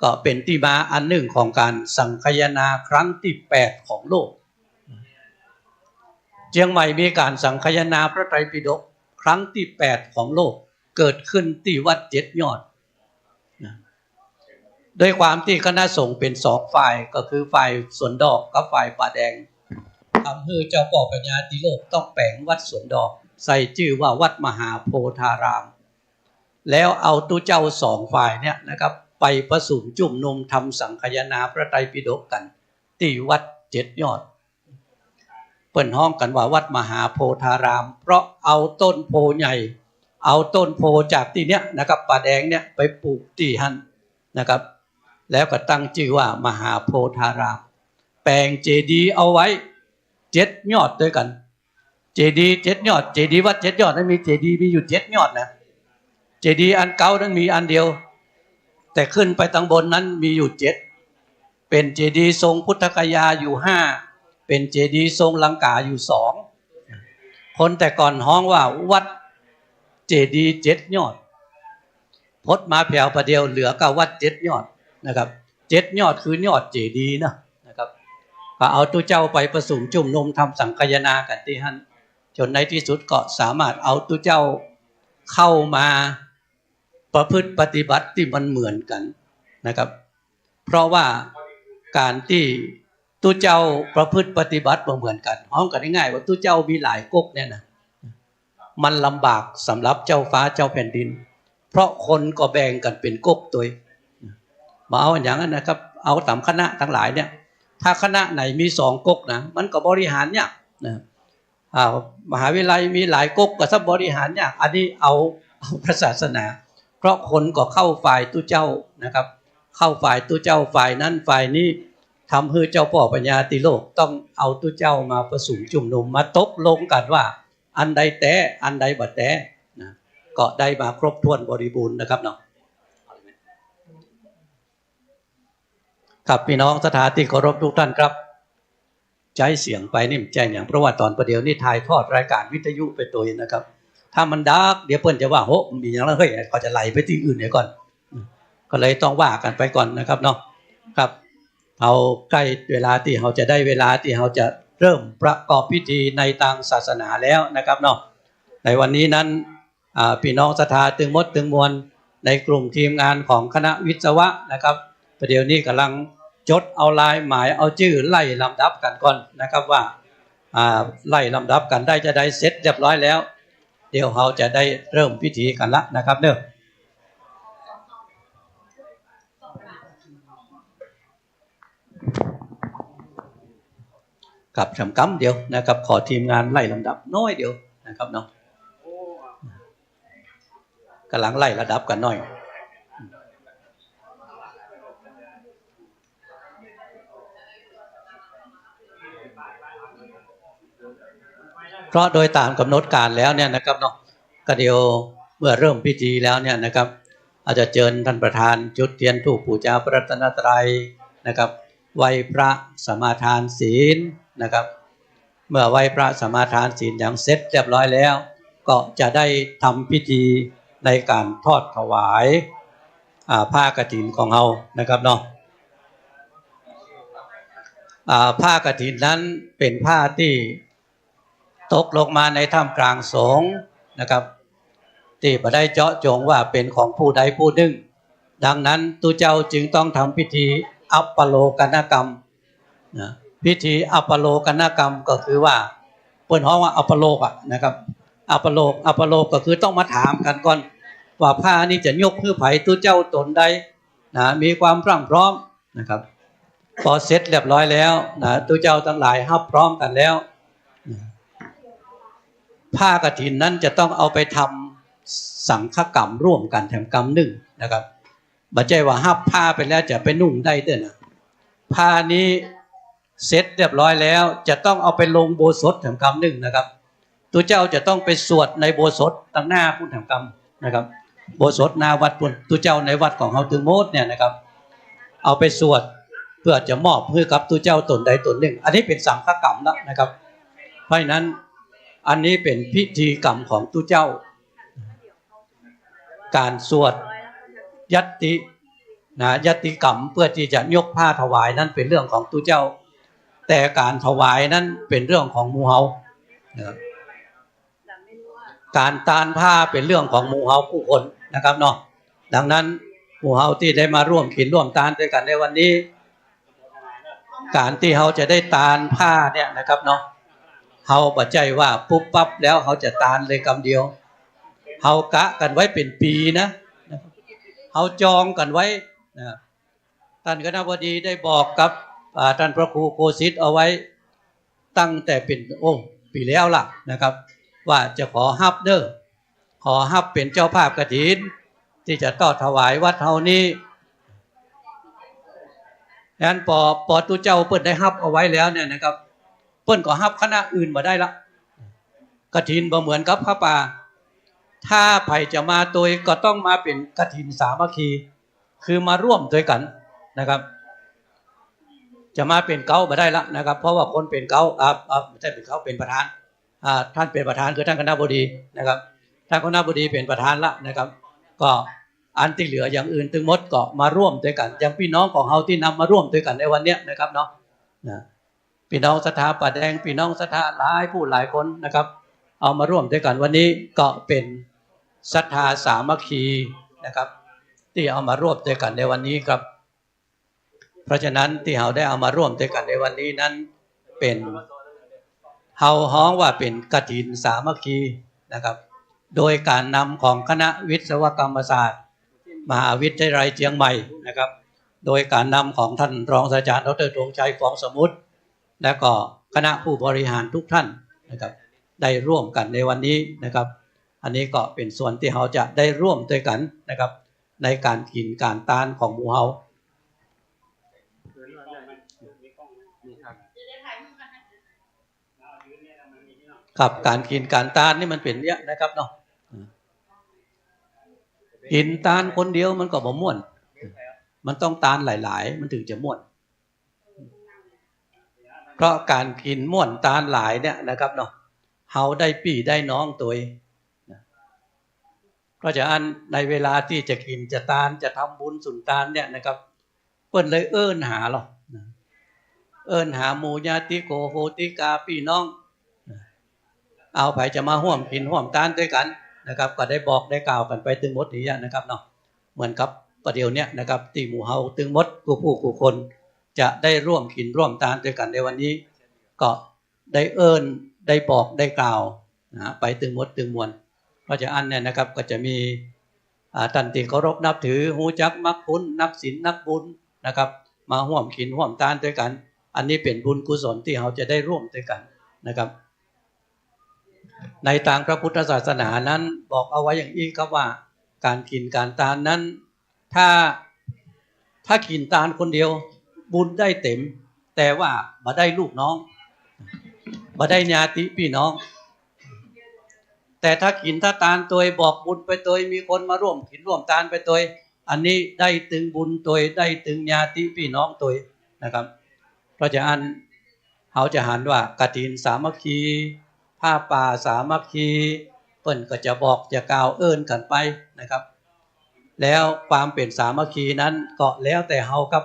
ก็เป็นที่มาอันหนึ่งของการสังคายนาครั้งที่8ของโลกเชียงใหม่มีการสังคายนาพระไตรปิฎกครั้งที่8ของโลกเกิดขึ้นที่วัด7 ยอดโดยความที่คณะสงฆ์เป็น2 ฝ่ายก็คือฝ่ายสวนดอกกับฝ่ายป่าแดงทำให้เจ้าพ่อปัญญาติโลกต้องแปลงวัดสวนดอกใส่ชื่อว่าวัดมหาโพธารามแล้วเอาตุเจ้า2 ฝ่ายเนี่ยนะครับไปประสุมจุ่มนุมทำสังคายนาพระไตรปิฎกกันที่วัด7 ยอดเปิ้นห้องกันว่าวัดมหาโพธารามเพราะเอาต้นโพใหญ่เอาต้นโพจากที่เนี้ยนะครับป่าแดงเนี่ยไปปลูกที่หันนะครับแล้วก็ตั้งชื่อว่ามหาโพธารามแปลงเจดีย์เอาไว้7 ยอดด้วยกันเจดีย์7 ยอดเจดีย์วัด7 ยอดนั้นมีเจดีย์มีอยู่7 ยอดนะเจดีย์อันเก่านั้นมีอันเดียวแต่ขึ้นไปทางบนนั้นมีอยู่7เป็นเจดีย์ทรงพุทธคยาอยู่5เป็นเจดีย์ทรงลังกาอยู่2คนแต่ก่อนฮ้องว่าวัดเจดีย์7 ยอดพดมาแผ่วประเดียวเหลือก็วัด7 ยอดนะครับ7 ยอดคือยอดเจดีย์นะครับก็เอาตุเจ้าไปประสุมจุ่มนุมทำสังคายนากันที่หันจนในที่สุดก็สามารถเอาตุเจ้าเข้ามาประพฤติปฏิบัติที่มันเหมือนกันนะครับเพราะว่าการที่ตุเจ้าประพฤติปฏิบัติเหมือนกันห้องกันง่ายๆว่าตุเจ้ามีหลายก๊กเนี่ยนะมันลำบากสำหรับเจ้าฟ้าเจ้าแผ่นดินเพราะคนก็แบ่งกันเป็นก๊กตัวมาเอาอย่างนั้นนะครับเอาตามคณะทั้งหลายเนี่ยถ้าคณะไหนมี2 ก๊กนะมันก็บริหารยากนะมหาวิทยาลัยมีหลายก๊กก็ซับบริหารยากอันนี้เอาพระศาสนาเพราะคนก็เข้าฝ่ายตุเจ้านะครับเข้าฝ่ายตุเจ้าฝ่ายนั้นฝ่ายนี้ทำให้เจ้าพ่อปัญญาติโลกต้องเอาตุเจ้ามาประสุมจุ่มนุมมาตกลงกันว่าอันใดแต่อันใดบัดแต่นะก็ได้มาครบถ้วนบริบูรณ์นะครับเนาะครับพี่น้องสถานที่เคารพทุกท่านครับใจเสียงไปนี่ใจอย่างเพราะว่าตอนประเดี๋ยวนี้ถ่ายทอดรายการวิทยุไปตัวนะครับถ้ามันดักเดี๋ยวเพิ่นจะว่าโหมีอย่างนั้นเฮ้ยก็จะไหลไปที่อื่นเดี๋ยวก่อนก็เลยต้องว่ากันไปก่อนนะครับเนาะครับเอาใกล้เวลาที่เราจะได้เวลาที่เราจะเริ่มประกอบพิธีในทางศาสนาแล้วนะครับเนาะในวันนี้นั้นพี่น้องศรัทธาตึงมดตึงมวลในกลุ่มทีมงานของคณะวิศวะนะครับประเดี๋ยวนี้กำลังจดเอาลายหมายเอาชื่อไล่ลำดับกันก่อนนะครับว่าไล่ลำดับกันได้จะได้เสร็จเรียบร้อยแล้วเดี๋ยวเราจะได้เริ่มพิธีกันละนะครับเด้อกับจำกำเดียวนะครับขอทีมงานไล่ลำดับน้อยเดียวนะครับเนาะกำลังไล่ระดับกันน้อย เพราะโดยตามกำหนดการแล้วเนี่ยนะครับเนาะก็เดี๋ยวเมื่อเริ่มพิธีแล้วเนี่ยนะครับอาจจะเชิญท่านประธานจุดเทียนธูปบูชาพระรัตนตรัยนะครับไหว้พระสมาทานศีลนะครับเมื่อไหว้พระสมาทานศีลอย่างเสร็จเรียบร้อยแล้วก็จะได้ทำพิธีในการทอดถวายผ้ากฐินของเรานะครับเนาะผ้ากฐินนั้นเป็นผ้าที่ตกลงมาในท่ามกลางสงฆ์นะครับที่บ่ได้เจาะจงว่าเป็นของผู้ใดผู้หนึ่งดังนั้นตุเจ้าจึงต้องทำพิธีอัปปโลกนกรรมนะพิธีอัปปโลกนกรรมก็คือว่าเปิ้นฮ้องว่าอัปปโลกนะครับอัปปโลกก็คือต้องมาถามกันก่อนว่าผ้านี้จะยกเพื่อไผตุเจ้าตนใดนะมีความพร้อมนะครับพอเสร็จเรียบร้อยแล้วนะตุเจ้าทั้งหลายรับพร้อมกันแล้วผ้ากฐินนั้นจะต้องเอาไปทำสังฆกรรมร่วมกันแถมกรรมหนึ่งนะครับบัดใจว่ารับผ้าไปแล้วจะไปนุ่งได้เด้อนะผ้านี้เสร็จเรียบร้อยแล้วจะต้องเอาไปลงโบสถแถมกรรมหนึ่งนะครับตัวเจ้าจะต้องไปสวดในโบสถตั้งหน้าผู้แถมกรรมนะครับโบสถหน้าวัดตัวเจ้าในวัดของเฮาถึงโมดเนี่ยนะครับเอาไปสวดเพื่อจะมอบให้กับตัวเจ้าตนใดตนหนึ่งอันนี้เป็นสังฆกรรมแล้วนะครับเพราะฉะนั้นอันนี้เป็นพิธีกรรมของตุเจ้าการสวดยัตตินะยัตติกรรมเพื่อที่จะยกผ้าถวายนั้นเป็นเรื่องของตุเจ้าแต่การถวายนั้นเป็นเรื่องของหมู่เฮานะครับการตานผ้าเป็นเรื่องของหมู่เฮาผู้คนนะครับเนาะดังนั้นหมู่เฮาที่ได้มาร่วมกินร่วมตานด้วยกันในวันนี้การที่เฮาจะได้ตานผ้าเนี่ยนะครับเนาะเฮาบ่ใจว่าปุ๊บปั๊บแล้วเฮาจะตานเลยกำเดียวเฮากะกันไว้เป็นปีนะเฮาจองกันไว้นะท่านคณบดีได้บอกกับท่านพระครูโกสิทธิ์เอาไว้ตั้งแต่เป็นปีแล้วล่ะนะครับว่าจะขอฮับขอฮับเป็นเจ้าภาพกฐินที่จะทอดถวายวัดเฮานี้ดังนั้นพอตุเจ้าเปิ้นได้ฮับเอาไว้แล้วเนี่ยนะครับเปิ้นก็ฮับคณะอื่นมาได้ละกฐินบ่เหมือนกับพระป่าถ้าไผจะมาตัวก็ต้องมาเป็นกฐินสามัคคีคือมาร่วมด้วยกันนะครับจะมาเป็นเก้ามาได้ละนะครับเพราะว่าคนเป็นเก้าไม่ใช่เป็นเก้าเป็นประธานท่านเป็นประธานคือท่านคณบดีนะครับท่านคณบดีเป็นประธานละนะครับก็อันที่เหลืออย่างอื่นทั้งหมดก็มาร่วมด้วยกันอย่างพี่น้องของเฮาที่นำมาร่วมด้วยกันในวันนี้นะครับเนาะพี่น้องศรัทธาป่าแดงพี่น้องศรัทธาหลายผู้หลายคนนะครับเอามาร่วมด้วยกันวันนี้ก็เป็นศรัทธาสามัคคีนะครับที่เอามาร่วมด้วยกันในวันนี้ครับเพราะฉะนั้นที่เราได้เอามาร่วมด้วยกันในวันนี้นั้นเป็นเฮาฮ้องว่าเป็นกฐินสามัคคีนะครับโดยการนำของคณะวิศวกรรมศาสตร์มหาวิทยาลัยเชียงใหม่นะครับโดยการนำของท่านรองศาสตราจารย์ดร.ธงชัยฟองสมุทรและก็คณะผู้บริหารทุกท่านนะครับได้ร่วมกันในวันนี้นะครับอันนี้ก็เป็นส่วนที่เราจะได้ร่วมด้วยกันนะครับในการกินการตานของหมู่เฮาครับการกินการตานนี่มันเป็นเนี้ยนะครับเนาะกินตานคนเดียวมันก็บ่ม่วนมันต้องตานหลายๆมันถึงจะม่วนเพราะการกินม่วนตานหลายเนี่ยนะครับเนาะเฮาได้พี่ได้น้องตัวก็จะอันในเวลาที่จะกินจะตานจะทำบุญสุนทานเนี่ยนะครับเปิ้นเลยเอิ้นหาหรอเอิ้นหาหมู่ญาติโกโหติกาพี่น้องเอาไปจะมาร่วมกินร่วมตานด้วยกันนะครับก็ได้บอกได้กล่าวกันไปถึงหมดนี้นะครับเนาะเหมือนกับประเดี๋ยวเนี้ยนะครับที่หมู่เฮาถึงหมดผู้คนจะได้ร่วมกินร่วมตานด้วยกันในวันนี้ก็ได้เอิ้นได้บอกได้กล่าวไปถึงหมดถึงมวลเพราะฉะนั้นเนี่ยนะครับก็จะมีท่านที่เคารพนับถือฮู้จักมักคุ้นนักศีลนักบุญนะครับมาร่วมกินร่วมตานด้วยกันอันนี้เป็นบุญกุศลที่เราจะได้ร่วมด้วยกันนะครับในทางพระพุทธศาสนานั้นบอกเอาไว้อย่างนี้ครับว่าการกินการตานนั้นถ้ากินตานคนเดียวบุญได้เต็มแต่ว่าบ่ได้ลูกน้องบ่ได้ญาติพี่น้อง แต่ถ้าขินถ้าตาลตัวบอกบุญไปตัวมีคนมาร่วมขินร่วมตาลไปตัวอันนี้ได้ตึงบุญตัวได้ตึงญาติพี่น้องตัวนะครับเพราะฉะนั้นเขาจะหันว่ากฐินสามัคคีผ้าป่าสามัคคีเปิ้นก็จะบอกจะกล่าวเอิ้นกันไปนะครับแล้วความเป็นสามัคคีนั้นก็แล้วแต่เฮาครับ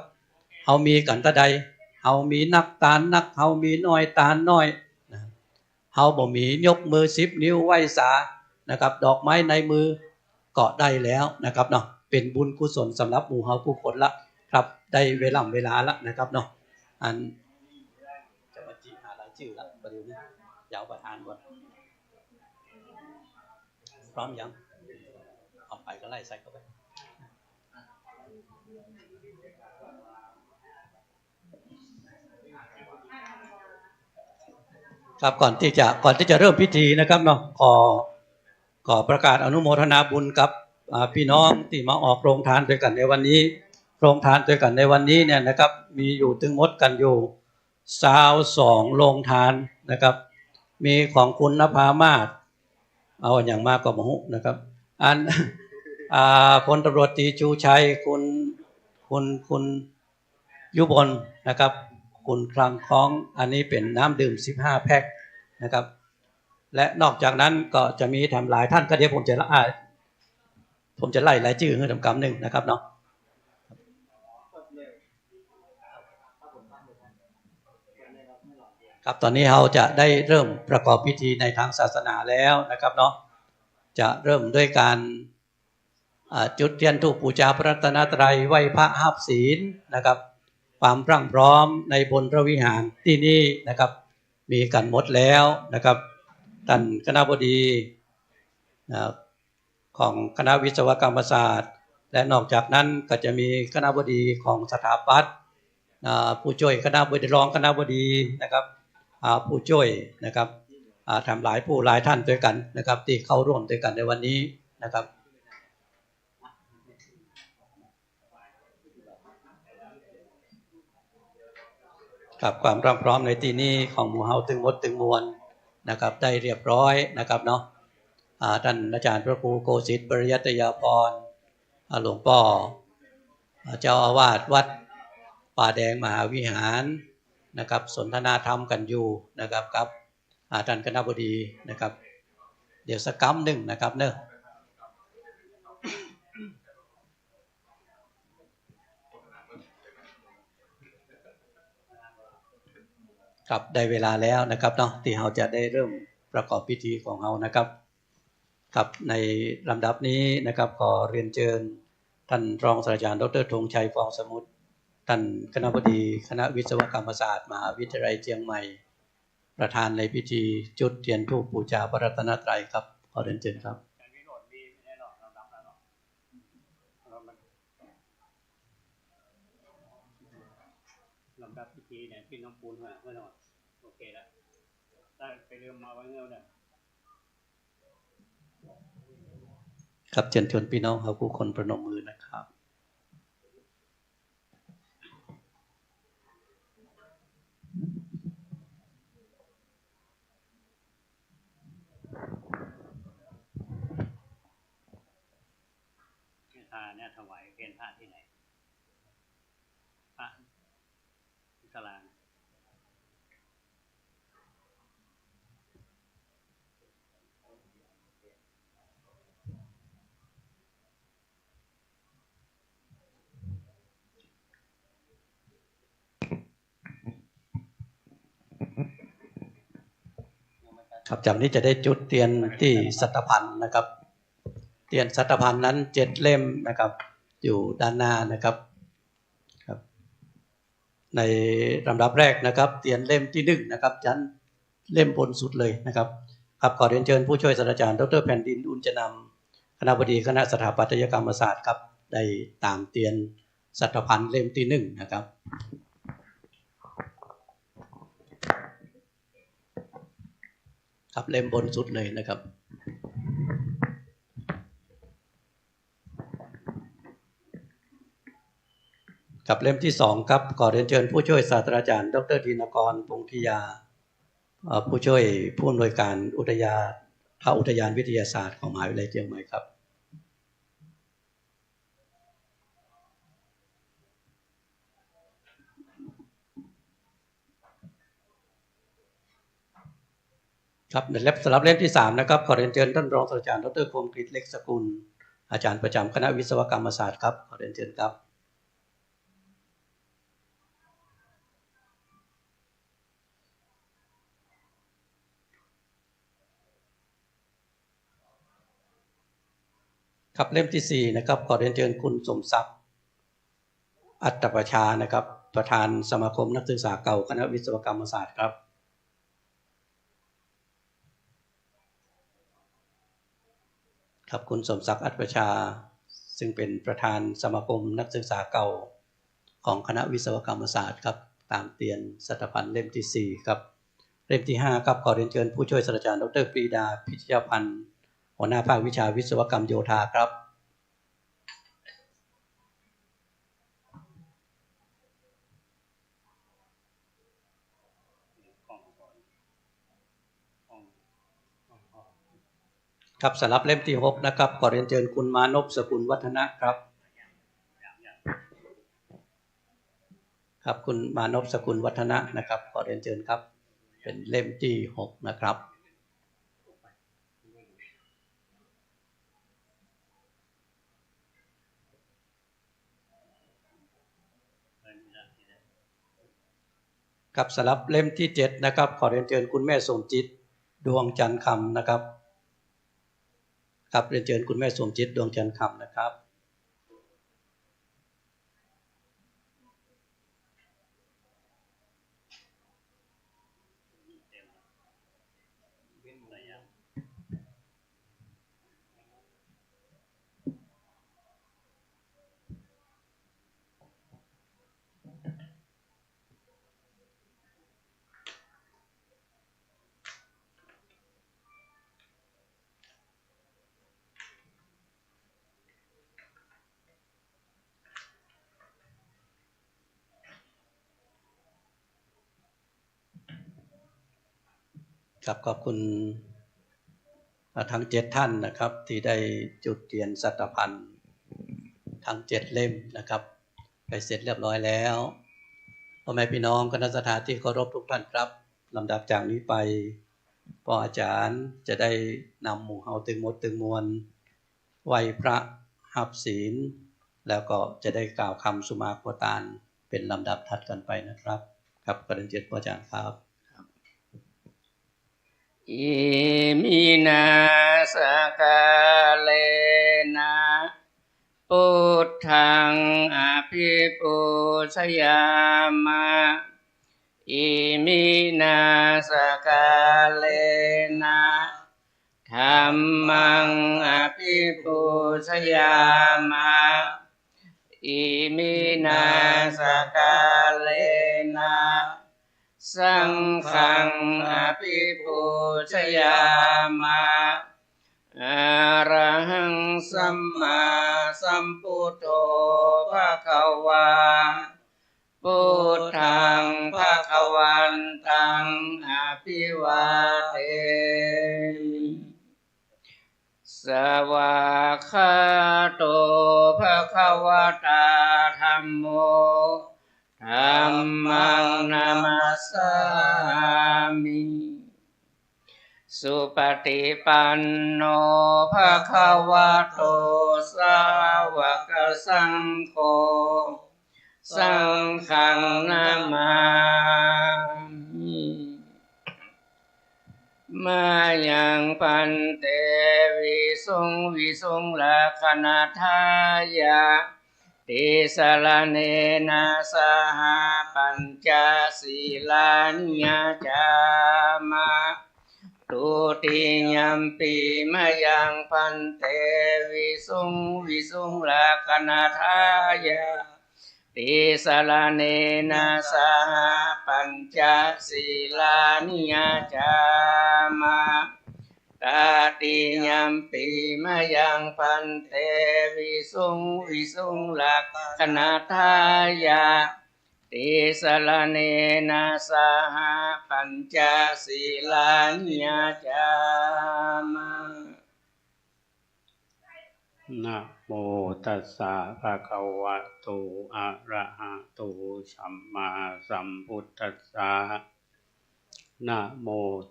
เฮามีกันตะใดเฮามีนักตาลนักเฮามีน้อยตาลน้อยนะเฮาบ่มียกมือ10นิ้วไหว้สานะครับดอกไม้ในมือก็ได้แล้วนะครับเนาะเป็นบุญกุศลสำหรับหมู่เฮาผู้คนละครับได้เวลาละนะครับเนาะอันจะมาจิหารายชื่อละประเดี๋ยวนี้ยาวประธานก่อนพร้อมยังเอาไปก็ไล่ใส่เข้าไปครับก่อนที่จะเริ่มพิธีนะครับเนาะขอประกาศอนุโมทนาบุญกับพี่น้องที่มาออกโรงทานด้วยกันในวันนี้โรงทานด้วยกันในวันนี้เนี่ยนะครับมีอยู่ถึงหมดกันอยู่22โรงทานนะครับมีของคุณนภามาศเอาอย่างมากก็มหุนะครับอันพลตำรวจตรีชูชัยคุณยุบลนะครับคุณคลังคล้องอันนี้เป็นน้ำดื่ม15แพ็คนะครับและนอกจากนั้นก็จะมีทำหลายท่านก็เดี๋ยวผมจะไล่รายชื่อให้ทำกรรมหนึ่งนะครับเนาะครับตอนนี้เราจะได้เริ่มประกอบพิธีในทางศาสนาแล้วนะครับเนาะจะเริ่มด้วยการจุดเทียนธูปบูชาพระรัตนตรัยไหว้พระหับศีลนะครับความพรั่งพร้อมในบนพระวิหารที่นี่นะครับมีกันหมดแล้วนะครับท่านคณบดีของคณะวิศวกรรมศาสตร์และนอกจากนั้นก็จะมีคณบดีของสถาปัตย์ผู้ช่วยคณบดีรองคณบดีนะครับผู้ช่วยนะครับทำหลายท่านด้วยกันนะครับที่เข้าร่วมด้วยกันในวันนี้นะครับกับความพร้อมในที่นี้ของหมู่เฮาถึงหมดถึงมวลนะครับได้เรียบร้อยนะครับเนาะท่านอาจารย์พระครูโกสิทธิ์ปริยัตยาภรณ์หลวงพ่อเจ้าอาวาสวัดป่าแดงมหาวิหารนะครับสนทนาธรรมกันอยู่นะครับกับท่านคณบดีนะครับเดี๋ยวสักคำหนึ่งนะครับเนอะครับได้เวลาแล้วนะครับเนาะที่เราจะได้เริ่มประกอบพิธีของเรานะครับครับในลำดับนี้นะครับขอเรียนเชิญท่านรองศาสตราจารย์ดร.ธงชัยฟองสมุทรท่านคณบดีคณะวิศวกรรมศาสตร์มหาวิทยาลัยเชียงใหม่ประธานในพิธีจุดเทียนธูปบูชาพระรัตนตรัยครับขอเรียนเชิญครับลำดับพิธีเนี่ยพี่น้องปูนมาเมื่อหน่อยโอเคแล้วได้ไปเริ่มมาไว้เงี้ยเนี่ยครับเชิญชวนพี่น้องครับผู้คนประนมมือนะครับทานเนี่ยถวายเป็นพระที่ไหนพระอิสลาม ครับจากนี้จะได้จุดเทียนที่สัตพันธ์นะครับเทียนสัตพันธ์นั้น7เล่มนะครับอยู่ด้านหน้านะครับครับในลำดับแรกนะครับเทียนเล่มที่1นะครับชั้นเล่มบนสุดเลยนะครับครับขอเรียนเชิญผู้ช่วยศาสตราจารย์ดร.แผ่นดินอุญจนำคณบดีคณะสถาปัตยกรรมศาสตร์ครับได้ตามเทียนสัตพันธ์เล่มที่1นะครับครับเล่มบนสุดเลยนะครับกับเล่มที่2ครับขอเรียนเชิญผู้ช่วยศาสตราจารย์ดร.ธินกรพงษ์ธิยาผู้ช่วยผู้อำนวยการอุทยาน ภาคอุทยานวิทยาศาสตร์ของมหาวิทยาลัยเชียงใหม่ครับครับในสำหรับเล่มที่3นะครับขอเรียนเชิญท่านรองศาสตราจารย์ดร.คมกฤษเล็กสกุลอาจารย์ประจำคณะวิศวกรรมศาสตร์ครับขอเรียนเชิญครับครับเล่มที่4นะครับขอเรียนเชิญคุณสมศักดิ์อัตประชานะครับประธานสมาคมนักศึกษาเก่าคณะวิศวกรรมศาสตร์ครับครับคุณสมศักดิ์อัตประชาซึ่งเป็นประธานสมาคมนักศึกษาเก่าของคณะวิศวกรรมศาสตร์ครับตามเตียนสัตพันธ์เล่มที่4ครับเล่มที่5ครับขอเรียนเชิญผู้ช่วยศาสตราจารย์ดร.ปรีดาพิชยพันธ์หัวหน้าภาควิชาวิศวกรรมโยธาครับครับสำหรับเล่มที่6นะครับขอเรียนเชิญคุณมานพสกุลวัฒนะครับครับคุณมานพสกุลวัฒนะนะครับขอเรียนเชิญครับเป็นเล่มที่6นะครับครับสำหรับเล่มที่7นะครับขอเรียนเชิญคุณแม่สมจิตดวงจันทร์คำนะครับครับเรียนเชิญคุณแม่สมจิตดวงจันทร์คำนะครับครับขอบคุณทั้ง7ท่านนะครับที่ได้จุดเทียนสัตพันธ์ทั้ง7เล่มนะครับไปเสร็จเรียบร้อยแล้วพ่อแม่พี่น้องคณะสัตยาที่เคารพทุกท่านครับลำดับจากนี้ไปพ่ออาจารย์จะได้นำหมู่เฮาตึงหมดตึงมวลไหว้พระหับศีลแล้วก็จะได้กล่าวคำสุมาโคตารเป็นลำดับถัดกันไปนะครับครับกราบเรียนพ่ออาจารย์ครับอิมินาสกาเลนะพุทธังอภิปูชยามะอิมินาสกาเลนะธัมมังอภิปูชยามะอิมินาสกาเลนะสังฆังอภิปูชยามะอะระหังสัมมาสัมพุทโธภะคะวาพุทธังภะคะวันตังอภิวาเทมิสวากขาโตภะคะวะตาธัมโมธัมมังนามัสสามิสุปฏิปันโนภะคะวะโตสาวกสังโฆสังฆังนามามิมายังปันเตวิสุงลักขณทายะติสรณเนนะสหปัญจศีลานิยจามะตุติยัมปิมายังปันเตวิสุงลักขณทายะติสรณเนนะสหปัญจศีลานิยจามะตติยัมปิมายังปันเตวิสุงลักขณทายะ ติสรเนนะสหปัญจศีลานิยจามะนะโมตัสสะภะคะวะโตอะระหะโตสัมมาสัมพุทธัสสะนะโม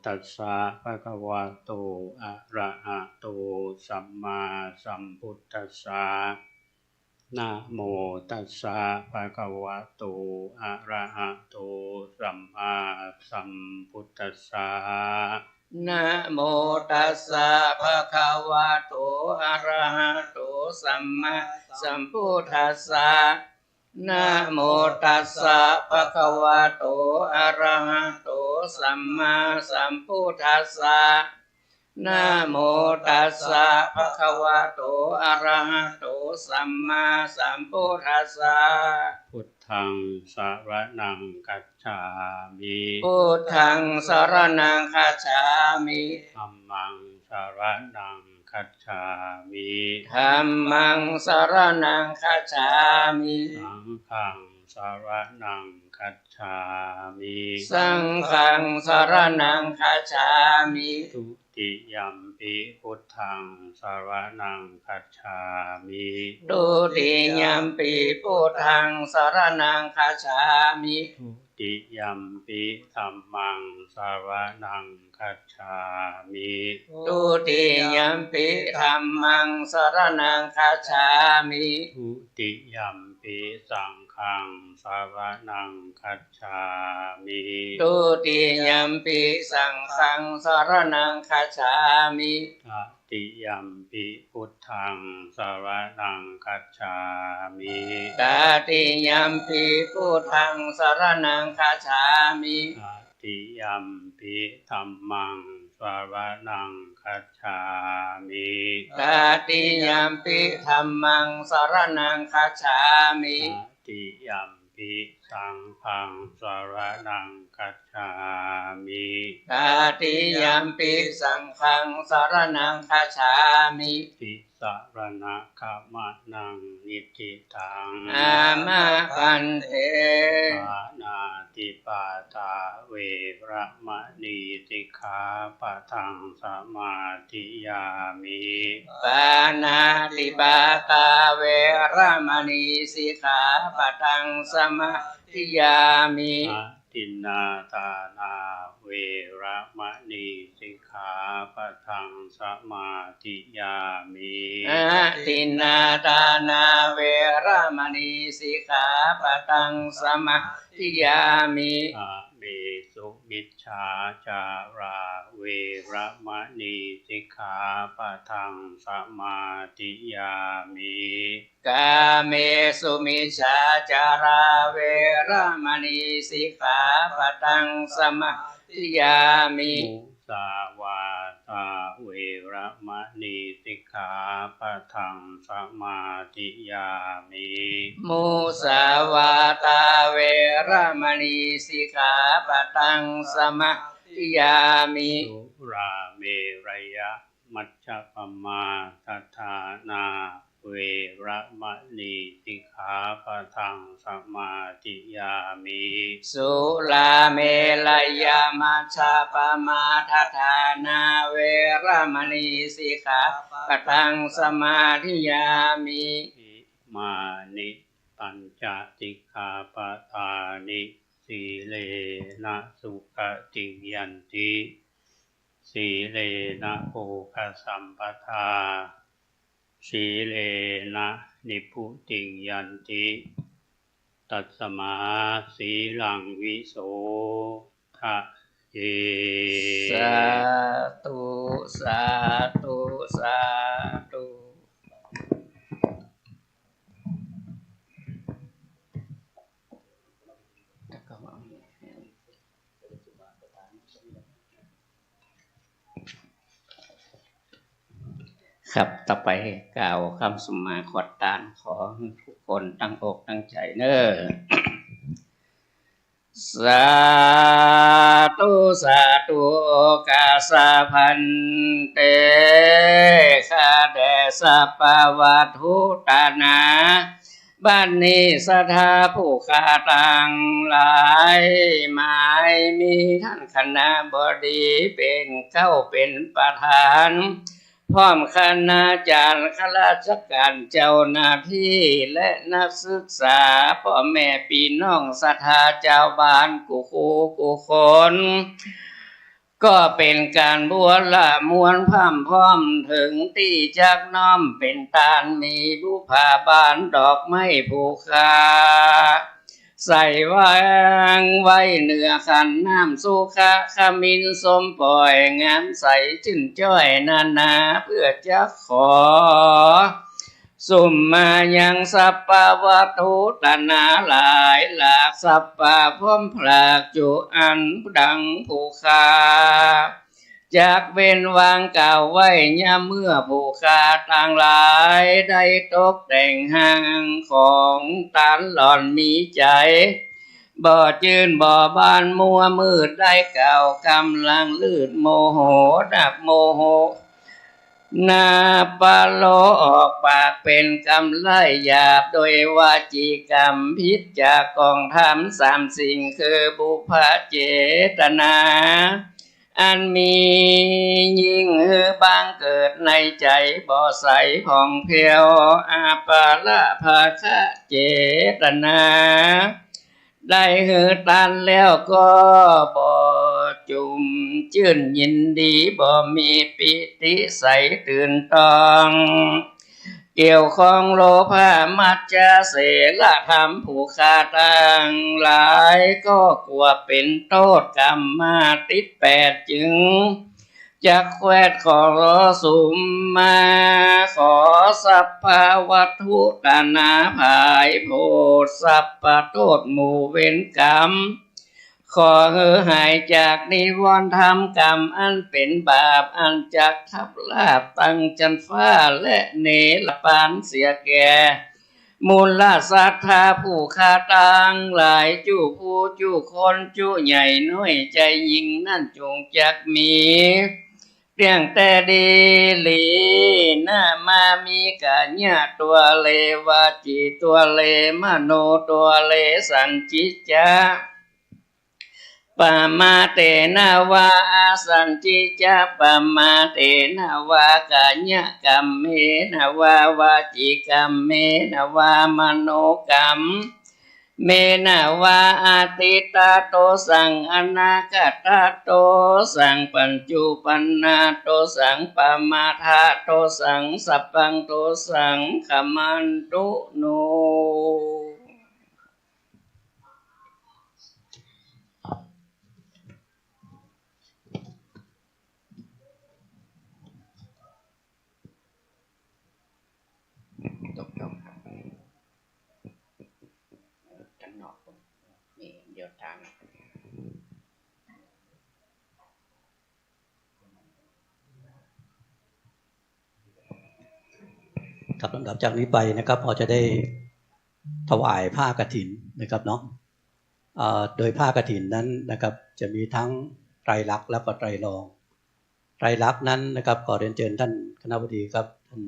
ตัสสะภะคะวะโตอะระหะโตสัมมาสัมพุทธัสสะนะโมตัสสะภะคะวะโตอะระหะโตสัมมาสัมพุทธัสสะนะโมตัสสะภะคะวะโตอะระหะโตสัมมาสัมพุทธัสสะนะโมตัสสะภะคะวะโตอะระหะโตสัมมาสัมพุทธัสสะนะโมตัสสะภะคะวะโตอะระหะโตสัมมาสัมพุทธัสสะพุทธังสรณังคัจฉามิพุทธังสรณังคัจฉามิธัมมังสรณังคัจฉามิธัมมังสรณังคัจฉามิสังฆังสรณังคัจฉามิสังฆังสรณังคัจฉามิทุติยัมปิพุทธังสรณังคัจฉามิทุติยัมปิพุทธังสรณังคัจฉามิทุติยัมปิธัมมังสรณังคัจฉามิทุติยัมปิธัมมังสรณังคัจฉามิทุติยัมปิสังฆังสรณังคัจฉามิทุติยัมปิสังฆังสรณังคัจฉามิตติยัมปิพุทธังสรณังคัจฉามิตติยัมปิพุทธังสรณังคัจฉามิตติยัมปิธัมมังสรณังคัจฉามิตติยัมปิธัมมังสรณังคัจฉามิตติยัมปิสังฆังสรณังคัจฉามิตติยัมปิสังฆังสรณังคัจฉามิติสรณะขมะนังนิติตังอามะพันเทปานาติปาตาเวระมะนีสิกขาปะทังสมาธิยามิปานาติปาตาเวระมะนีสิกขาปะทังสมาธิยามิตินนาทานาเวระมะนีสิกขาปะทังสมาธิยามิตินนาทานาเวระมะนีสิกขาปะทังสมาธิยามิเมสุมิจฉาจาราเวระมะนีสิกขาปะทังสมาธิยามิกาเมสุมิจฉาจาราเวระมะนีสิกขาปะทังสมาธิยามิมุสาวาทาเวระมะนีสิกขาปะทังสมาธิยามิมุสาวาทาเวระมะนีสิกขาปะทังสมาธิยามิสุราเมรยะมัชฌัปมาทัฏฐานาเวระมะนีสิกขาปะทังสมาธิยามิสุราเมรยะมัชฌัปมาทัฏฐานาเวระมะนีสิกขาปะทังสมาธิยามิอิมานิปัญจสิกขาปทานิสีเลนะสุขติยันติสีเลนะโภคสัมปทาสีเลนะนิพุติยันติตัสมาสีลังวิโสทะเยสาธุสาธุสาธุครับต่อไปกล่าวคำสมมาขอดตานขอทุกคนตั้งอกตั้งใจเนอสาธุสาธุกาสะพันเตคาเดสัพพวัตถุตานา บ้านนี้สถาผู้ขาต่างหลายหมายมีท่านคณะบดีเป็นเข้าเป็นประธานพร้อมคณาจารย์ข้าราชการเจ้าหน้าที่และนักศึกษาพ่อแม่พี่น้องศรัทธาเจ้าบ้านกูคูกูคนก็เป็นการบวชละมวลพร่ำพร้อมถึงที่จักน้อมเป็นตาลมีบุพาบานดอกไม้ผูกขาใส่วางไว้เหนือขันน้ำสุขะขมินสมปล่อยงามใสชื่นจ้อยนานาเพื่อจะขอสุมมายังสัพพะวัตถุตนาหลายหลากสัพพะพร้อมพลากจุอันดังผูกขาจากเว้นวางกล่าวไว้ย่าเมื่อผู้ขาต่างหลายได้ตกแต่งห้างของตาหล่อนมีใจบ่จืนบ่บานมัวมืดได้เก่ากำลังลืดโมโหดับโมโหนาปะโลออกปากเป็นกำไลหยาบโดยวาจีกรรมพิษจากกองธรรมสามสิ่งคือบุพเจตนาอันมียิ่งบางเกิดในใจบ่ใสผ่องเพียวอาปาละภาคะเจตนาได้ตันแล้วก็บ่จุ่มชื่นยินดีบ่มีปิติใสตื่นตองเกี่ยวข้องโลภะมัจจะเสละธรรมผู้ขาต่างหลายก็กลัวเป็นโทษกรรมมาติดแปดจึงจักแควดขอสุมมาขอสัพพะวัตถุตนาภายโพธสัพพะโทษหมู่เวรกรรมขอหายจากนิวรณ์ธรรมกรรมอันเป็นบาปอันจักทับลาบตั้งจันฟ้าและเนรปานเสียแก่มูลศรัทธาผู้ขาต่างหลายจู้ผู้จู้คนจู้ใหญ่น้อยใจยิ่งนั่นจงจักมีเรื่องแต่ดีหลีหน้ามามีกะญะตัวเลวาจีตัวเลมโนตัวเลสันจิจาปะมาเตนะวาอาสันจิจาปะมาเตนะวากะญะกัมเมนะวาวาจิกัมเมนะวามโนกัมเมนะวาอาติตาโตสังอนาคตาโตสังปัญจุปันนาโตสังปมาทาโตสังสัพพังโตสังขมันตุโนครับลำดับจากนี้ไปนะครับพอจะได้ถวายผ้ากฐินนะครับเนาะโดยผ้ากฐินนั้นนะครับจะมีทั้งไตรลักษณ์และก็ไตรรองค์ไตรลักษณ์นั้นนะครับขอเรียนเชิญท่านคณบดีครับท่าน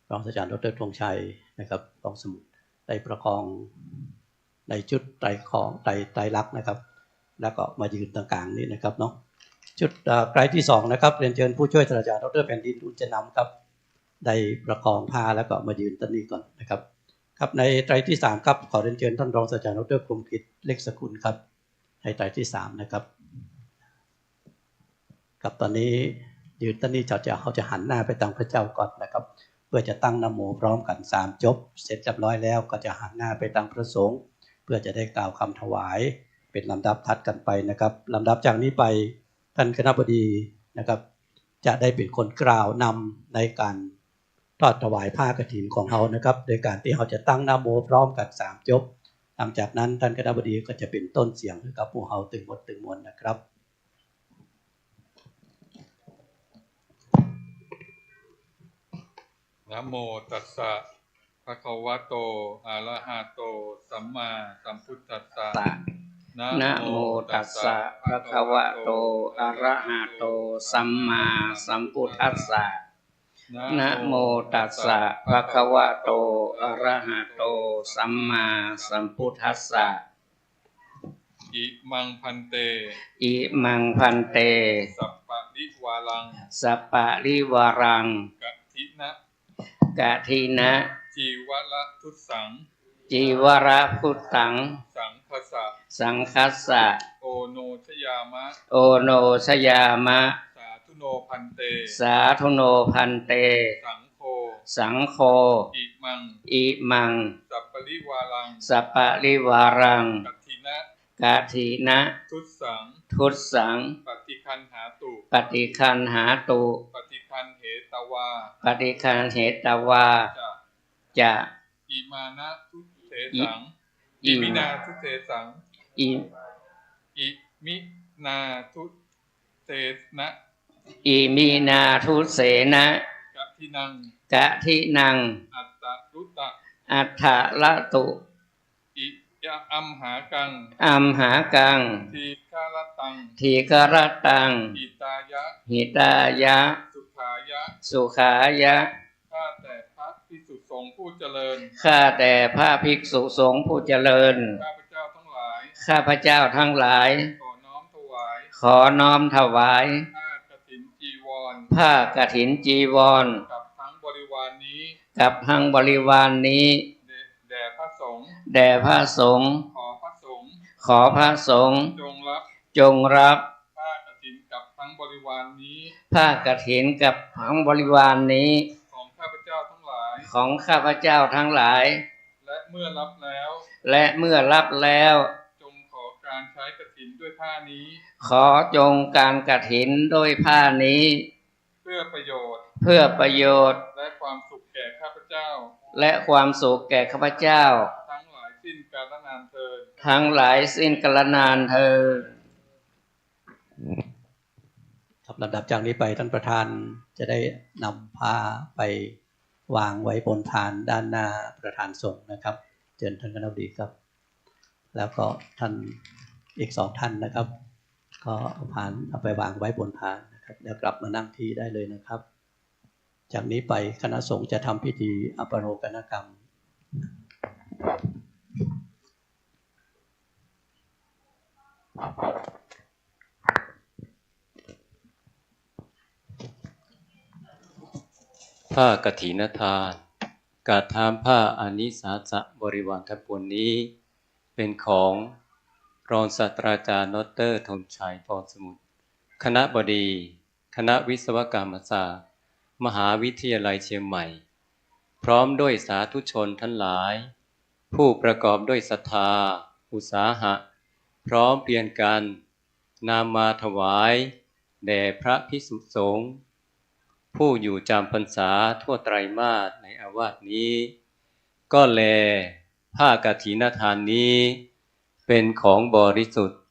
รองศาสตราจารย์ดร.ธงชัยนะครับกองสมุดได้ประคองในชุดไตรของไตรลักษณ์นะครับแล้วก็มายืนตรงกลางนี้นะครับเนาะชุดไตรที่2นะครับเรียนเชิญผู้ช่วยศาสตราจารย์ดร.แผ่นดินอุจจนำครับได้ประคองผ้าแล้วก็มายืนตรงนี้ก่อนนะครับครับในไตรที่3ครับขอเรียนเชิญท่านรองศาสตราจารย์ดร.คมกิจเล็กสกุลครับในไตรที่3นะครับครับตอนนี้ยืนตรงนี้เขาจะหันหน้าไปทางพระเจ้าก่อนนะครับเพื่อจะตั้งนะโมพร้อมกัน3จบเสร็จเรียบร้อยแล้วก็จะหันหน้าไปทางพระสงฆ์เพื่อจะได้กล่าวคำถวายเป็นลำดับถัดกันไปนะครับลำดับจากนี้ไปท่านคณบดีนะครับจะได้เป็นคนกล่าวนำในการทอดถวายผ้ากฐินของเขานะครับโดยการที่เขาจะตั้งนะโมพร้อมกัน3จบหลังจากนั้นท่านคณบดีก็จะเป็นต้นเสียงให้กับผู้เฮาตึงหมดตึงมวลนะครับนะโมตัสสะภะคะวะโตอะระหะโตสัมมาสัมพุทธัสสะนะโมตัสสะภะคะวะโตอะระหะโตสัมมาสัมพุทธัสสะ นะโมตัสสะภะคะวะโตอะระหะโตสัมมาสัมพุทธัสสะอิมังพันเต อิมังพันเต สัปปะริวารัง สัปปะริวารัง กัตถินะ กะทินะ จีวระทุสัง จีวระพุตตัง สังคสะ สังคัสสะ โอโนชยามะ โอโนชยามะ สาธุโนพันเต สาธุโนพันเต สังโฆ สังโฆ อิมัง อิมัง สัปปะริวารัง สัปปะริวารัง กัตถินะ กะทินะ ทุสัง ทุตสัง ปฏิคันหาตุ ปฏิคันหาตุ ปฏิคันเหตวา ปฏิคันเหตวา จะ จะ อิมานะทุเถสัง อิมินาทุเถสัง อิ อิมินาทุเตนะ อิมีนาทุเสนะ กัตถินัง กะทินัง อัตตะรุตะ อัฏฐะละตุ อิยะอัมหากัง อัมหากัง ทีฆารตัง ทีกรตัง อิตายะ หิตายะ สุขายะ สุขายะ ข้าแต่พระภิกษุสงฆ์ผู้เจริญ ข้าแต่พระภิกษุสงฆ์ผู้เจริญ ข้าพเจ้าทั้งหลาย ข้าพเจ้าทั้งหลาย ขอน้อมถวาย ขอน้อมถวาย ผ้ากฐินจีวร ผ้ากฐินจีวร กับทั้งบริวารนี้ กับทั้งบริวารนี้ แด่พระสงฆ์ แด่พระสงฆ์ ขอพระสงฆ์ ขอพระสงฆ์ จงรับ จงรับ ผ้ากฐินกับทั้งบริวารนี้ ผ้ากฐินกับทั้งบริวารนี้ ของข้าพเจ้าทั้งหลาย ของข้าพเจ้าทั้งหลาย และเมื่อรับแล้ว และเมื่อรับแล้ว จงขอการใช้กฐินด้วยผ้านี้ ขอจงการกฐินด้วยผ้านี้ เพื่อประโยชน์ เพื่อประโยชน์ และความสุขแก่ข้าพเจ้า และความสุขแก่ข้าพเจ้า ทั้งหลายสิ้นกาลนานเทิน ทั้งหลายสิ้นกาลนานเธอญ ครับลำดับจากนี้ไปท่านประธานจะได้นำผ้าไปวางไว้บนฐานด้านหน้าประธานสงฆ์นะครับเชิญท่านคณบดีครับแล้วก็ท่านอีก2ท่านนะครับ ก็เอาผ่านเอาไปวางไว้บนฐานนะครับแล้วกลับมานั่งที่ได้เลยนะครับจากนี้ไปคณะสงฆ์จะทำพิธีอปโรกนกรรมผ้ากฐินทานกาทามผ้าอานิสาสะบริวารทั้งปวงนี้เป็นของรองศาสตราจารย์ดร.ธงชัยพรสมุทรคณบดีคณะวิศวกรรมศาสตร์มหาวิทยาลัยเชียงใหม่พร้อมด้วยสาธุชนทั้งหลายผู้ประกอบด้วยศรัทธาอุตสาหะพร้อมเพรียงกันนำมาถวายแด่พระภิกษุสงฆ์ผู้อยู่จำพรรษาทั่วไตรมาสในอาวาสนี้ก็แลผ้ากฐินทานนี้เป็นของบริสุทธิ์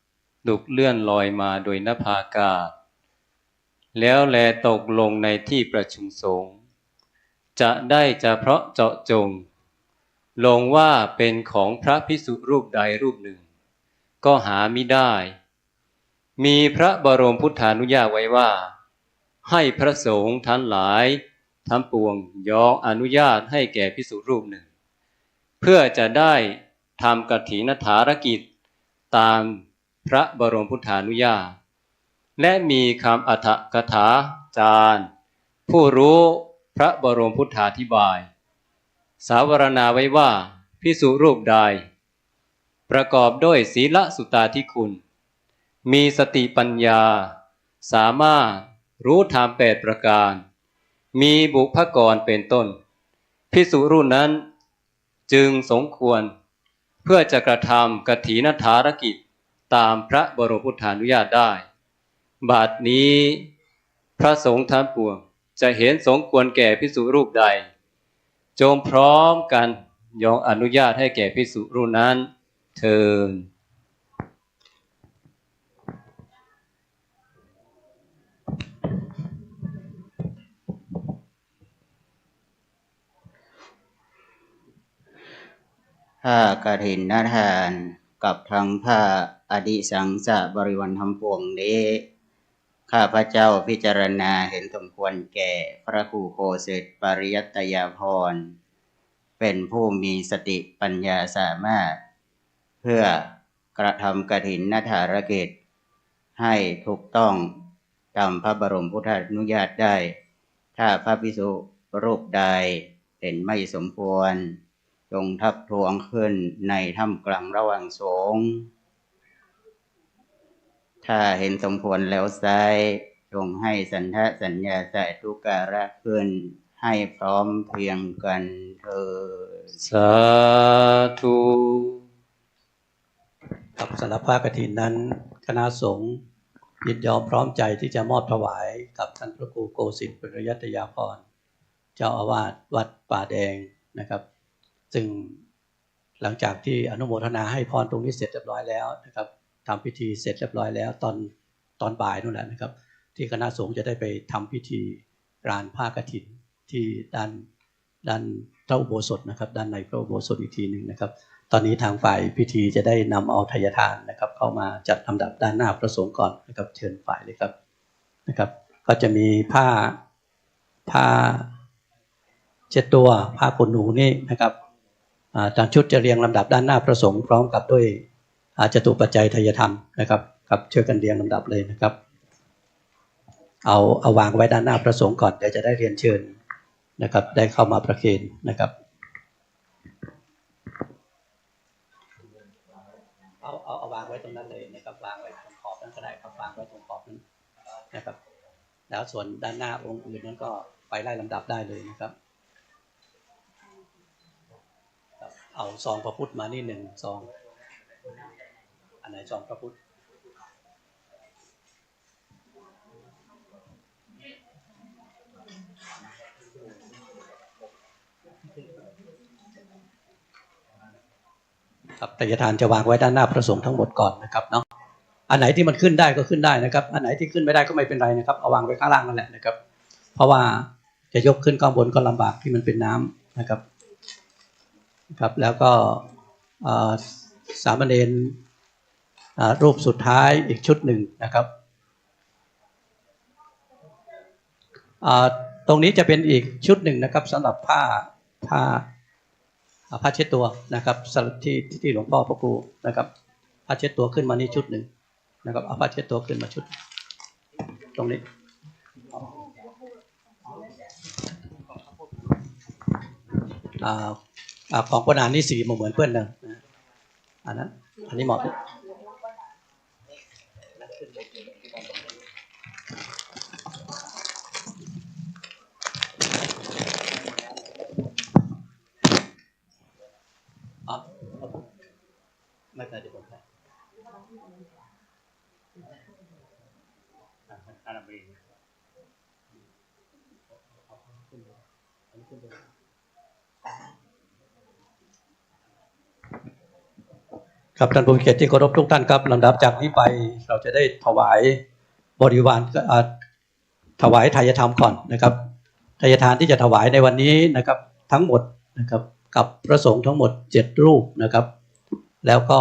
ดุกเลื่อนลอยมาโดยนภาอากาศแล้วแลตกลงในที่ประชุมสงฆ์จะได้จะเพราะเจาะจงลงว่าเป็นของพระภิกษุรูปใดรูปหนึ่งก็หามิได้มีพระบรมพุทธานุญาตไว้ว่าให้พระสงฆ์ทั้งหลายทั้งปวงยอมอนุญาตให้แก่ภิกษุรูปหนึ่งเพื่อจะได้ทำกฐินฐารกิจตามพระบรมพุทธานุญาตและมีคำอรรถกถาจารย์ผู้รู้พระบรมพุทธาธิบายสาวรณาไว้ว่าภิกษุรูปใดประกอบด้วยศีลสุตตาธิคุณมีสติปัญญาสามารถรู้ธรรม8ประการมีบุพกรเป็นต้นภิกษุรูปนั้นจึงสมควรเพื่อจะกระทำกฐินฐารกิจตามพระบรมพุทธานุญาตได้บัดนี้พระสงฆ์ทั้งปวงจะเห็นสมควรแก่ภิกษุรูปใดจงพร้อมกันยอมอนุญาตให้แก่ภิกษุรูปนั้นเทินผ้ากฐินทานกับทั้งผ้าอดิสังสะบริวารทั้งปวงนี้ ข้าพเจ้าพิจารณาเห็นสมควรแก่พระครูโคสิทธิ์ปริยัตยาภรณ์เป็นผู้มีสติปัญญาสามารถเพื่อกระทำกฐินทารกิจให้ถูกต้องตามพระบรมพุทธานุญาตได้ถ้าพระภิกษุรูปใดเห็นไม่สมควรจงทักท้วงขึ้นในท่ามกลางระหว่างสงฆ์ถ้าเห็นสมควรแล้วไซร้จงให้สันทะสัญญาสายทุการะขึ้นให้พร้อมเพียงกันเถิดสาธุกับสำหรับผ้ากฐินนั้นคณะสงฆ์ยินยอมพร้อมใจที่จะมอบถวายกับท่านพระครูโกสิทธิ์ปริยัตยาภรณ์เจ้าอาวาสวัดป่าแดงนะครับซึ่งหลังจากที่อนุโมทนาให้พรตรงนี้เสร็จเรียบร้อยแล้วนะครับทำพิธีเสร็จเรียบร้อยแล้วตอนบ่ายนู่นแหละนะครับที่คณะสงฆ์จะได้ไปทำพิธีกรานผ้ากฐินที่ด้านพระอุโบสถนะครับด้านในพระอุโบสถอีกทีหนึ่งนะครับตอนนี้ทางฝ่ายพิธีจะได้นำเอาทายทานนะครับเข้ามาจัดลำดับด้านหน้าพระสงฆ์ก่อนนะครับเชิญฝ่ายเลยครับนะครับก็จะมีผ้าเช็ดตัวผ้าขนหนูนี่นะครับทางชุดจะเรียงลำดับด้านหน้าพระสงฆ์พร้อมกับด้วยจตุปัจจัยทายธรรมนะครับครับช่วยกันเรียงลำดับเลยนะครับเอาวางไว้ด้านหน้าพระสงฆ์ก่อนเดี๋ยวจะได้เรียนเชิญนะครับได้เข้ามาประเคนนะครับเอาวางไว้ตรงนั้นเลยนะครับวางไว้ตรงขอบนั้นก็ได้ครับวางไว้ตรงขอบนั้นนะครับแล้วส่วนด้านหน้าองค์อื่นนั้นก็ไปไล่ลำดับได้เลยนะครับเอาซองพระพุทธมานี่1ซองอันไหนซองพระพุทธครับทายทานจะวางไว้ด้านหน้าพระสงฆ์ทั้งหมดก่อนนะครับเนาะอันไหนที่มันขึ้นได้ก็ขึ้นได้นะครับอันไหนที่ขึ้นไม่ได้ก็ไม่เป็นไรนะครับเอาวางไว้ข้างล่างนั่นแหละนะครับเพราะว่าจะยกขึ้นข้างบนก็ลำบากที่มันเป็นน้ำนะครับครับแล้วก็สามเณรรูปสุดท้ายอีกชุดหนึ่งนะครับตรงนี้จะเป็นอีกชุดหนึ่งนะครับสำหรับผ้าเช็ดตัวนะครับที่หลวงพ่อพระครูนะครับผ้าเช็ดตัวขึ้นมานี่ชุดหนึ่งนะครับเอาผ้าเช็ดตัวขึ้นมาชุดตรงนี้ของปนานนี่สีเหมือนเพื่อนนะอันนี้เหมาะไม่ใช่เดี๋ยวผมใส่ครับท่านผู้มีเกียรติที่เคารพทุกท่านครับลำดับจากนี้ไปเราจะได้ถวายบริวารถวายทายธรรมก่อนนะครับทายทานที่จะถวายในวันนี้นะครับทั้งหมดนะครับกับพระสงฆ์ทั้งหมด7รูปนะครับแล้วก็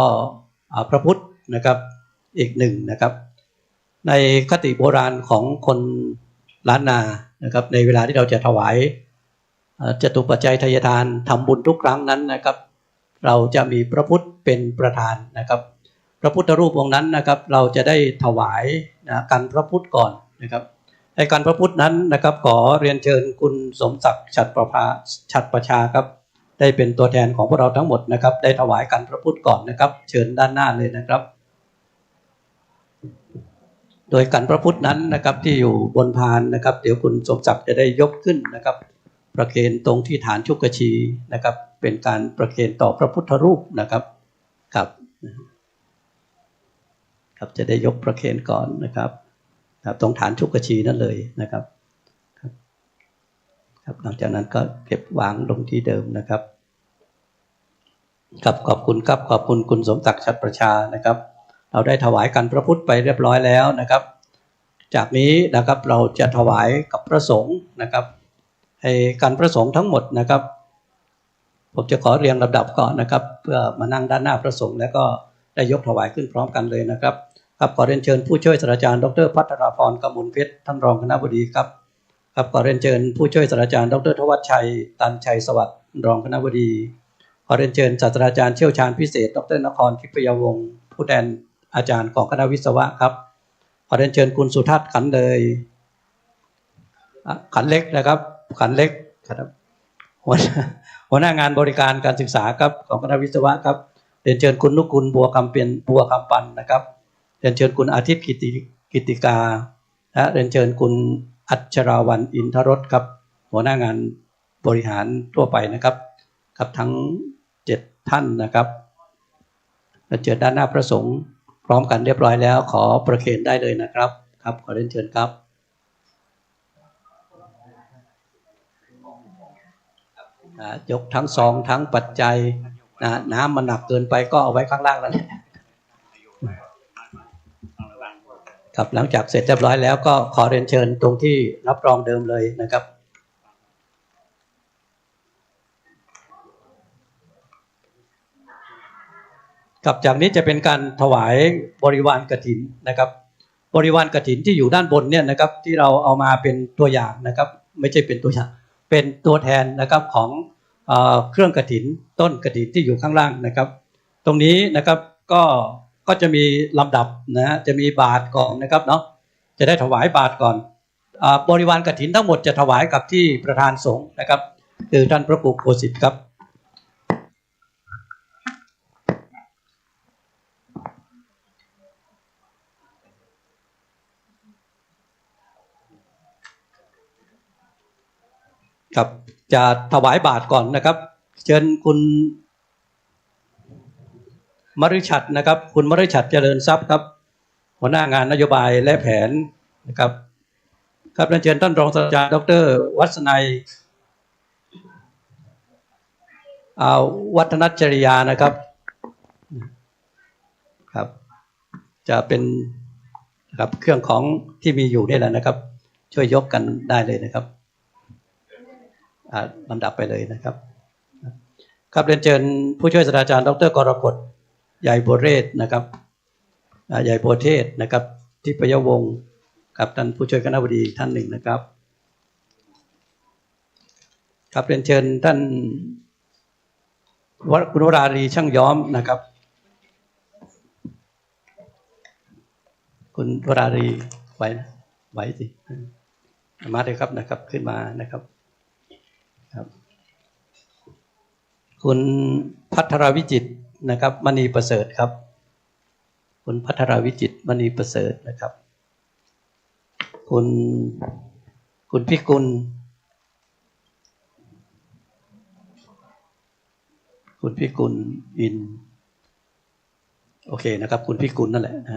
พระพุทธนะครับอีก1นะครับในคติโบราณของคนล้านนานะครับในเวลาที่เราจะถวายจตุปัจจัยทายทานทำบุญทุกครั้งนั้นนะครับเราจะมีพระพุทธเป็นประธานนะครับพระพุทธรูปองค์นั้นนะครับเราจะได้ถวายกันพระพุทธก่อนนะครับในการพระพุทธนั้นนะครับขอเรียนเชิญคุณสมศักดิ์ฉัตรประชาครับได้เป็นตัวแทนของพวกเราทั้งหมดนะครับได้ถวายกันพระพุทธก่อนนะครับเชิญด้านหน้าเลยนะครับโดยกันพระพุทธนั้นนะครับที่อยู่บนพานนะครับเดี๋ยวคุณสมศักดิ์จะได้ยกขึ้นนะครับประเคนตรงที่ฐานชุกชีนะครับเป็นการประเคนต่อพระพุทธรูปนะครับครับจะได้ยกประเคนก่อนนะครับตรงฐานชุกชีนั่นเลยนะครับครับหลังจากนั้นก็เก็บวางลงที่เดิมนะครับครับขอบคุณครับขอบคุณคุณสมศักดิ์ฉัตรประชานะครับเราได้ถวายกันพระพุทธไปเรียบร้อยแล้วนะครับจากนี้นะครับเราจะถวายกับพระสงฆ์นะครับให้กันพระสงฆ์ทั้งหมดนะครับผมจะขอเรียงลำดับก่อนนะครับเพื่อมานั่งด้านหน้าพระสงฆ์แล้วก็ได้ยกถวายขึ้นพร้อมกันเลยนะครับ ครับขอเรียนเชิญผู้ช่วยศาสตราจารย์ดร.ภัทราพรกมลเพชรท่านรองคณบดีครับครับขอเรียนเชิญผู้ช่วยศาสตราจารย์ดร.ทวัชชัยตันชัยสวัสดิ์รองคณบดีขอเรียนเชิญศาสตราจารย์เชี่ยวชาญพิเศษดร.นครทิพยวงศ์ผู้แทนอาจารย์ของคณะวิศวะครับขอเรียนเชิญคุณสุทัศน์ขันเลยขันเล็กนะครับขันเล็กครับหัวหน้างานบริการการศึกษาครับของคณะวิศวะครับเรียนเชิญคุณนุกุลบัวคำปันนะครับเรียนเชิญคุณอาทิตย์กิติกาและเรียนเชิญคุณอัชราวรรณอินทรสครับหัวหน้างานบริหารทั่วไปนะครับกับทั้ง7ท่านนะครับเรียนเชิญด้านหน้าพระสงฆ์พร้อมกันเรียบร้อยแล้วขอประเคนได้เลยนะครับครับขอเรียนเชิญครับยกทั้งซองทั้งปัจจัยน้ำมันหนักเกินไปก็เอาไว้ข้างล่างแล้วเนี่ยครับหลังจากเสร็จเรียบร้อยแล้วก็ขอเรียนเชิญตรงที่รับรองเดิมเลยนะครับกับจากนี้จะเป็นการถวายบริวารกฐินนะครับบริวารกฐินที่อยู่ด้านบนเนี่ยนะครับที่เราเอามาเป็นตัวอย่างนะครับไม่ใช่เป็นตัวอย่างเป็นตัวแทนนะครับของเครื่องกฐินต้นกฐินที่อยู่ข้างล่างนะครับตรงนี้นะครับก็จะมีลำดับนะจะมีบาตรก่อนนะครับเนาะจะได้ถวายบาตรก่อนบริวารกฐินทั้งหมดจะถวายกับที่ประธานสงฆ์นะครับคือท่านพระครูโคสิทธิ์ครับครับจะถวายบาตรก่อนนะครับเชิญคุณมฤชัดนะครับคุณมฤชัดเจริญทรัพย์ครับหัวหน้างานนโยบายและแผนนะครับครับเชิญท่านรองศาสตราจารย์ดร.วัฒนัยวัฒนจริยานะครับครับจะเป็นครับเครื่องของที่มีอยู่นี่แหละนะครับช่วยยกกันได้เลยนะครับลำดับไปเลยนะครับครับเรียนเชิญผู้ช่วยศาสตราจารย์ดร.กรกฎใหญ่บัวเรศนะครับใหญ่บัวเทศนะครับทิพยวงศ์กับท่านผู้ช่วยคณบดีท่านหนึ่งนะครับครับเรียนเชิญท่านคุณวรารีช่างย้อมนะครับคุณวรารีไหวสิมาเลยครับนะครับขึ้นมานะครับคุณภัทรวิจิตรนะครับมณีประเสริฐครับคุณภัทรวิจิตรมณีประเสริฐนะครับคุณพิกุลอินโอเคนะครับคุณพิกุลนั่นแหละนะ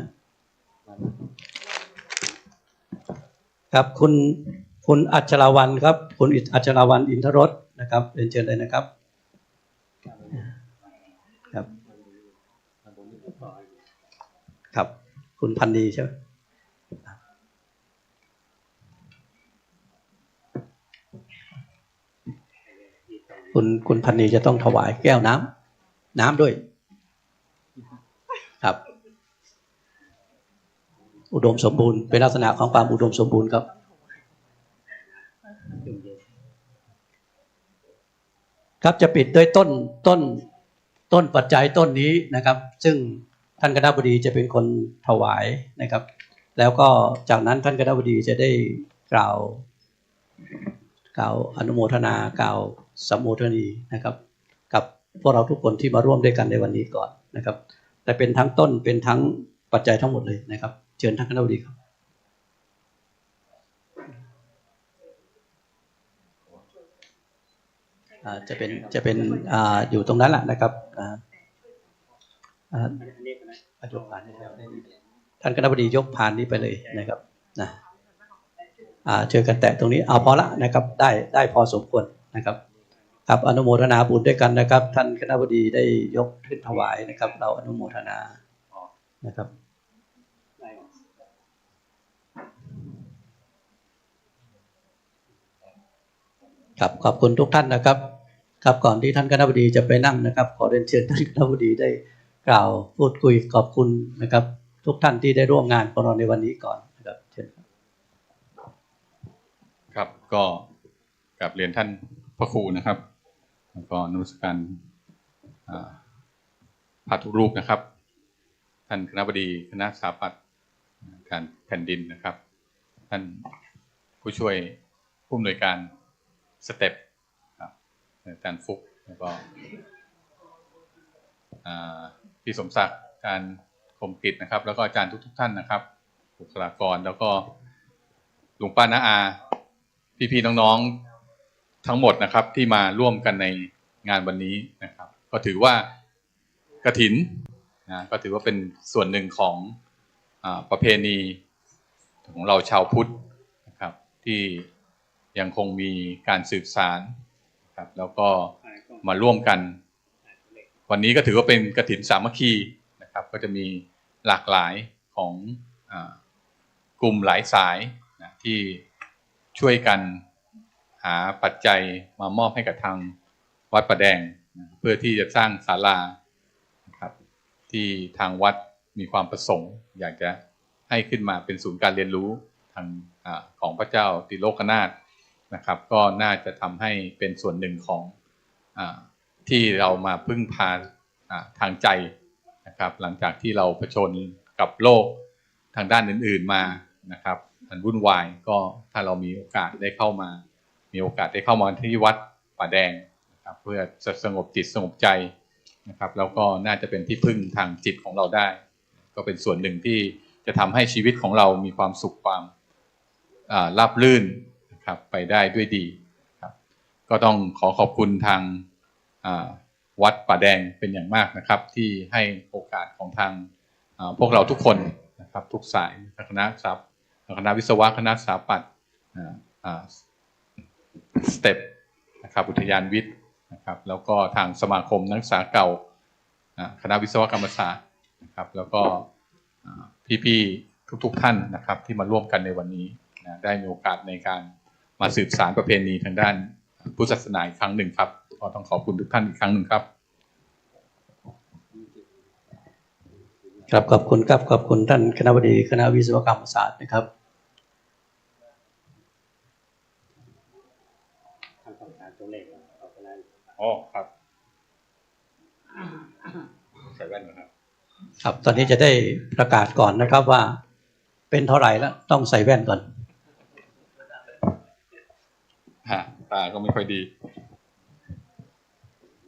ครับคุณอัชราวัลย์ครับคุณอัชราวัลย์อินทรสนะครับเรียนเชิญเลยนะครับครับคุณพันดีใช่ไหมคุณพันดีจะต้องถวายแก้วน้ำด้วยครับอุดมสมบูรณ์เป็นลักษณะของความอุดมสมบูรณ์ครับครับจะปิดด้วยต้นปัจจัยต้นนี้นะครับซึ่งท่านคณบดีจะเป็นคนถวายนะครับแล้วก็จากนั้นท่านคณบดีจะได้กล่าวอนุโมทนากล่าวสัมโมทนีนะครับกับพวกเราทุกคนที่มาร่วมด้วยกันในวันนี้ก่อนนะครับแต่เป็นทั้งต้นเป็นทั้งปัจจัยทั้งหมดเลยนะครับเชิญท่านคณบดีครับจะเป็นอยู่ตรงนั้นแหละนะครับยกผ่านท่านคณบดียกผ่านนี้ไปเลยนะครับนะเชิญกันแตะตรงนี้เอาพอละนะครับได้พอสมควรนะครับครับอนุโมทนาบุญด้วยกันนะครับท่านคณบดีได้ยกขึ้นถวายนะครับเราอนุโมทนานะครับครับขอบคุณทุกท่านนะครับครับก่อนที่ท่านคณบดีจะไปนั่งนะครับขอเรียนเชิญท่านคณบดีได้กล่าวพูดคุยขอบคุณนะครับ ทุกท่านที่ได้ร่วมงานของเราในวันนี้ก่อนนะครับเชิญครับก็กราบเรียนท่านพระครูนะครับแล้วก็นมัสการพระทุกรูปนะครับท่านคณบดีคณะสถาปัตย์การแผ่นดินนะครับท่านผู้ช่วยผู้อำนวยการสเต็ปครับอาจารย์ฟุกแล้วก็พี่สมศักดิ์อาจารย์คมกิจนะครับแล้วก็อาจารย์ทุกท่านนะครับบุคลากรแล้วก็ลุงป้าน้าอาพี่ๆน้องๆทั้งหมดนะครับที่มาร่วมกันในงานวันนี้นะครับก็ถือว่ากฐินนะก็ถือว่าเป็นส่วนหนึ่งของประเพณีของเราชาวพุทธนะครับที่ยังคงมีการสืบสานนะครับแล้วก็มาร่วมกันวันนี้ก็ถือว่าเป็นกฐินสามัคคีนะครับก็จะมีหลากหลายของกลุ่มหลายสายนะที่ช่วยกันหาปัจจัยมามอบให้กับทางวัดประแดงนะเพื่อที่จะสร้างศาลานะครับที่ทางวัดมีความประสงค์อยากจะให้ขึ้นมาเป็นศูนย์การเรียนรู้ทางของพระเจ้าติโลกนาถนะครับก็น่าจะทำให้เป็นส่วนหนึ่งของที่เรามาพึ่งพาทางใจนะครับหลังจากที่เราเผชิญกับโลกทางด้านอื่นๆมานะครับมันวุ่นวายก็ถ้าเรามีโอกาสได้เข้ามาที่วัดป่าแดงนะครับเพื่อจะสงบจิตสงบใจนะครับแล้วก็น่าจะเป็นที่พึ่งทางจิตของเราได้ก็เป็นส่วนหนึ่งที่จะทำให้ชีวิตของเรามีความสุขความราบรื่นนะครับไปได้ด้วยดีครับก็ต้องขอบคุณทางวัดป่าแดงเป็นอย่างมากนะครับที่ให้โอกาสของทางพวกเราทุกคนนะครับทุกสายคณะวิศวะคณะสถาปัตย์สเต็ปนะครับอุทยานวิทย์นะครับแล้วก็ทางสมาคมนักศึกษาเก่าคณะวิศวกรรมศาสตร์นะครับแล้วก็พี่ๆทุกท่านนะครับที่มาร่วมกันในวันนี้นะได้มีโอกาสในการมาสืบสานประเพณีทางด้านพุทธศาสนาอีกครั้งหนึ่งครับก็ต้องขอบคุณทุกท่านอีกครั้งหนึ่งครับครับขอบคุณครับขอบคุณท่านคณบดีคณะวิศวกรรมศาสตร์นะครับอ๋อครับใส่แว่นนะครับครับตอนนี้จะได้ประกาศก่อนนะครับว่าเป็นเท่าไหร่แล้วต้องใส่แว่นก่อนตาก็ไม่ค่อยดี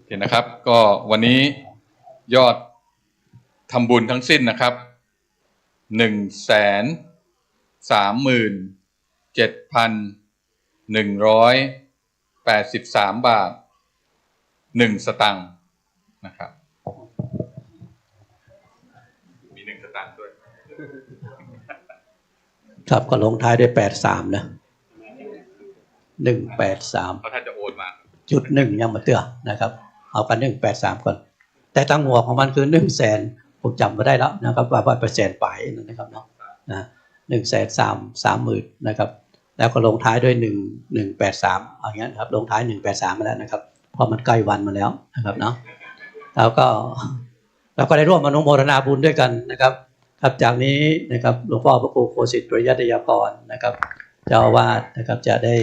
เห็นนะครับก็วันนี้ยอดทำบุญทั้งสิ้นนะครับ137,183 บาท1 สตางค์นะครับมี1 สตางค์ด้วยครับก็ลงท้ายด้วย83นะ183เขาถ้าจะโอนมา1ยังมาเตือนะครับเอากัน183ก่อนแต่ตั้งหัวของมันคือ100,000ผมจำไม่ได้แล้วนะครับว่าเปอร์เซ็นต์ไปนะครับเนาะนะ130,000นะครับแล้วก็ลงท้ายด้วย183อย่างเงี้ยครับลงท้าย183มาแล้วนะครับเพราะมันใกล้วันมาแล้วนะครับเนาะแล้วก็ได้ร่วมอนุโมทนาบุญด้วยกันนะครับครับจากนี้นะครับหลวงพ่อพระครูโคสิทธิ์ปริยัติยาภรณ์นะครับเจ้าอาวาสนะครับจะได้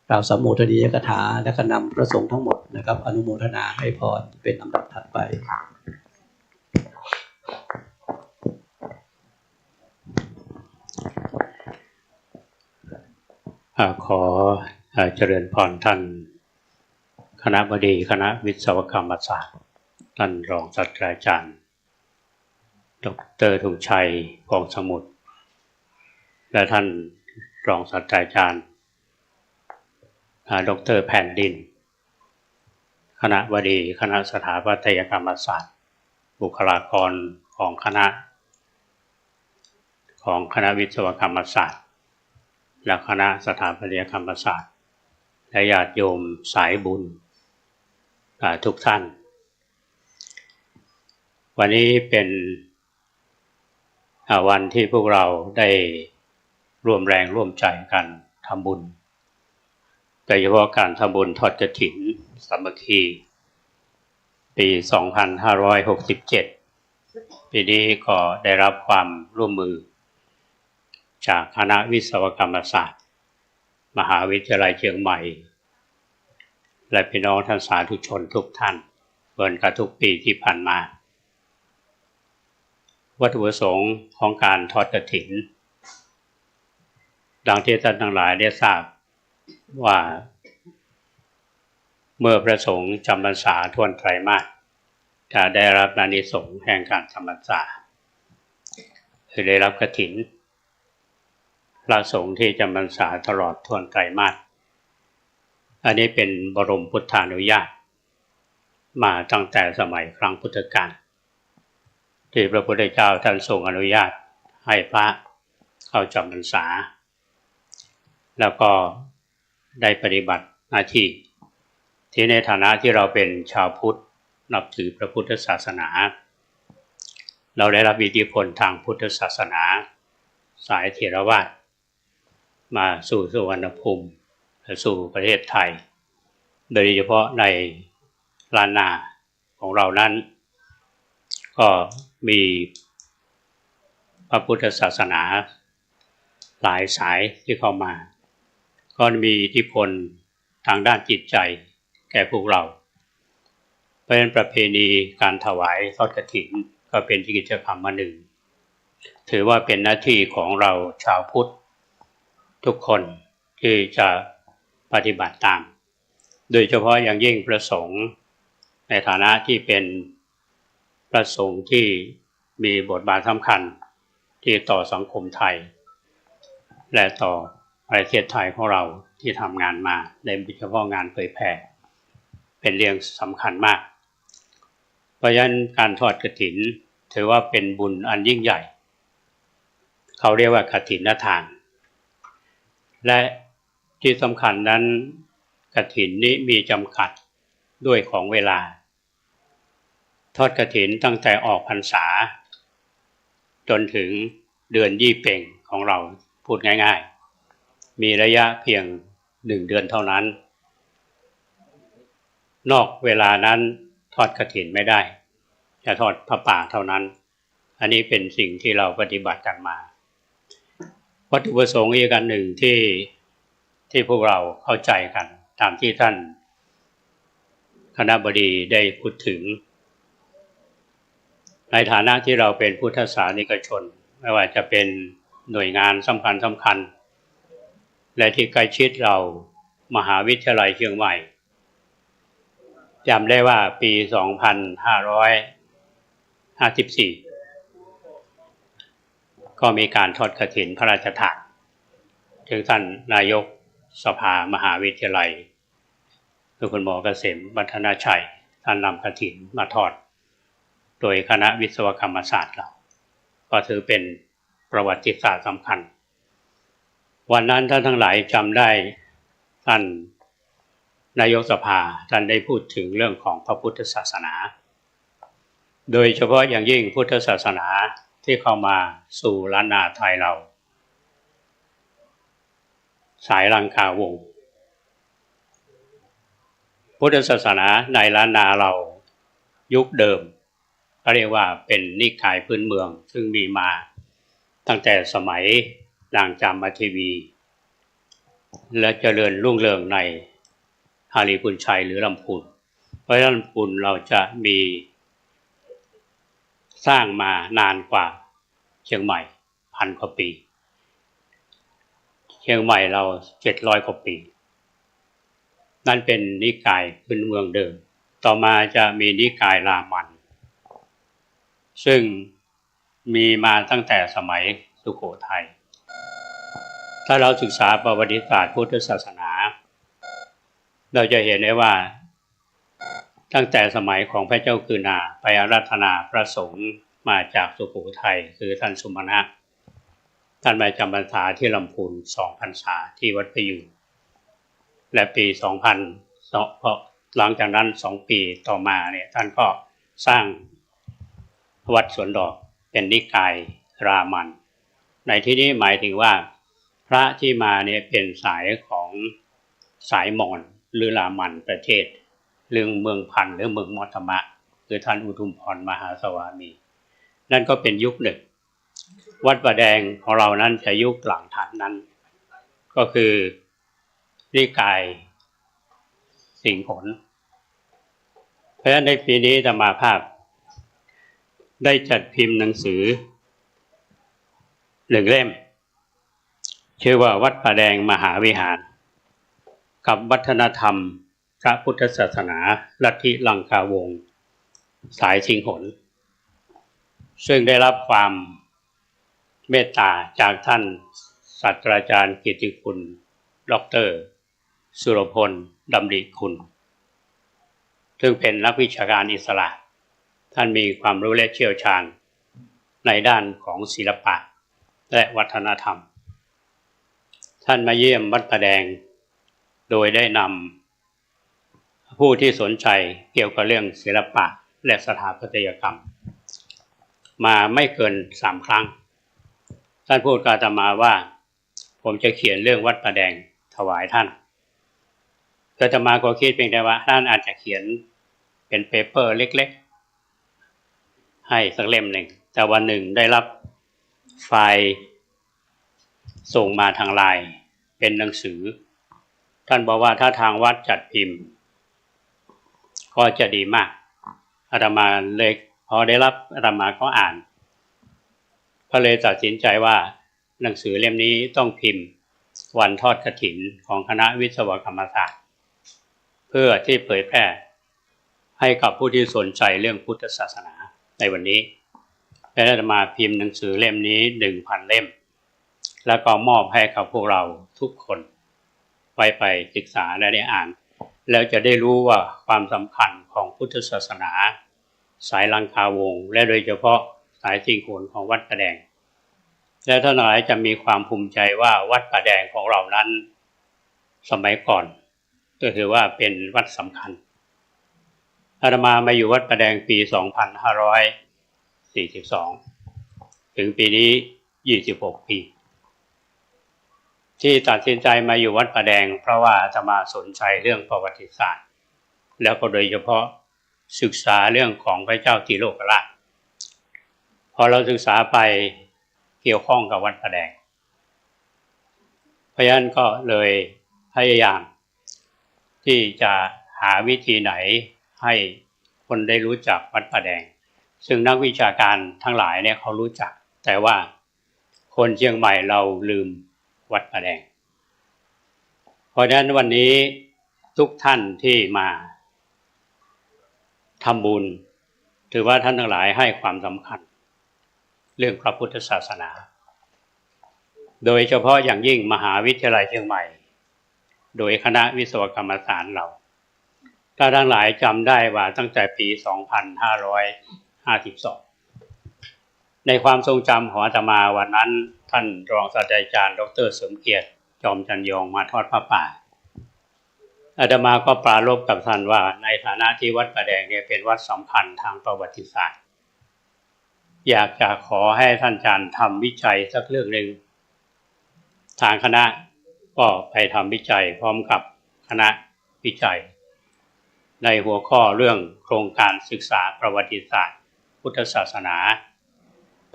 กล่าวสัมโมทนียกถาและก็นำพระสงฆ์ทั้งหมดนะครับอนุโมทนาให้พรเป็นลำดับถัดไปขอเจริญพรท่านคณบดีคณะวิศวกรรมศาสตร์ท่านรองศาสตราจารย์ดร.ธงชัยพองสมุทรและท่านรองศาสตราจารย์ดร.แผ่นดินคณบดีคณะสถาปัตยกรรมศาสตร์บุคลากรของคณะวิศวกรรมศาสตร์และคณะสถาปัตยกรรมศาสตร์และญาติโยมสายบุญทุกท่านวันนี้เป็นวันที่พวกเราได้ร่วมแรงร่วมใจกันทำบุญโดยเฉพาะการทำบุญทอดกฐินสามัคคีปี 2567 ปีนี้ก็ได้รับความร่วมมือจากคณะวิศวกรรมศาสตร์มหาวิทยาลัยเชียงใหม่และพี่น้องท่านสาธุชนทุกท่านเหมือนกับทุกปีที่ผ่านมาวัตถุประสงค์ของการทอดกฐินดังที่ท่านทั้งหลายได้ทราบว่าเมื่อพระสงฆ์จำพรรษาทวนไตรมาสจะได้รับอานิสงส์แห่งการจำพรรษาคือได้รับกฐินพระสงฆ์ที่จำพรรษาตลอดทวนไตรมาสอันนี้เป็นบรมพุทธานุญาตมาตั้งแต่สมัยครั้งพุทธกาลที่พระพุทธเจ้าท่านทรงอนุญาตให้พระเข้าจำพรรษาแล้วก็ได้ปฏิบัติหน้าที่ที่ในฐานะที่เราเป็นชาวพุทธนับถือพระพุทธศาสนาเราได้รับอิทธิพลทางพุทธศาสนาสายเถรวาทมาสู่สุวรรณภูมิและสู่ประเทศไทยโดยเฉพาะในล้านนาของเรานั้นก็มีพระพุทธศาสนาหลายสายที่เข้ามาก็มีอิทธิพลทางด้านจิตใจแก่พวกเราเพราะฉะนั้นประเพณีการถวายทอดกฐินก็เป็นกิจกรรมอันหนึ่งถือว่าเป็นหน้าที่ของเราชาวพุทธทุกคนที่จะปฏิบัติตามโดยเฉพาะอย่างยิ่งพระสงฆ์ในฐานะที่เป็นพระสงฆ์ที่มีบทบาทสำคัญที่ต่อสังคมไทยและต่อประเทศไทยของเราที่ทำงานมาโดยเฉพาะงานเผยแผ่เป็นเรื่องสำคัญมากเพราะฉะนั้นการทอดกฐินถือว่าเป็นบุญอันยิ่งใหญ่เขาเรียกว่ากฐินทานและที่สำคัญนั้นกฐินนี้มีจำกัดด้วยของเวลาทอดกฐินตั้งแต่ออกพรรษาจนถึงเดือนยี่เป่งของเราพูดง่ายๆมีระยะเพียง1 เดือนเท่านั้นนอกเวลานั้นทอดกฐินไม่ได้จะทอดพระป่าเท่านั้นอันนี้เป็นสิ่งที่เราปฏิบัติกันมาวัตถุประสงค์อีกอันหนึ่งที่พวกเราเข้าใจกันตามที่ท่านคณบดีได้พูดถึงในฐานะที่เราเป็นพุทธศาสนิกชนไม่ว่าจะเป็นหน่วยงานสำคัญและที่ใกล้ชิดเรามหาวิทยาลัยเชียงใหม่จำได้ว่าปี 2554 ก็มีการทอดกฐินพระราชทานถึงท่านนายกสภามหาวิทยาลัยคือคุณหมอเกษมวัฒนาชัยท่านนำกฐินมาทอดโดยคณะวิศวกรรมศาสตร์เราก็ถือเป็นประวัติศาสตร์สำคัญวันนั้นท่านทั้งหลายจำได้ท่านนายกสภาท่านได้พูดถึงเรื่องของพระพุทธศาสนาโดยเฉพาะอย่างยิ่งพุทธศาสนาที่เข้ามาสู่ล้านนาไทยเราสายลังกาวงศ์พุทธศาสนาในล้านนาเรายุคเดิมเขาเรียกว่าเป็นนิกายพื้นเมืองซึ่งมีมาตั้งแต่สมัยนางจามเทวีและเจริญรุ่งเรืองในฮาริพุนชัยหรือลำพูนเพราะฉะนั้นลำพูนเราจะมีสร้างมานานกว่าเชียงใหม่1,000 กว่าปีเชียงใหม่เรา700 กว่าปีนั่นเป็นนิกายพื้นเมืองเดิมต่อมาจะมีนิกายรามันซึ่งมีมาตั้งแต่สมัยสุโขทัยถ้าเราศึกษาประวัติศาสตร์พุทธศาสนาเราจะเห็นได้ว่าตั้งแต่สมัยของพระเจ้ากือนาไปอาราธนาพระสงฆ์มาจากสุโขทัยคือท่านสุมาณะท่านมาจำพรรษาที่ลำพูน2 พรรษาที่วัดพยูนและปี 2000 หลังจากนั้น2 ปีต่อมาเนี่ยท่านก็สร้างวัดสวนดอกเป็นนิกายรามันในที่นี้หมายถึงว่าพระที่มาเนี่ยเป็นสายของสายมอญหรือรามันประเทศเรื่องเมืองพันหรือเมืองมอตมะคือท่านอุทุมพรมหาสวามี นั่นก็เป็นยุคหนึ่งวัดป่าแดงของเรานั้นจะยุคหลังฐานนั้นก็คือนิกายสิงห์ขนเพราะฉะนั้นในปีนี้อาตมาภาพได้จัดพิมพ์หนังสือ1 เล่มชื่อว่าวัดป่าแดงมหาวิหารกับวัฒนธรรมพระพุทธศาสนาลัทธิลังกาวงศ์สายสิงห์ขนซึ่งได้รับความเมตตาจากท่านศาสตราจารย์เกียรติคุณดร.สุรพลดำริคุณซึ่งเป็นนักวิชาการอิสระท่านมีความรู้และเชี่ยวชาญในด้านของศิลปะและวัฒนธรรมท่านมาเยี่ยมวัดป่าแดงโดยได้นำผู้ที่สนใจเกี่ยวกับเรื่องศิลปะและสถาปัตยกรรมมาไม่เกิน3 ครั้งท่านพูดกับอาตมาว่าผมจะเขียนเรื่องวัดป่าแดงถวายท่านอาตมาก็คิดเพียงแต่ว่าท่านอาจจะเขียนเป็นเปเปอร์เล็กๆให้สักเล่มหนึ่งแต่วันหนึ่งได้รับไฟล์ส่งมาทางไลน์เป็นหนังสือท่านบอกว่าถ้าทางวัดจัดพิมพ์ก็จะดีมากอาตมาเลยพอได้รับอาตมาก็อ่านก็เลยตัดสินใจว่าหนังสือเล่มนี้ต้องพิมพ์วันทอดกฐินของคณะวิศวกรรมศาสตร์เพื่อที่เผยแพร่ให้กับผู้ที่สนใจเรื่องพุทธศาสนาในวันนี้และอาตมาพิมพ์หนังสือเล่มนี้ 1,000 เล่มแล้วก็มอบให้กับพวกเราทุกคนไปศึกษาและได้อ่านแล้วจะได้รู้ว่าความสำคัญของพุทธศาสนาสายลังกาวงศ์และโดยเฉพาะสายสิงห์ขนของวัดป่าแดงและท่านหลายจะมีความภูมิใจว่าวัดป่าแดงของเรานั้นสมัยก่อนก็ถือว่าเป็นวัดสำคัญอาตมามาอยู่วัดป่าแดงปี 2542 ถึงปีนี้ 26 ปีที่ตัดสินใจมาอยู่วัดป่าแดงเพราะว่าอาตมาสนใจเรื่องประวัติศาสตร์แล้วก็โดยเฉพาะศึกษาเรื่องของพระเจ้าติโลกราชพอเราศึกษาไปเกี่ยวข้องกับวัดป่าแดงเพราะฉะนั้นก็เลยพยายามที่จะหาวิธีไหนให้คนได้รู้จักวัดป่าแดงซึ่งนักวิชาการทั้งหลายเนี่ยเขารู้จักแต่ว่าคนเชียงใหม่เราลืมวัดป่าแดงเพราะฉะนั้นวันนี้ทุกท่านที่มาทำบุญถือว่าท่านทั้งหลายให้ความสำคัญเรื่องพระพุทธศาสนาโดยเฉพาะอย่างยิ่งมหาวิทยาลัยเชียงใหม่โดยคณะวิศวกรรมศาสตร์เราถ้าทั้งหลายจำได้ว่าตั้งแต่ปี 2552 ในความทรงจำของอาตมาวันนั้นท่านรองศาสตราจารย์ดร.เสริมเกียรติจอมจันยงมาทอดผ้าป่าอาตมาก็ปรารภกับท่านว่าในฐานะที่วัดป่าแดงเนี่ยเป็นวัดสำคัญทางประวัติศาสตร์อยากจะขอให้ท่านอาจารย์ทำวิจัยสักเรื่องหนึ่งทางคณะก็ไปทำวิจัยพร้อมกับคณะวิจัยในหัวข้อเรื่องโครงการศึกษาประวัติศาสตร์พุทธศาสนา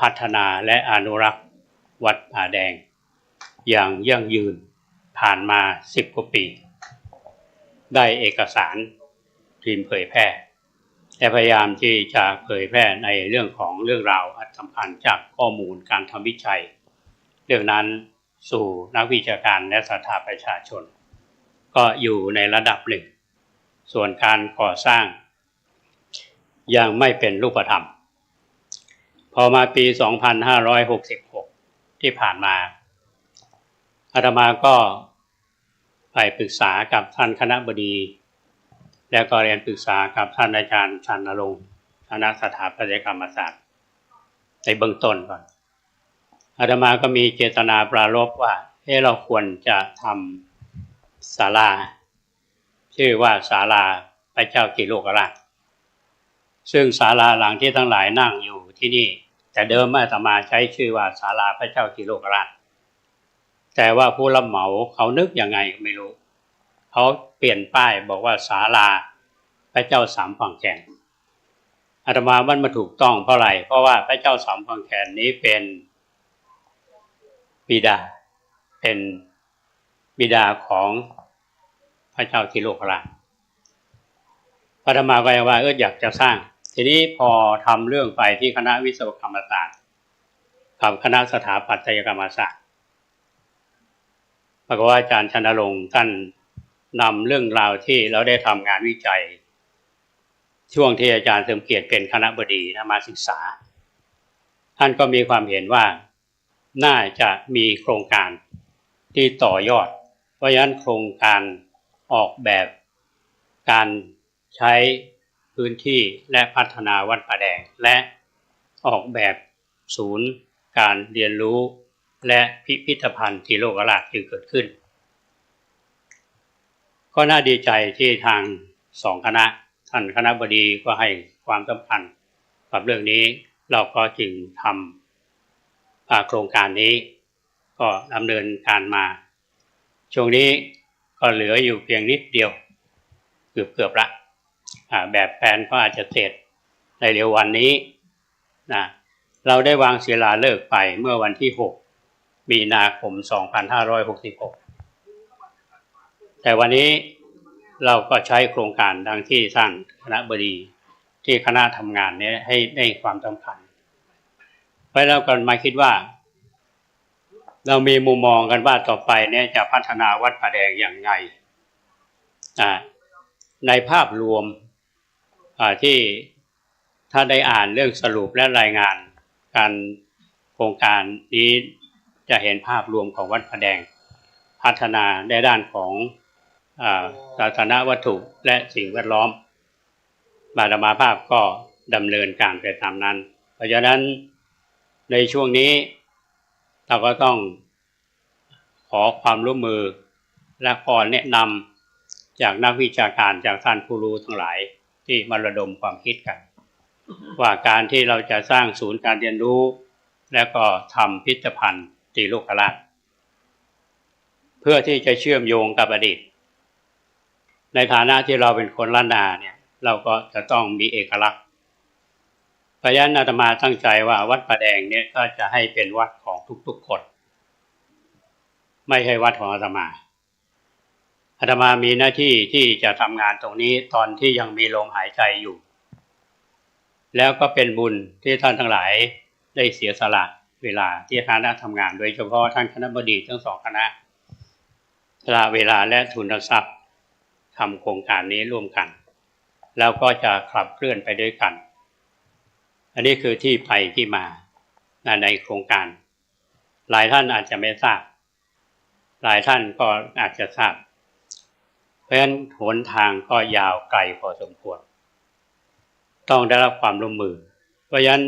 พัฒนาและอนุรักษ์วัดป่าแดงอย่างยั่งยืนผ่านมา10 กว่าปีได้เอกสารพิมพ์เผยแพร่และพยายามที่จะเผยแพร่ในเรื่องของเรื่องราวอันสำคัญจากข้อมูลการทำวิจัยเรื่องนั้นสู่นักวิชาการและสถาประชาชนก็อยู่ในระดับหนึ่งส่วนการก่อสร้างยังไม่เป็นรูปธรรมพอมาปี 2566 ที่ผ่านมาอาตมาก็ไปปรึกษากับท่านคณบดีแล้วก็เรียนปรึกษากับท่านอาจารย์ชันนรงค์คณะสถาปัตยกรรมศาสตร์ในเบื้องต้นก่อนอาตมาก็มีเจตนาปรารภว่าเราควรจะทำศาลาชื่อว่าศาลาพระเจ้าติโลกราชซึ่งศาลาหลังที่ทั้งหลายนั่งอยู่ที่นี่แต่เดิมอาตมาใช้ชื่อว่าศาลาพระเจ้าติโลกราชแต่ว่าผู้รับเหมาเขานึกยังไงไม่รู้เขาเปลี่ยนป้ายบอกว่าศาลาพระเจ้าสามฝั่งแก่น อาตมามันมาถูกต้องเพราะอะไรเพราะว่าพระเจ้าสามพันแขนนี้เป็นบิดาเป็นบิดาของพระเจ้าทิโลกราชอาตมาก็ว่าอยากจะสร้างทีนี้พอทำเรื่องไปที่คณะวิศวกรรมศาสตร์กับคณะสถาปัตยกรรมศาสตร์ปรากฏว่าอาจารย์ชนรงค์ท่านนำเรื่องราวที่เราได้ทำงานวิจัยช่วงที่อาจารย์เสริมเกียรติเป็นคณบดีมาศึกษาท่านก็มีความเห็นว่าน่าจะมีโครงการที่ต่อยอดเพราะฉะนั้นโครงการออกแบบการใช้พื้นที่และพัฒนาวัดป่าแดงและออกแบบศูนย์การเรียนรู้และพิพิธภัณฑ์ที่โลกราชจึงเกิดขึ้นก็น่าดีใจที่ทางสองคณะท่านคณบดีก็ให้ความสำคัญกับเรื่องนี้เราก็จึงทำโครงการนี้ก็ดำเนินการมาช่วงนี้ก็เหลืออยู่เพียงนิดเดียวเกือบละแบบแผนก็อาจจะเสร็จในเร็ววันนี้นะเราได้วางศิลาฤกษ์ไปเมื่อวันที่6 มีนาคม 2566แต่วันนี้เราก็ใช้โครงการดังที่ท่านคณบดีที่คณะทำงานนี้ให้ได้ความสำคัญไปแล้วกันมาคิดว่าเรามีมุมมองกันว่าต่อไปเนี่ยจะพัฒนาวัดป่าแดงอย่างไรในภาพรวมที่ถ้าได้อ่านเรื่องสรุปและรายงานการโครงการนี้จะเห็นภาพรวมของวัดป่าแดงพัฒนาในด้านของสาธารณวัตถุและสิ่งแวดล้อมบาดมาภาพก็ดำเนินการไปตามนั้นเพราะฉะนั้นในช่วงนี้เราก็ต้องขอความร่วมมือและขอแนะนำจากนักวิชาการจากท่านผู้รู้ทั้งหลายที่มาระดมความคิดกันว่าการที่เราจะสร้างศูนย์การเรียนรู้และก็ทำพิพิธภัณฑ์ตรีโลกราชเพื่อที่จะเชื่อมโยงกับอดีตในฐานะที่เราเป็นคนล้านนาเนี่ยเราก็จะต้องมีเอกลักษณ์เพราะฉะนั้นอาตมาตั้งใจว่าวัดป่าแดงเนี่ยก็จะให้เป็นวัดของทุกๆคนไม่ใช่วัดของอาตมามีหน้าที่ที่จะทำงานตรงนี้ตอนที่ยังมีลมหายใจอยู่แล้วก็เป็นบุญที่ท่านทั้งหลายได้เสียสละเวลาที่คณะทำงานโดยเฉพาะท่านคณบดีทั้งสองคณะสละเวลาและทุนทรัพย์ทำโครงการนี้ร่วมกันแล้วก็จะขับเคลื่อนไปด้วยกันอันนี้คือที่ไปที่มาในโครงการหลายท่านอาจจะไม่ทราบหลายท่านก็อาจจะทราบเพราะฉะนั้นหนทางก็ยาวไกลพอสมควรต้องได้รับความร่วมมือเพราะฉะนั้น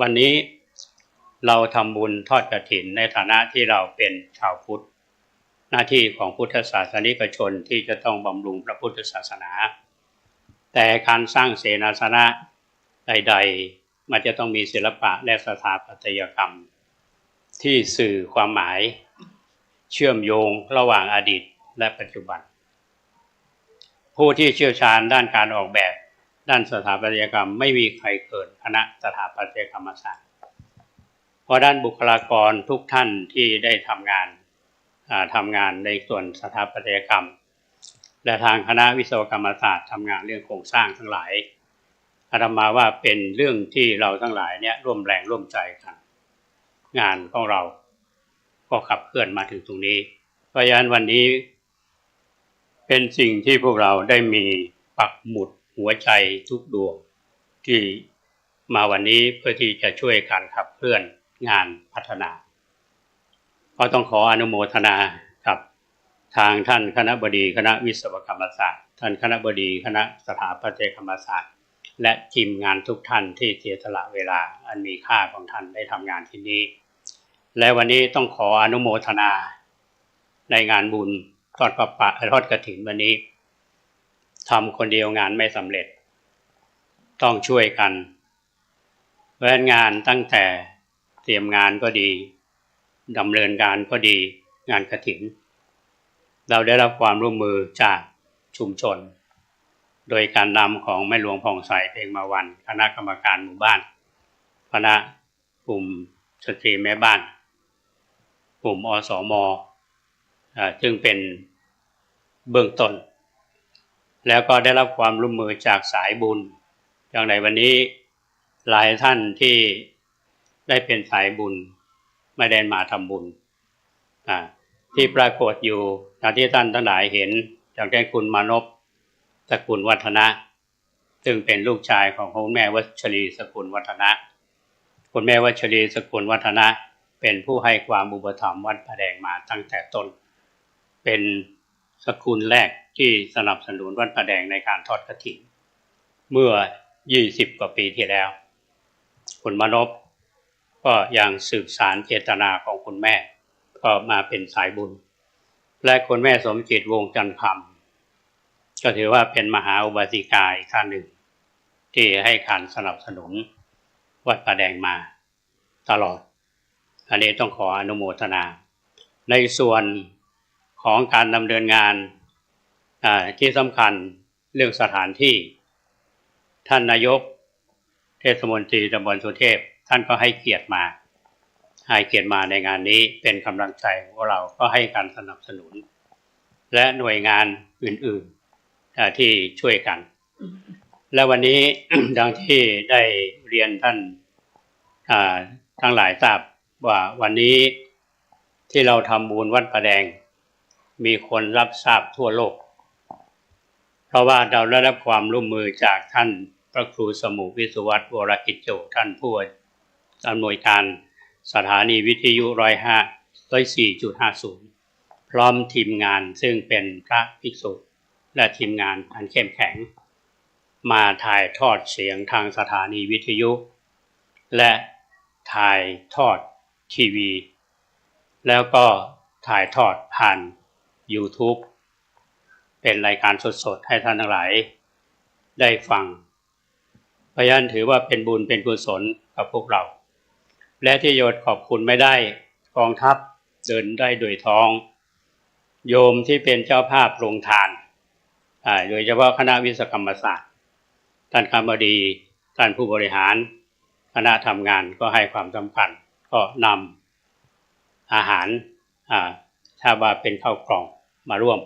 วันนี้เราทำบุญทอดกฐินในฐานะที่เราเป็นชาวพุทธหน้าที่ของพุทธศาสนิกชนที่จะต้องบำรุงพระพุทธศาสนาแต่การสร้างเสนาสนะใดๆมันจะต้องมีศิลปะและสถาปัตยกรรมที่สื่อความหมายเชื่อมโยงระหว่างอดีตและปัจจุบันผู้ที่เชี่ยวชาญด้านการออกแบบด้านสถาปัตยกรรมไม่มีใครเกินคณะสถาปัตยกรรมศาสตร์เพราะด้านบุคลากรทุกท่านที่ได้ทำงานในส่วนสถาปัตยกรรมและทางคณะวิศวกรรมศาสตร์ทำงานเรื่องโครงสร้างทั้งหลายอาตมาว่าเป็นเรื่องที่เราทั้งหลายเนี่ยร่วมแรงร่วมใจกันงานของเราก็ขับเคลื่อนมาถึงตรงนี้เพราะฉะนั้นวันนี้เป็นสิ่งที่พวกเราได้มีปักหมุดหัวใจทุกดวงที่มาวันนี้เพื่อที่จะช่วยการขับเคลื่อนงานพัฒนาก็ต้องขออนุโมทนากับทางท่านคณบดีคณะวิศวกรรมศาสตร์ท่านคณบดีคณะสถาปัตยกรรมศาสตร์และทีมงานทุกท่านที่เสียสละเวลาอันมีค่าของท่านได้ทำงานที่นี้และวันนี้ต้องขออนุโมทนาในงานบุญทอดกฐินวันนี้ทำคนเดียวงานไม่สำเร็จต้องช่วยกันเพราะงานตั้งแต่เตรียมงานก็ดีดำเนินการก็ดีงานกฐินเราได้รับความร่วมมือจากชุมชน โดยการนำของแม่หลวงผ่องใสเพ็งมาวันคณะกรรมการหมู่บ้านคณะกลุ่มสตรีแม่บ้านกลุ่มอสม.ซึ่งเป็นเบื้องต้นแล้วก็ได้รับความร่วมมือจากสายบุญอย่างในวันนี้หลายท่านที่ได้เป็นสายบุญไม่ได้มาทำบุญที่ปรากฏอยู่ที่ท่านทั้งหลายเห็นอย่างเช่นคุณมานพสกุลวัฒนะซึ่งเป็นลูกชายของคุณแม่วัชรีสกุลวัฒนะคุณแม่วัชรีสกุลวัฒนะเป็นผู้ให้ความอุปถัมภ์วัดป่าแดงมาตั้งแต่ต้นเป็นสกุลแรกที่สนับสนุนวัดป่าแดงในการทอดกฐินเมื่อ20กว่าปีที่แล้วคุณมานพก็ยังสืบสานเจตนาของคุณแม่ก็มาเป็นสายบุญและคุณแม่สมจิตวงจันทร์คำก็ถือว่าเป็นมหาอุบาสิกาอีกท่านหนึ่งที่ให้การสนับสนุนวัดป่าแดงมาตลอดอันนี้ต้องขออนุโมทนาในส่วนของการดำเนินงานที่สำคัญเรื่องสถานที่ท่านนายกเทศมนตรีตำบลสุเทพท่านก็ให้เกียรติมาในงานนี้เป็นกำลังใจของเราก็ให้การสนับสนุนและหน่วยงานอื่นๆที่ช่วยกันและวันนี้ ดังที่ได้เรียนท่านทั้งหลายทราบว่าวันนี้ที่เราทำบุญวัดป่าแดงมีคนรับทราบทั่วโลกเพราะว่าเราได้รับความร่วมมือจากท่านพระครูสมุวิสุวัฒน์วรกิจโจท่านผู้อำนวยการสถานีวิทยุ104.50พร้อมทีมงานซึ่งเป็นพระภิกษุและทีมงานอันเข้มแข็งมาถ่ายทอดเสียงทางสถานีวิทยุและถ่ายทอดทีวีแล้วก็ถ่ายทอดผ่าน YouTube เป็นรายการสดๆให้ท่านทั้งหลายได้ฟังเพราะฉะนั้นถือว่าเป็นบุญเป็นกุศลกับพวกเราและที่โยชน์ขอบคุณไม่ได้กองทัพเดินได้โดยท้องโยมที่เป็นเจ้าภาพโรงทานโดยเฉพาะคณะวิศวกรรมศาสตร์ท่านคณบดีท่านผู้บริหารคณะทำงานก็ให้ความสำคัญก็นำอาหารถ้าว่าเป็นข้าวกล่องมาร่วม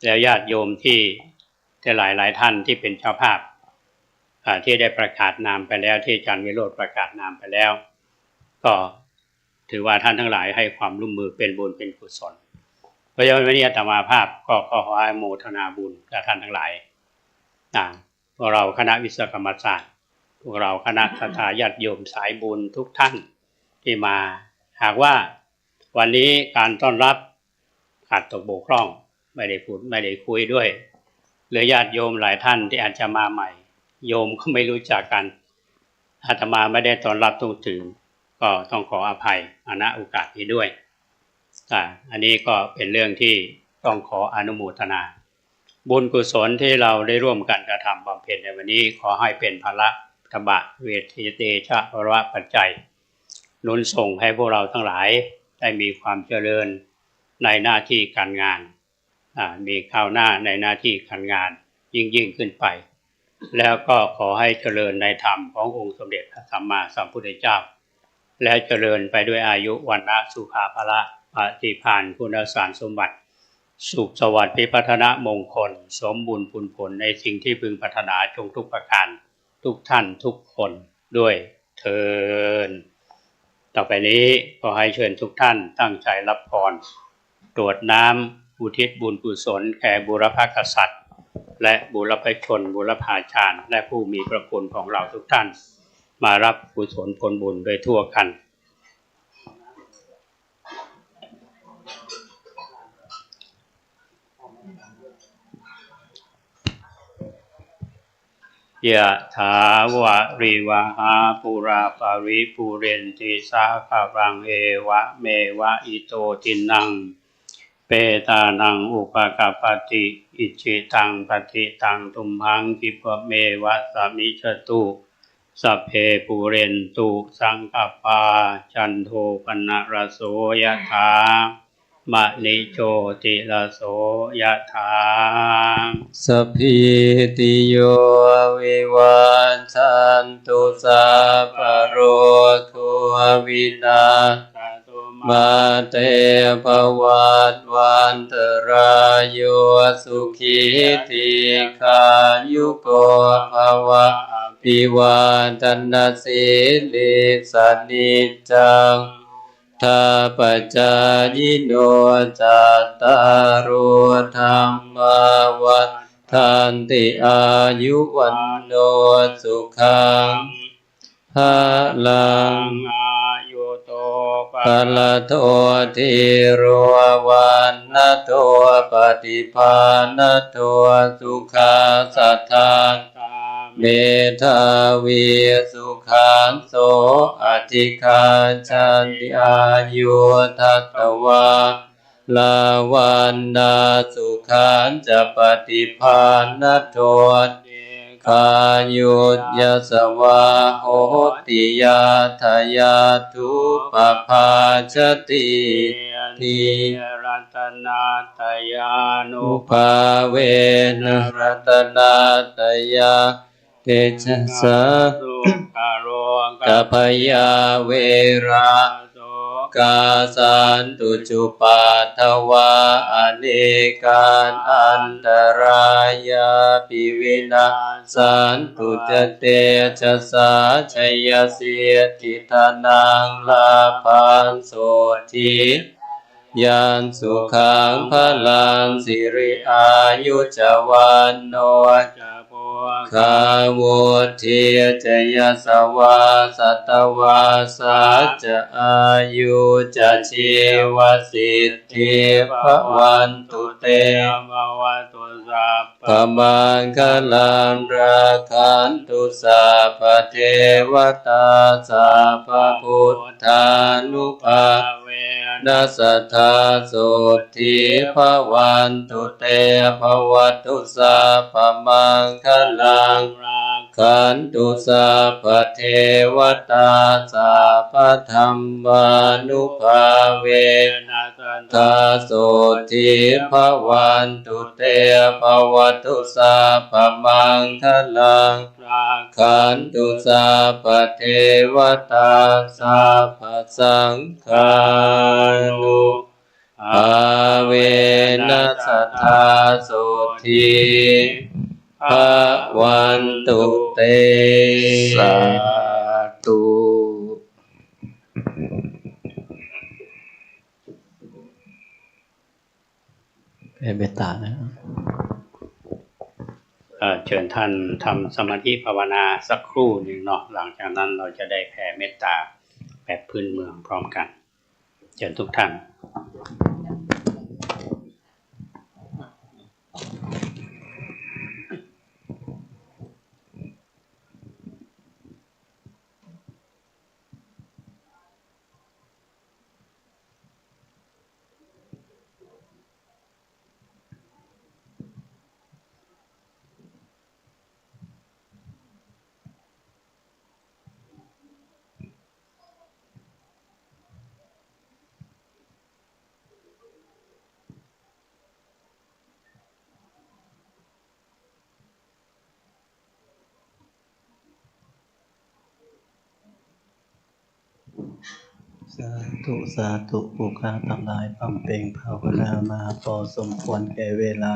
แล้วญาติโยมที่หลายท่านที่เป็นเจ้าภาพที่ได้ประกาศนามไปแล้วที่อาจารย์วิโรจน์ประกาศนามไปแล้วก็ถือว่าท่านทั้งหลายให้ความร่วมมือเป็นบุญเป็นกุศลเพราะฉะนั้นวันนี้อาตมาภาพก็ขออนุโมทนาบุญกับท่านทั้งหลายพวกเราคณะวิศวกรรมศาสตร์พวกเราคณะศรัทธาญาติโยมสายบุญทุกท่านที่มาหากว่าวันนี้การต้อนรับขาดตกบกพร่องไม่ได้พูดไม่ได้คุยด้วยหรือญาติโยมหลายท่านที่อาจจะมาใหม่โยมก็ไม่รู้จักกันอาตมาไม่ได้ต้อนรับทุกถึงก็ต้องขออภัยณโอกาสนี้ด้วยอันนี้ก็เป็นเรื่องที่ต้องขออนุโมทนาบุญกุศลที่เราได้ร่วมกันกระทำบำเพ็ญในวันนี้ขอให้เป็นพละทบะเวทีเตชะภวะปัจจัยหนุนส่งให้พวกเราทั้งหลายได้มีความเจริญในหน้าที่การงานมีก้าวหน้าในหน้าที่การงานยิ่งขึ้นไปแล้วก็ขอให้เจริญในธรรมขององค์สมเด็จพระสัมมาสัมพุทธเจ้าและเจริญไปด้วยอายุวันนะสุขาภละปฏิภาณคุณสารสมบัติสุขสวัสดิ์พิพัฒนมงคลสมบูรณ์ผลผลในสิ่งที่พึงปรารถนาจงทุกประการทุกท่านทุกคนด้วยเทินต่อไปนี้ขอให้เชิญทุกท่านตั้งใจรับพรตรวจน้ำอุทิศบุญกุศลแก่บุรพกษัตริย์และบุรพชนบุรพาจารย์และผู้มีพระคุณของเราทุกท่านมารับกุศลผลบุญโดยทั่วกันยะถาวะริวหาปุราปาริปุเรนติสาคารังเอวะเมวะอิโตทินังเปตานังอุปกปปติอิจิตังปฏิตังตุมหังคิปะเมวะสมิจตุสัพเพปุเรนตุสังกปาจันโทปนะระโสยะถา มะนิโชติลโสยะถาสัพพิติโยวิวัชชันตุสัพพะโรโควินาศมาเตภวัตวันตรายโยสุขีติขายุโกภวะปิวาทนาสิลิสนิจจังทาปัจจายโนจัตตารโอธรรมวัฏทันติอายุวันโนสุขังภะลังอายุโตปะ ภะละโตทิโรวันนะโตปฏิภาณโตสุขาสัทธาเมธาวีสุขันโสอธิคาชันติอายุทัตตวาลาวันนาสุขันจะปฏิภาณโตคายุตยสวาโหติยาทายาทุปภาชติทีรัตนาตยานุ อุภาเวนะรัตนาตยาเตชะสะ สุขโร กัพยาเวระกาสันตุจุปาทวาอเนกานอันตรายาปิวินาสันตุจเตชะสาชยเสียติทานังลาภันโสทิยานสุขังพลังสิริอายุจวันโนคาวุทิจยสวาสัตวาสัจอายุจะชีวสิทธิภวันตุเตภวตุสัพพมังคลังราคันตุสัพพเทวตาสัพพพุทธานุภาเวนัสสทาโสทิภวันตุเตภวตุสัพพมังคลังขันตุสัพพเทวตาสัพพธรรมานุภาเวนัสทาโสทิภวันตุเตภวตุสัพพมังคลังขันตุสัพพเทวตาสัพพสังฆานุภาเวนัสทาโสทิภวันตุเตสาธุแผ่เมตตานะเชิญท่านทำสมาธิภาวนาสักครู่หนึ่งเนาะหลังจากนั้นเราจะได้แผ่เมตตาแบบพื้นเมืองพร้อมกันเชิญทุกท่าน สาธุสาธุผู้ค้าทั้งหลายบำเพ็ญภาวนามาพอสมควรแก่เวลา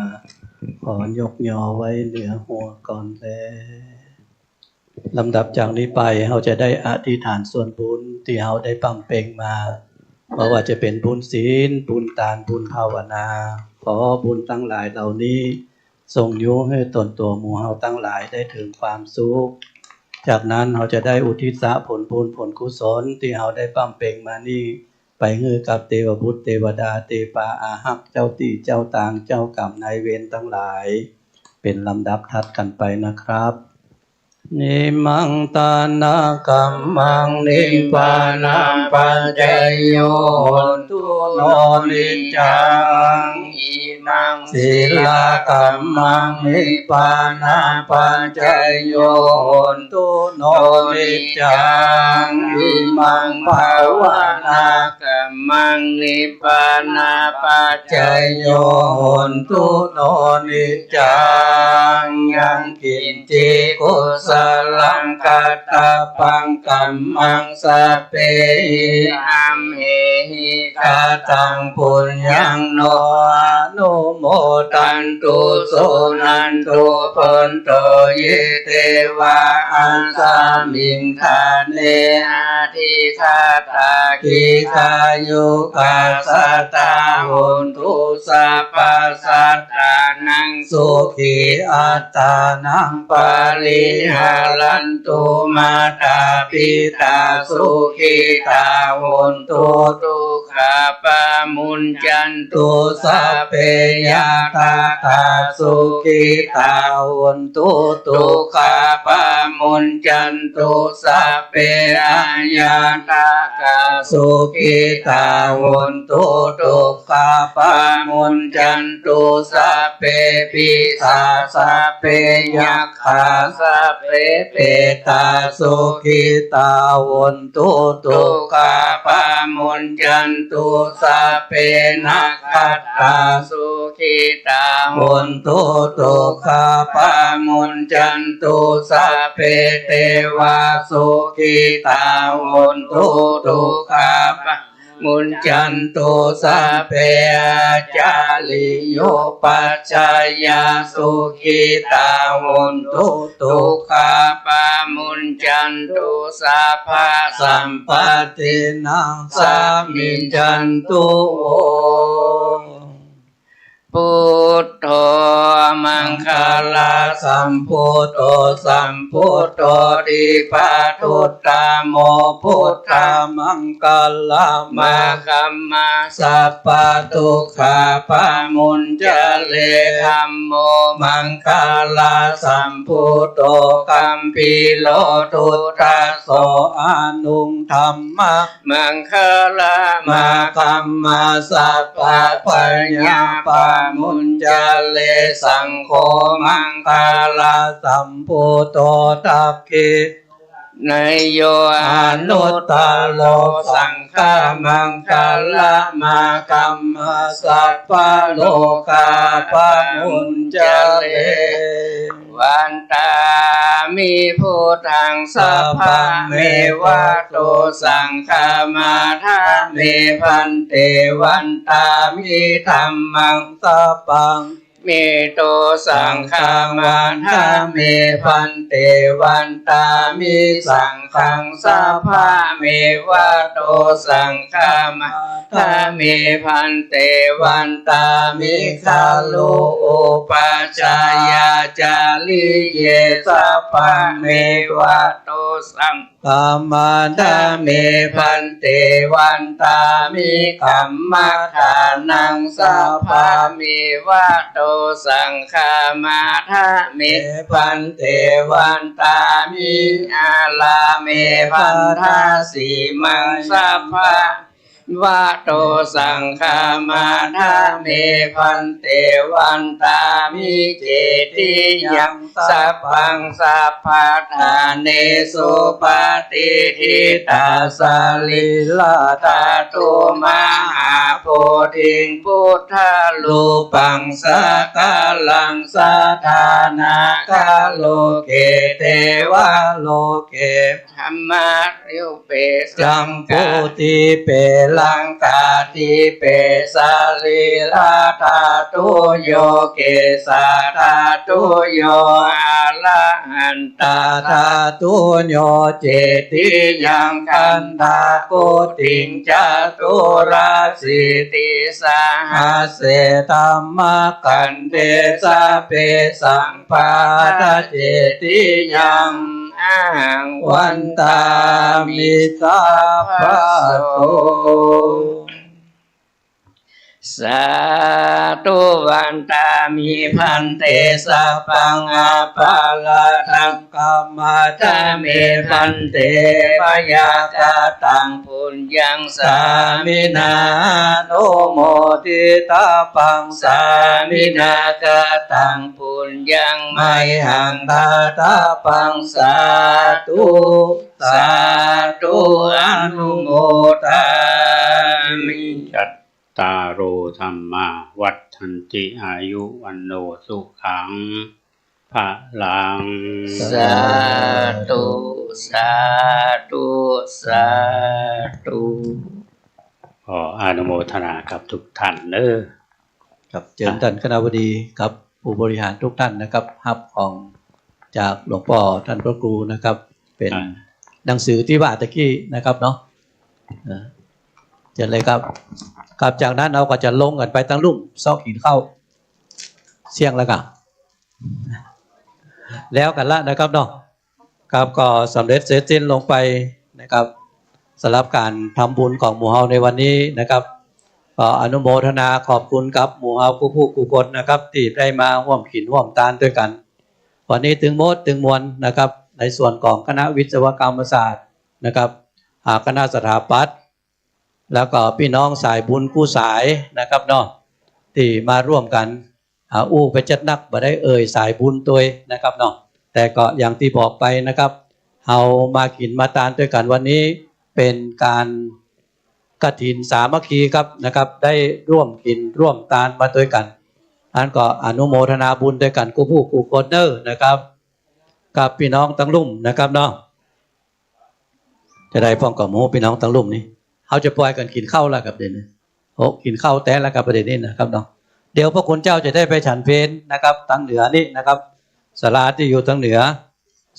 ขอยกยอไว้เหนือหัวก่อนแล้วลำดับจากนี้ไปเราจะได้อธิษฐานส่วนบุญที่เราได้บำเพ็ญมาเพราะว่าจะเป็นบุญศีลบุญทานบุญภาวนาขอบุญทั้งหลายเหล่านี้ส่งโยให้ตนตัวหมู่เฮาทั้งหลายได้ถึงความสุขจากนั้นเราจะได้อุทิศผลบุญผลกุศลที่เราได้บำเพ็ญมานี้ไปให้กับเทวบุตรเทวดาเทปาอาหักเจ้าที่เจ้าทางเจ้ากรรมนายเวรทั้งหลายเป็นลำดับถัดกันไปนะครับ นิมังตานากัมมังนิพพานังปัจจโยตุโนนิจังอิมังศีลากัมมังนิพพานังปัจจโยตุโนนิจังอิมังภาวนากัมมังนิพพานาปัจจโยตุโนนิจังยังกินจิกุสลังกัตตาปังกัมมังสัพเพอัมเหหิกาตังปุญญังโนอนุโมตันตุสุนันตุปันโตเยเตวะอัสสามิงทาเนอาทิคาตาคิคายุกาสัตตาหุนตุสัพพสัตตานังสุขีอัตตานังปาริหารันตุมาตาปิตาสุขีตาหุนตุทุกขาปามุญจันตุสัพเพยาตาตาสุขีตาหุนตุทุกขาปามุญจันตุสัพเพยาตาตาสุขีตาหุนตุทุกขาปามุญจันตุสัพเพปิสาสัพเพยัคขาสัพเพเปตาสุขิตาหุนตุทุกขาปามุญจันตุสัพเพนัคขัตตาสุขิตาหุนตุทุกขาปามุญจันตุสัพเพเทวาสุขิตาหุนตุทุกขาปามุญจันตุสัพเพจาลิโยปัจจายาสุขิตาหุนตุทุกขาปามุญจันตุสัพพะสัมปตินังสามิจันตุพุทโธมังคลาสัมพุทโธสัมพุทโธดิปัสสุตตโมพุทธามังคลามาคัมมาสัพพทุกขาปามุญจเลธัมโมมังคลาสัมพุทโธกัมปิโลทุตตะโสอานุงธัมมะมังคลามาคัมมาสัพพะปัญญาปามุญจเลสังโฆมังคลาสัมพุทโธทัพพินายโยอนุตตโลสังฆมังคลามาคัมมาสัพพะโลกาปามุญจเลวันตามิพุทธังสัพพะเมวะโตสังฆมาทาเมพันเตวันตามิธัมมังสัพพังเมโตสังฆมาทาเมพันเตวันตามิสังฆังสัพพะเมวะโตสังฆมาทาเมพันเตวันตามิคาลุอุปจายาจาลิเยสัพพะเมวะโตสังฆมาทาเมพันเตวันตามิคัมมาทานังสัพพะเมวะโตสังฆมาทาเมพันเตวันตามิอาลาเมพันธาสีมังสัพพะวะโตสังฆมาทาเมพันเตวันตามิเจติยังสัพพังสัพพะทาเนสุปฏิทิตาสลิลาตาตุมหาโพธิพุทธาลูปังสกาลังสถานาคาโลเกเทวะโลเกธรรมะยุเปสัมโพธิเปลังกาทิเปสาลิลาตาตุโยเกสาตาตุโยอาลาหันตาตาตุโยเจติยังคันธาโกติงจตุราสิติสาหัสเสธัมมกันเตสะเปสังปาทะเจติยังอังวันตามิสัพพะโต สาธุวันตามิพันเตสัพพังอาภาลทังกัมมาตามิพันเตมยากาตังปุญญังสามินาโนโมทิตาปังสามินากาตังปุญญังไมหังตาตาปังสาธุสาธุอนุโมทามิจัตตารโอธรรมาวัฏฏันติอายุวันโนสุขังภะลังสาธุสาธุสาธุขออนุโมทนากับทุกท่านเด้อครับเชิญท่านคณบดีกับผู้บริหารทุกท่านนะครับรับของจากหลวงพ่อท่านพระครูนะครับเป็นหนังสือที่ว่าตะกี้นะครับเนาะเชิญเลยครับครับจากนั้นเราก็จะลงกันไปตั้งลุ่มซอกหินเข้าเสี่ยงแล้วกันแล้วกันละนะครับเนาะครับก็สำเร็จเสร็จสิ้นลงไปนะครับสำหรับการทำบุญของหมู่เฮาในวันนี้นะครับก็อนุโมทนาขอบคุณกับหมู่เฮาผู้คนนะครับที่ได้มาร่วมขินร่วมทานด้วยกันวันนี้ถึงโมดถึงมวลนะครับในส่วนของคณะวิศวกรรมศาสตร์นะครับคณะสถาปัตย์แล้วก็พี่น้องสายบุญกู้สายนะครับเนาะที่มาร่วมกันไปจัดนักบ่ได้สายบุญตัวนะครับเนาะแต่ก็อย่างที่บอกไปนะครับเอามากินมาทานด้วยกันวันนี้เป็นการกฐินสามัคคีครับนะครับได้ร่วมกินร่วมทานมาด้วยกันอันก็อนุโมทนาบุญด้วยกันกู้คนเนอร์นะครับกับพี่น้องตั้งลุ่มนะครับเนาะจะได้ฟ้องกับหมู่พี่น้องตั้งลุ่มนี้เขาจะปล่อยกันกินข้าวแล้วกับเด่นกินข้าวแต่แล้วกับประเด็นนี้นะครับเนาะเดี๋ยวพระคุณเจ้าจะได้ไปฉันเพลนะครับทางเหนือนี่นะครับศาลาที่อยู่ทางเหนือ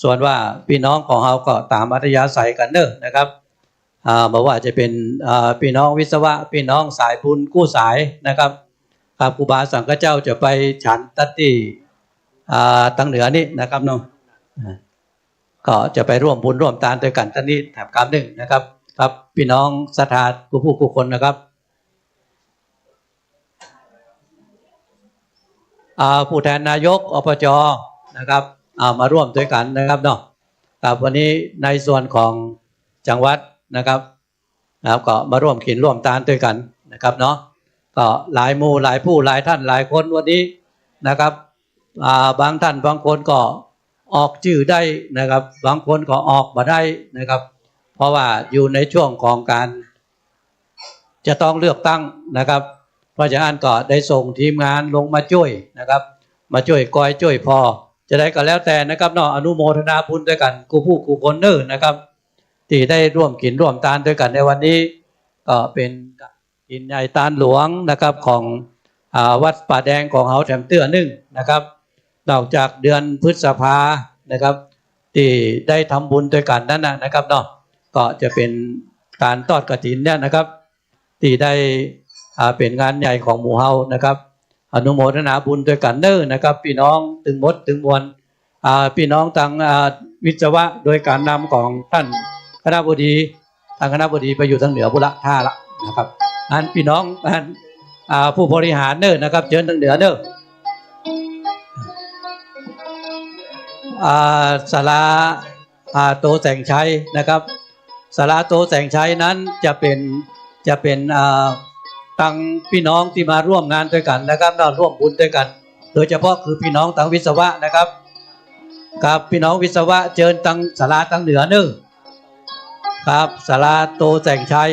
ส่วนว่าพี่น้องของเราก็ตามอัธยาศัยกันเนอะนะครับบอกว่าจะเป็นพี่น้องวิศวะพี่น้องสายบุญกู้สายนะครับครับครูบาสังฆเจ้าจะไปฉันตัดที่ทางเหนือนี่นะครับเนาะก็จะไปร่วมบุญร่วมทานด้วยกันท่านนี้แถบกรรมหนึ่งนะครับครับพี่น้องศรัทธาผู้คนนะครับผู้แทนนายกอบจนะครับมาร่วมด้วยกันนะครับเนาะครับวันนี้ในส่วนของจังหวัดนะครับก็มาร่วมกินร่วมทานด้วยกันนะครับเนาะก็หลายหมู่หลายผู้หลายท่านหลายคนวันนี้นะครับบางท่านบางคนก็ออกชื่อได้นะครับบางคนก็ออกมาได้นะครับเพราะว่าอยู่ในช่วงของการจะต้องเลือกตั้งนะครับเพราะฉะนั้นก็ได้ส่งทีมงานลงมาช่วยนะครับมาช่วยกอยช่วยพอจะได้ก็แล้วแต่นะครับเนาะอนุโมทนาบุญด้วยกันกู้คนเนอร์นะครับที่ได้ร่วมกินร่วมทานด้วยกันในวันนี้ก็เป็นกินใหญ่ทานหลวงนะครับของวัดป่าแดงของเฮาแถมเตื้อนึ่งนะครับนอกจากเดือนพฤษภานะครับที่ได้ทำบุญด้วยกันนั่นนะครับเนาะก็จะเป็นการทอดกฐินเนี่ยนะครับที่ได้เป็นงานใหญ่ของหมู่เฮานะครับอนุโมทนาบุญด้วยกันเนอนะครับพี่น้องถึงมดถึงมวลพี่น้องทางวิศวะโดยการนำของท่านคณบดีทางคณบดีไปอยู่ทางเหนือบุระท่าละนะครับอันพี่น้องอันผู้บริหารเนอนะครับเชิญทางเหนือเนอศาลาโตแสงชัยนะครับศาลาโตแสงชัยนั้นจะเป็นตั้งพี่น้องที่มาร่วมงานด้วยกันนะครับร่วมบุญด้วยกันโดยเฉพาะคือพี่น้องทางวิศวะนะครับครับพี่น้องวิศวะเชิญตั้งศาลาตั้งเหนือนึงครับศาลาโตแสงชัย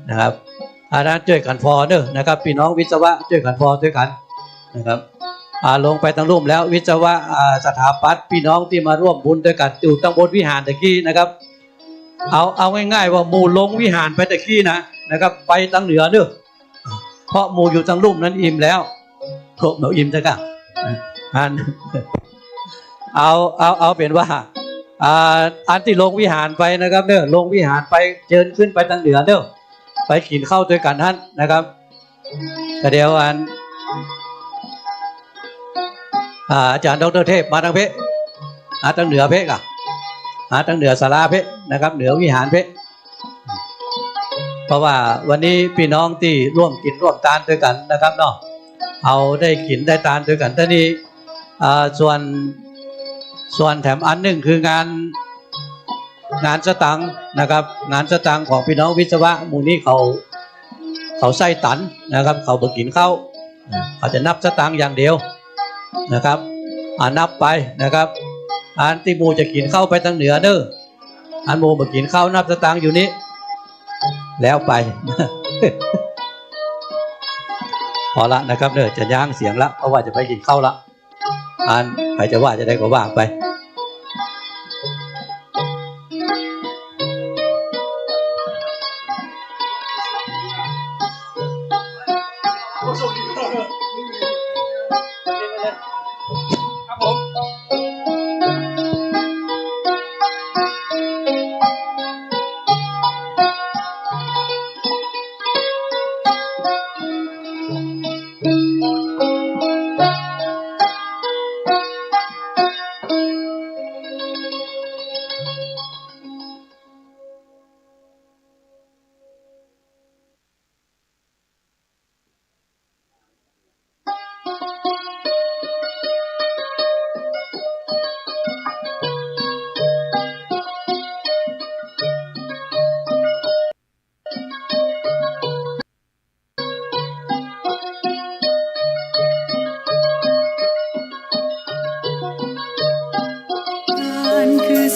นะครับอันนั้นช่วยกันพอเนอะนะครับพี่น้องวิศวะช่วยกันพอด้วยกันนะครับลงไปตั้งร่วมแล้ววิศวะสถาปัตย์พี่น้องที่มาร่วมบุญด้วยกันอยู่ตั้งบนวิหารตะกี้นะครับเอาง่ายๆว่าหมู่ลงวิหารไปตะกี้นะครับไปตั้งเหนือเนอะเพราะหมู่อยู่ตั้งร่วมนั้นอิ่มแล้วครบอิ่มจะกันเอาเป็นว่าอันที่ลงวิหารไปนะครับเนอะลงวิหารไปเชิญขึ้นไปตั้งเหนือเนอะไปกินข้าวด้วยกันท่านนะครับแต่เดี๋ยวอาจารย์ดร.เทพมาทางเพชรทางเหนือเพชรทางเหนือศาลาเพชรนะครับเหนือวิหารเพชร เพราะว่าวันนี้พี่น้องที่ร่วมกินร่วมทานด้วยกันนะครับเนาะเอาได้กินได้ทานด้วยกันแต่นี้ส่วนแถมอันหนึ่งคืองานสตังค์นะครับงานสตังค์ของพี่น้องวิศวะหมู่นี้เขาใส่ตันนะครับเขาไปกินข้าวเขาจะนับสตังค์อย่างเดียวนะครับนับไปนะครับอันที่หมู่จะกินข้าวไปทางเหนือเด้ออันหมู่มากินข้าวนับสตังค์อยู่นี้แล้วไป พอละนะครับเด้อจะย่างเสียงละเพราะว่าจะไปกินข้าวละอันใครจะว่าจะได้ก็ว่าไปครับผม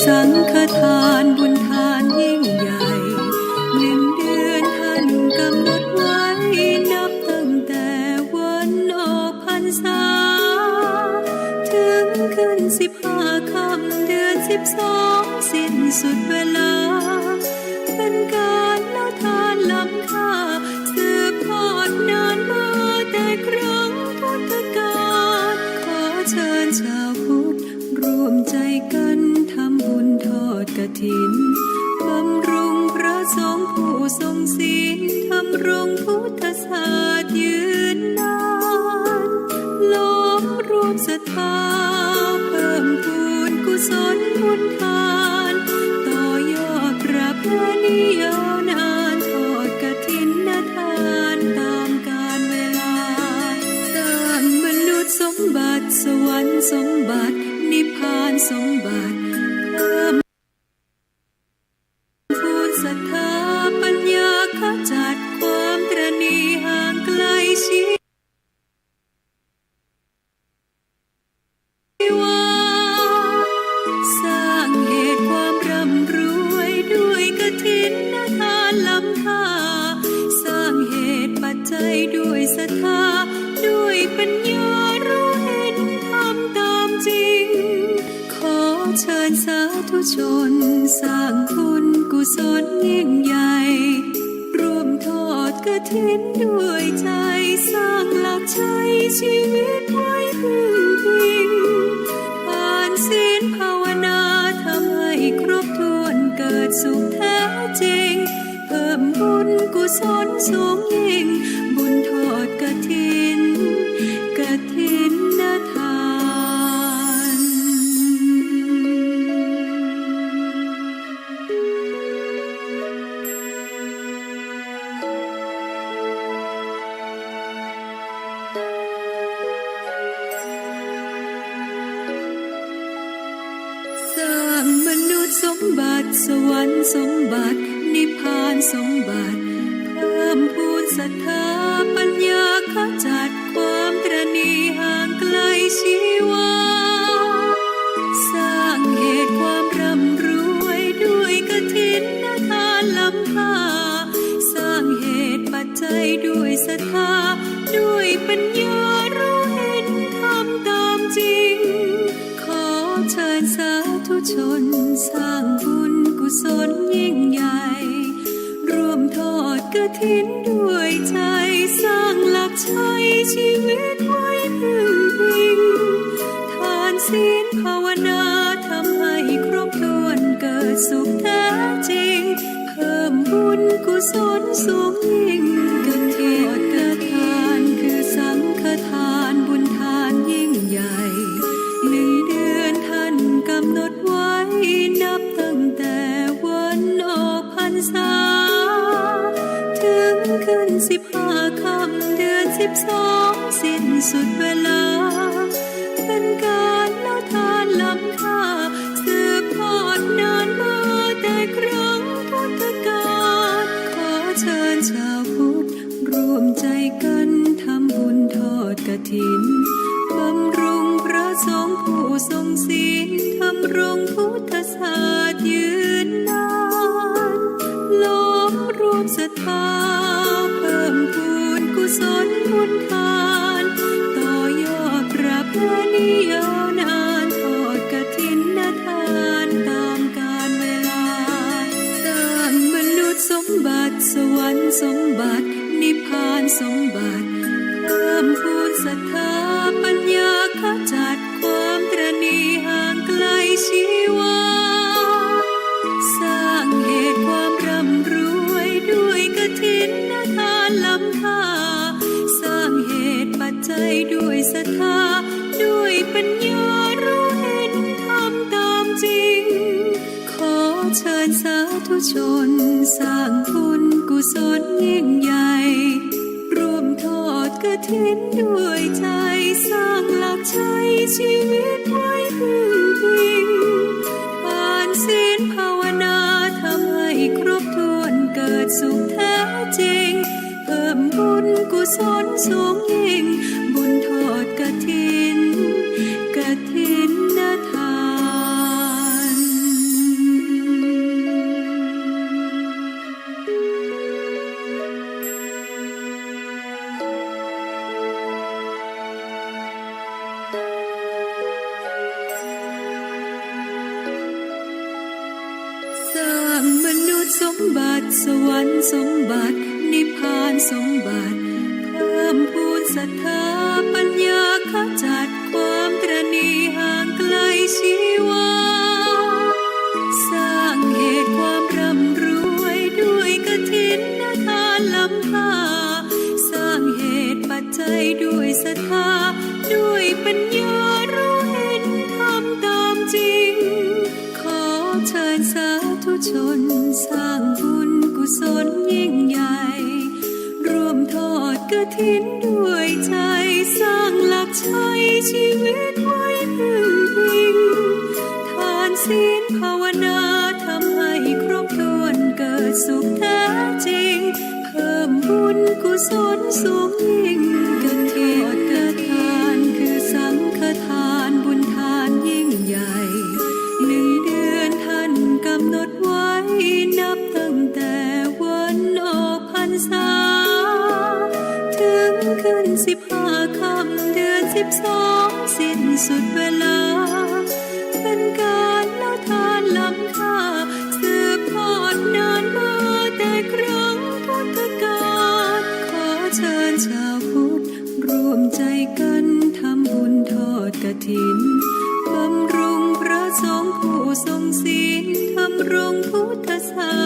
สังฆทานบุญทานยิ่งใหญ่1 เดือนท่านกำหนดไว้นับตั้งแต่วันออกพรรษาถึงขึ้น15 ค่ำเดือน 12สิ้นสุดเวลาเป็นการละทานล้ำค่าสืบทอดนานมาแต่ครั้งพุทธกาลขอเชิญชาวพุทธร่วมใจกันทำบุญทอดกฐินบำรุงพระสงฆ์ผู้ทรงศีลทำรงพุทธศาสตร์ยืนนานล้อมรวมศรัทธาเพิ่มพูนกุศลบุญทานต่อยอดประเพณียาวนานทอดกฐินทานตามกาลเวลาสร้างมนุษย์สมบัติสวรรค์สมบัตินิพพานสมบัติเพิ่มพูนศรัทธาปัญญาขจัดความตระหนี่ห่างไกลชีวาสร้างเหตุความร่ำรวยด้วยกฐินทานล้ำค่าสร้างเหตุปัจจัยด้วยศรัทธาด้วยปัญญารู้เห็นทำตามจริงขอเชิญสาธุชนสร้างคุณกุศลยิ่งใหญ่ร่วมทอดกฐินด้วยใจสร้างหลักชัยชีวิตไว้พึ่งพิงผ่านศีลภาวนาทำให้ครบถ้วนเกิดสุขแท้จริงเพิ่มบุญกุศลสูงยิ่งบุญทอดกฐินทานสร้างมนุษย์สมบัติสวรรค์สมบัตินิพพานสมบัติเพิ่มพูนศรัทธาปัญญาขจัดความตระหนี่ห่างไกลชีวาสร้างเหตุความร่ำรวยด้วยกฐินทานล้ำค่าสร้างเหตุปัจจัยด้วยศรัทธาด้วยปัญญารู้เห็นทำตามจริงขอเชิญสาธุชนสร้างบุญกุศลยิ่งใหญ่ร่วมทอดกฐินด้วยใจสร้างหลักชัยชีวิตไว้พึ่งพิงทานศีลภาวนาทำให้ครบถ้วนเกิดสุขแท้จริงเพิ่มบุญกุศลสูงยิ่งกฐินทานคือสังฆทานบุญทานยิ่งใหญ่1 เดือนท่านกำหนดไว้นับตั้งแต่วันออกพรรษา 15 ค่ำเดือน 12 สิ้นสุดเวลาเป็นการเล่าทานล้ำค่าสืบทอดนานมาแต่ครั้งพุทธกาลขอเชิญชาวพุทธร่วมใจกันทำบุญทอดกฐินบำรุงพระสงฆ์ผู้ทรงศีลทำรงพุทธศาสตร์ยืนนานล้อมรวมศรัทธาเพิ่มพูนกุศลบุญทานต่อยอดประเพณียาวนานทอดกฐินทานตามกาลเวลาสร้างมนุษย์สมบัติสวรรค์สมบัตินิพพานสมบัติเพิ่มพูนศรัทธาปัญญาขจัดความตระหนี่ห่างไกลชีวาสร้างเหตุความร่ำรวยด้วยกฐินทานล้ำค่าสร้างเหตุปัจจัยด้วยศรัทธาด้วยปัญญารู้เห็นทำตามจริงขอเชิญสาธุชนสร้างบุญกุศลยิ่งใหญ่ร่วมทอดกฐินด้วยใจสร้างหลักใจชีวิตไว้พึ่งพิงผ่านศีลภาวนาทำให้ครบถ้วนเกิดสุขแท้จริงเพิ่มบุญกุศลสูงยิ่งบุญทอดกฐินทานสร้างมนุษย์สมบัติสวรรค์สมบัตินิพพานสมบัติเพิ่มพูนศรัทธาปัญญาขจัดความตระหนี่ห่างไกลชีวาสร้างเหตุความร่ำรวยด้วยกฐินทานล้ำค่าสร้างเหตุปัจจัยด้วยศรัทธาด้วยปัญญารู้เห็นทำตามจริงขอเชิญสาธุชนสร้างบุญกุศลยิ่งใหญ่ร่วมทอดกฐินด้วยใจสร้างหลักชัยชีวิตไว้พึ่งพิงทานศีลภาวนาทำให้ครบถ้วนเกิดสุขแท้จริงเพิ่มบุญกุศลสูงยิ่งกฐินทานคือสังฆทานบุญทานยิ่งใหญ่1 เดือนท่านกำหนดไว้นับตั้งแต่วันออกพรรษาถึงขึ้น15 ค่ำเดือน 12 สิ้นสุดเวลาเป็นการเล่าทานล้ำค่าสืบทอดนานมาแต่ครั้งพุทธกาลขอเชิญชาวพุทธร่วมใจกันทำบุญทอดกฐินบำรุงพระสงฆ์ผู้ทรงศีลทำรงพุทธศาสนา